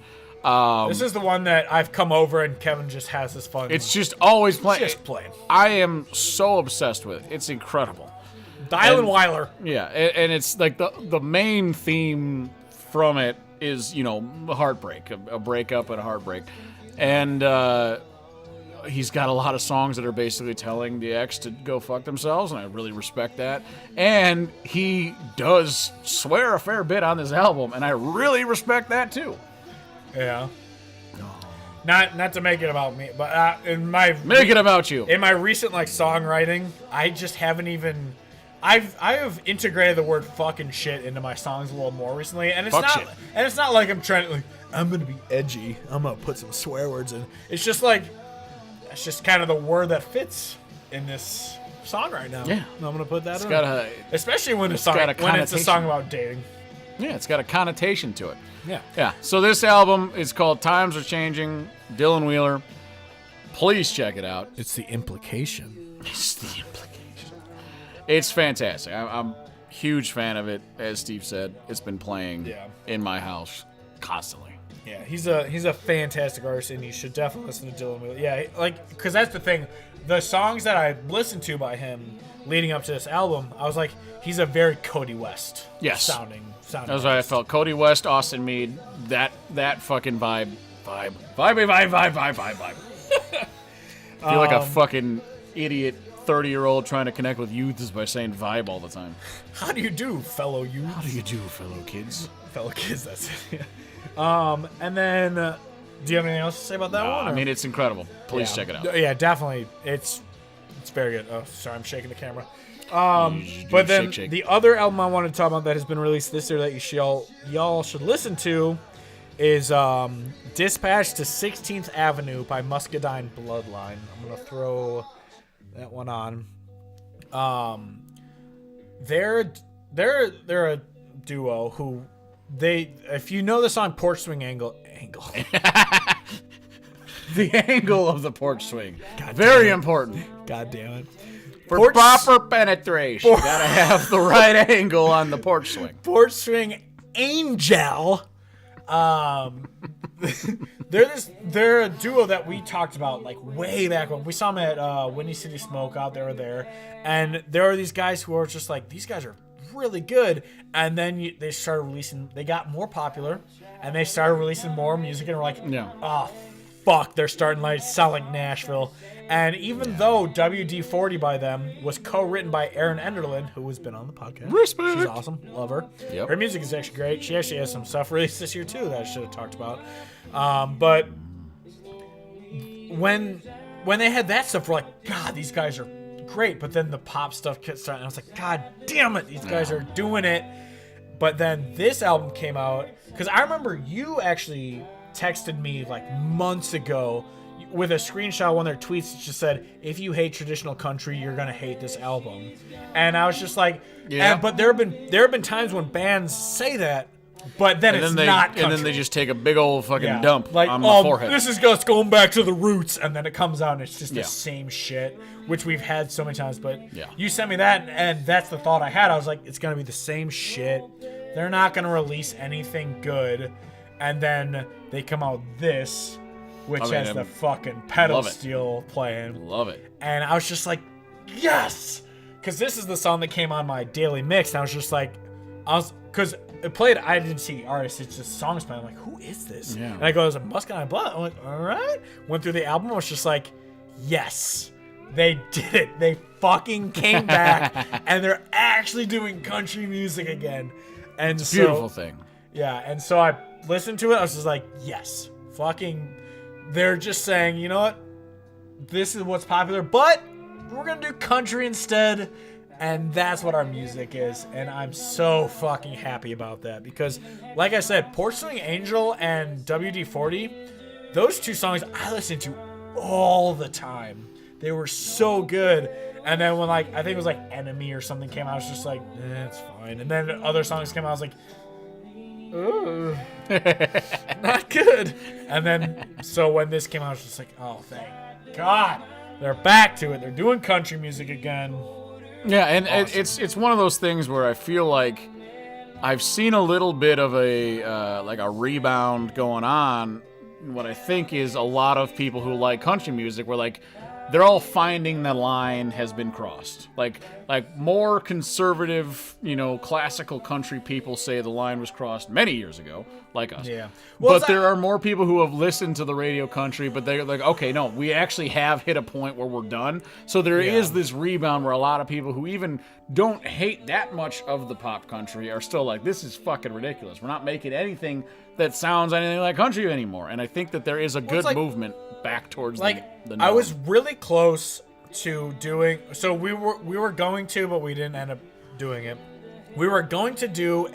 This is the one that I've come over and Kevin just has this fun. It's just always playing. Just playing. I am so obsessed with it. It's incredible. Dylan Wheeler. Yeah, and it's like the main theme from it is, heartbreak, a breakup and a heartbreak. And he's got a lot of songs that are basically telling the ex to go fuck themselves, and I really respect that. And he does swear a fair bit on this album, and I really respect that too. Yeah. Not to make it about me, but make it about you. In my recent songwriting, I just haven't even. I have integrated the word fucking shit into my songs a little more recently, and it's not like I'm trying to I'm gonna be edgy. I'm gonna put some swear words in. It's just it's just kind of the word that fits in this song right now. Yeah, I'm gonna put that in. Especially when it's a song about dating. Yeah, it's got a connotation to it. Yeah. So this album is called Times Are Changing, Dylan Wheeler. Please check it out. It's the implication. It's fantastic. I'm a huge fan of it. As Steve said, it's been playing in my house constantly. Yeah, he's a fantastic artist, and you should definitely listen to Dylan Wheeler. Yeah, because that's the thing. The songs that I listened to by him leading up to this album, I was like, he's a very Cody West sounding. That's why I felt. Cody West, Austin Meade, that fucking vibe. I feel like a fucking idiot 30-year-old trying to connect with youths by saying vibe all the time. How do you do, fellow youths? How do you do, fellow kids? Fellow kids, that's it. And then, do you have anything else to say about that one? I mean, it's incredible. Please check it out. Yeah, definitely. It's very good. Oh, sorry, I'm shaking the camera. But then the other album I want to talk about that has been released this year that y'all should listen to is Dispatch to 16th Avenue by Muscadine Bloodline. I'm gonna throw that one on. They're a duo who if you know the song Porch Swing Angle the angle of the porch swing. Very important. God damn it. For proper penetration, you gotta have the right angle on the porch swing. Porch Swing Angel. They're a duo that we talked about way back when we saw them at Windy City Smokeout. They were there, and there are these guys who are just these guys are really good. And then they started releasing. They got more popular, and they started releasing more music, and we're like, oh fuck, they're starting to sound like Nashville. And even though WD-40 by them was co-written by Erin Enderlin, who has been on the podcast. Respect. She's awesome. Love her. Yep. Her music is actually great. She actually has some stuff released this year, too, that I should have talked about. But when they had that stuff, we're like, God, these guys are great. But then the pop stuff kept starting. And I was like, God damn it, these guys are doing it. But then this album came out. Because I remember you actually texted me months ago with a screenshot of one of their tweets that just said, if you hate traditional country, you're gonna hate this album. And I was just like, yeah. But there have been times when bands say that, but then it's not country. And then they just take a big old fucking dump on the forehead. This is just going back to the roots, and then it comes out and it's just the same shit, which we've had so many times. But you sent me that, and that's the thought I had. I was like, it's gonna be the same shit. They're not gonna release anything good. And then they come out this, which has the fucking pedal steel playing. Love it. And I was just like, yes! Because this is the song that came on my daily mix, and I was just like, because it played, I didn't see the artist, it's just songs playing. I'm like, who is this? Yeah. And I go, it was a Muscadine Blood. I'm like, all right. Went through the album, I was just like, yes, they did it. They fucking came back, and they're actually doing country music again. And it's a beautiful thing. Yeah, and so I listened to it, I was just like, yes, fucking... They're just saying, you know what? This is what's popular, but we're going to do country instead. And that's what our music is. And I'm so fucking happy about that. Because, like I said, Porch Swing Angel and WD-40, those two songs I listen to all the time. They were so good. And then when, I think it was Enemy or something came out, I was just like, it's fine. And then other songs came out, I was like, ooh, not good. And then, so when this came out, I was just like, oh, thank God. They're back to it. They're doing country music again. Yeah, and awesome. it's one of those things where I feel like I've seen a little bit of a rebound going on. What I think is a lot of people who like country music were they're all finding the line has been crossed. Like more conservative, classical country people say the line was crossed many years ago, like us. Yeah. Well, but there are more people who have listened to the radio country, but they're like, okay, no, we actually have hit a point where we're done. So there is this rebound where a lot of people who even don't hate that much of the pop country are still like, this is fucking ridiculous. We're not making anything that sounds anything like country anymore. And I think that there is a good movement back towards the norm. I was really close to doing, so we were going to, but we didn't end up doing it. We were going to do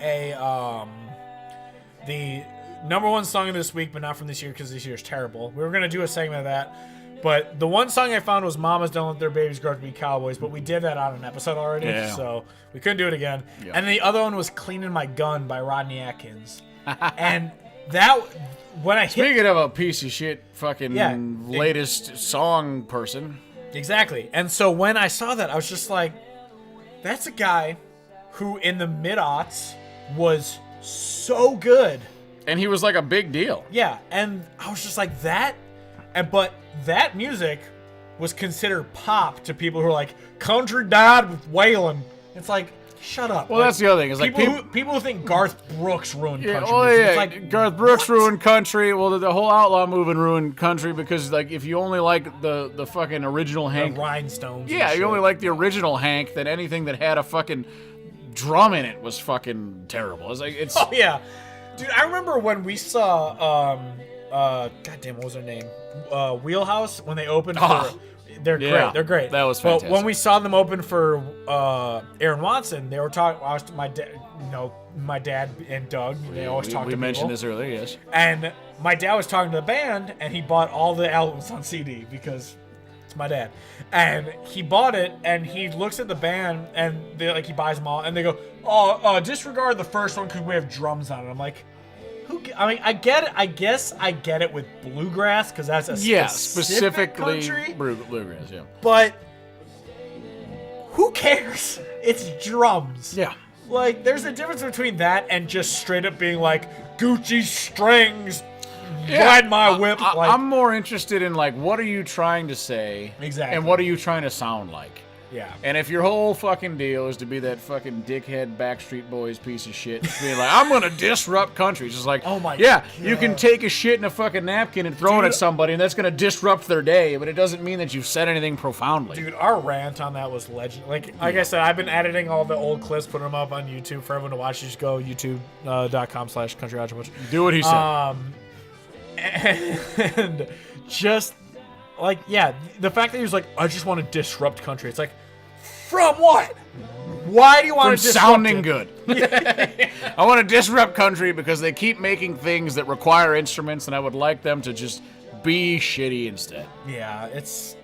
the number one song of this week, but not from this year because this year is terrible. We were going to do a segment of that, but the one song I found was Mamas Don't Let Their Babies Grow Up to Be Cowboys, but we did that on an episode already, so we couldn't do it again. Yeah. And the other one was Cleaning My Gun by Rodney Atkins. And that, when I Speaking of a piece of shit fucking latest song person. Exactly. And so when I saw that, I was just like, that's a guy who in the mid-aughts was so good. And he was a big deal. Yeah, and I was just like, but that music was considered pop to people who are like, country died with Waylon. It's like, shut up. Well, that's the other thing. Is people who think Garth Brooks ruined country music. It's Garth Brooks ruined country. Well, the whole outlaw movement ruined country because, if you only like the fucking original Hank, the rhinestones. Yeah, you only like the original Hank. Then anything that had a fucking drum in it was fucking terrible. It's oh yeah, dude. I remember when we saw goddamn, what was her name? Wheelhouse when they opened for. They're great. They're great. That was fantastic. But when we saw them open for Aaron Watson, they were talking. My dad and Doug. They always talk to people. We mentioned this earlier, yes. And my dad was talking to the band, and he bought all the albums on CD because it's my dad. And he bought it, and he looks at the band, and he buys them all, and they go, disregard the first one because we have drums on it. I'm like, I get it. I guess I get it with bluegrass because that's a specifically country. Bluegrass. Yeah, but who cares? It's drums. Yeah, there's a difference between that and just straight up being like Gucci strings, ride my whip. I'm more interested in what are you trying to say, exactly, and what are you trying to sound like. Yeah. And if your whole fucking deal is to be that fucking dickhead Backstreet Boys piece of shit, being like, I'm gonna disrupt country. It's just like, oh my yeah, God. you can take a shit in a fucking napkin and throw it at somebody, and that's gonna disrupt their day, but it doesn't mean that you've said anything profoundly. Dude, our rant on that was legend. Like I said, I've been editing all the old clips, putting them up on YouTube for everyone to watch. You just go youtube.com/countryhotchmuch. Do what he said. And just like, yeah, the fact that he was like, I just want to disrupt country. It's like, from what? Why do you want to disrupt sounding it? good? I want to disrupt country because they keep making things that require instruments, and I would like them to just be shitty instead. Yeah, it's,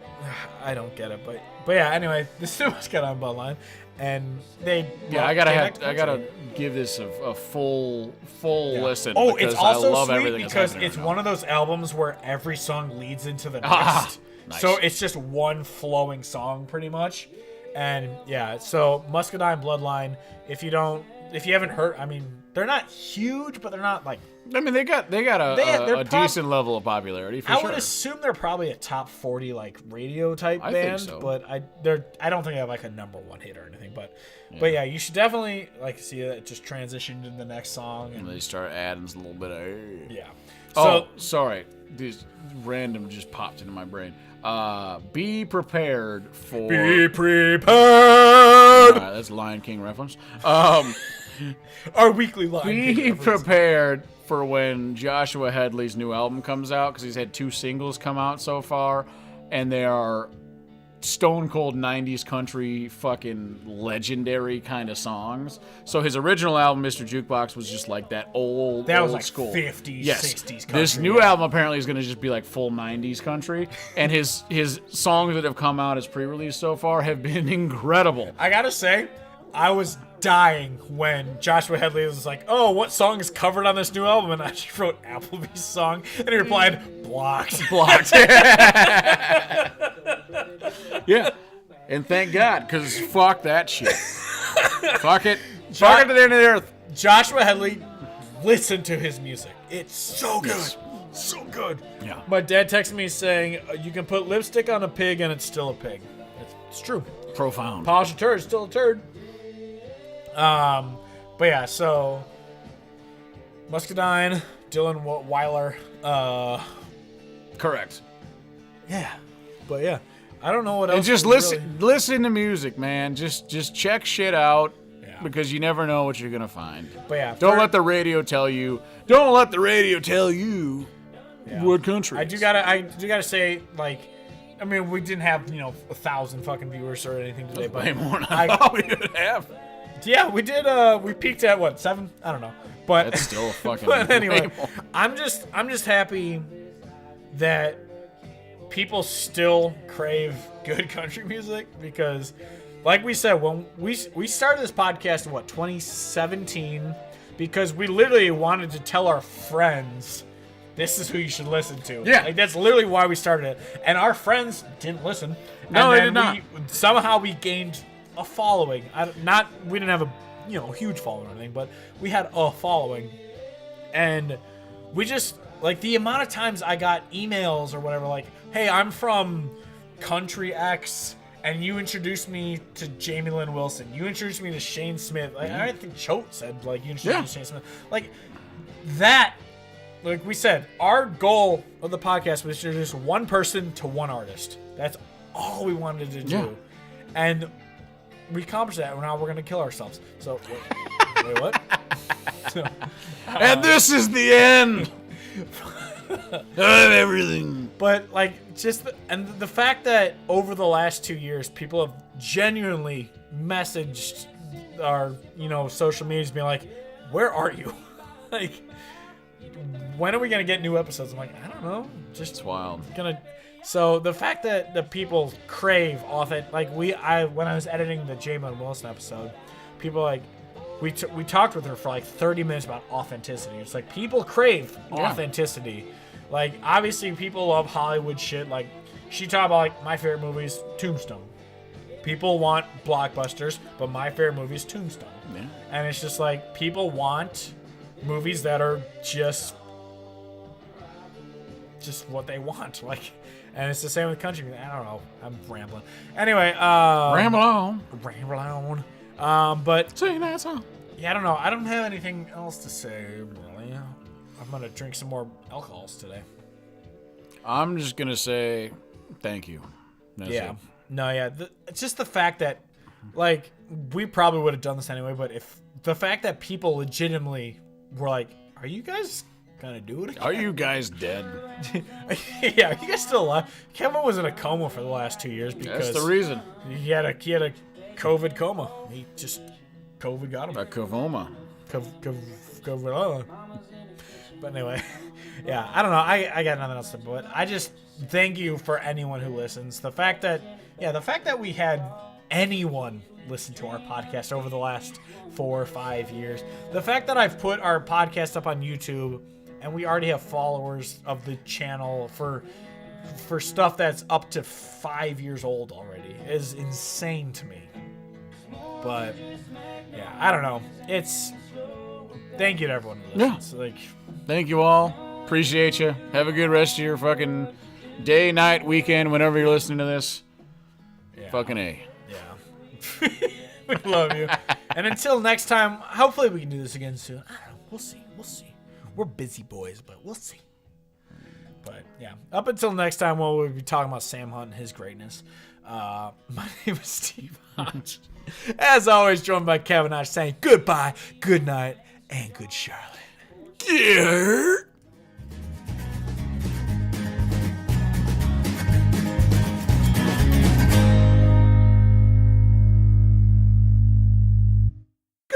I don't get it, but yeah. Anyway, this is what's got on Bloodline, and they. Yeah, I gotta give this a full listen. Oh, because it's also I love sweet everything because it's one of those albums where every song leads into the next. Nice. So it's just one flowing song pretty much. And yeah, so Muscadine, Bloodline, if you haven't heard, I mean, they're not huge, but they're not like, I mean, they got a decent level of popularity for sure. I would assume they're probably a top 40 like radio type band, think so. But I don't think they have like a number one hit or anything, but yeah, you should definitely like see that just transition to the next song and they start adding a little bit of yeah. So sorry, this random just popped into my brain. Be prepared for. Be prepared. That's Lion King reference. Our weekly Lion King Be reference. prepared for when Joshua Hedley's new album comes out, because he's had 2 singles come out so far, and they are stone cold 90s country fucking legendary kind of songs. So his original album, Mr. Jukebox, was just like that old like school 50s, yes. 60s country. This new album apparently is going to just be like full 90s country, and his songs that have come out as pre-release so far have been incredible. I gotta say, I was dying when Joshua Hedley was like, oh, what song is covered on this new album? And I just wrote Applebees song, and he replied, blocked. Yeah, and thank God, because fuck that shit. Fuck it. Fuck it to the end of the earth. Joshua Hedley, listen to his music. It's so good. Yes. So good. Yeah. My dad texted me saying, you can put lipstick on a pig and it's still a pig. It's true. Profound. Polish a turd, still a turd. But yeah, so Muscadine, Dylan Weiler. Correct. Yeah. But yeah. I don't know what else. And just listen to music, man. Just check shit out, because you never know what you're gonna find. But yeah, don't let the radio tell you. Don't let the radio tell you what country. I do gotta say, like, I mean, we didn't have 1,000 fucking viewers or anything today, but way more than I thought we would have. Yeah, we did. We peaked at what, 7? I don't know, but that's still a fucking. But anyway, I'm just happy that people still crave good country music, because like we said, when we started this podcast in 2017, because we literally wanted to tell our friends this is who you should listen to. Yeah. Like, that's literally why we started it. And our friends didn't listen. No, and they then did not. Somehow we gained a following. We didn't have a huge following or anything, but we had a following. And we just, like, the amount of times I got emails or whatever, like, hey, I'm from Country X, and you introduced me to Jamie Lynn Wilson. You introduced me to Shane Smith. Like, I think Choate said, like, you introduced me to Shane Smith. Like, that, like we said, our goal of the podcast was to introduce one person to one artist. That's all we wanted to do. Yeah. And we accomplished that, and now we're going to kill ourselves. So, wait, what? And this is the end of everything. But, like, just the fact that over the last 2 years, people have genuinely messaged our, social medias being like, where are you? Like, when are we going to get new episodes? I'm like, I don't know. It's wild. So the fact that the people crave authentic, like when I was editing the Jamie Wilson episode, people like, we talked with her for like 30 minutes about authenticity. It's like, people crave authenticity. Like, obviously people love Hollywood shit. Like, she talked about, like, my favorite movie's Tombstone. People want blockbusters, but my favorite movie is Tombstone. Yeah. And it's just like, people want movies that are just just what they want. Like, and it's the same with country music. I don't know. I'm rambling. Anyway, ramble on. Ramble on. But sing that song. Yeah, I don't know. I don't have anything else to say, really. I'm gonna drink some more alcohols today. I'm just gonna say thank you. That's it. No, yeah. It's just the fact that, like, we probably would have done this anyway, but if the fact that people legitimately were like, are you guys gonna do it again? Are you guys dead? Yeah, are you guys still alive? Kevin was in a coma for the last 2 years because that's the reason. He had a COVID coma. He just COVID got him. A covoma. COVID. But anyway, yeah, I don't know. I got nothing else to say, but I just thank you for anyone who listens. The fact that we had anyone listen to our podcast over the last 4 or 5 years. The fact that I've put our podcast up on YouTube and we already have followers of the channel for stuff that's up to 5 years old already is insane to me. But yeah, I don't know. Thank you to everyone who listens. Yeah. Thank you all. Appreciate you. Have a good rest of your fucking day, night, weekend, whenever you're listening to this. Yeah. Fucking A. Yeah. We love you. And until next time, hopefully we can do this again soon. I don't know. We'll see. We're busy boys, but we'll see. But yeah, up until next time, we'll be talking about Sam Hunt and his greatness. My name is Steve Hodge. As always, joined by Kevin Hodge saying goodbye, good night, and good Charlotte. Yeah.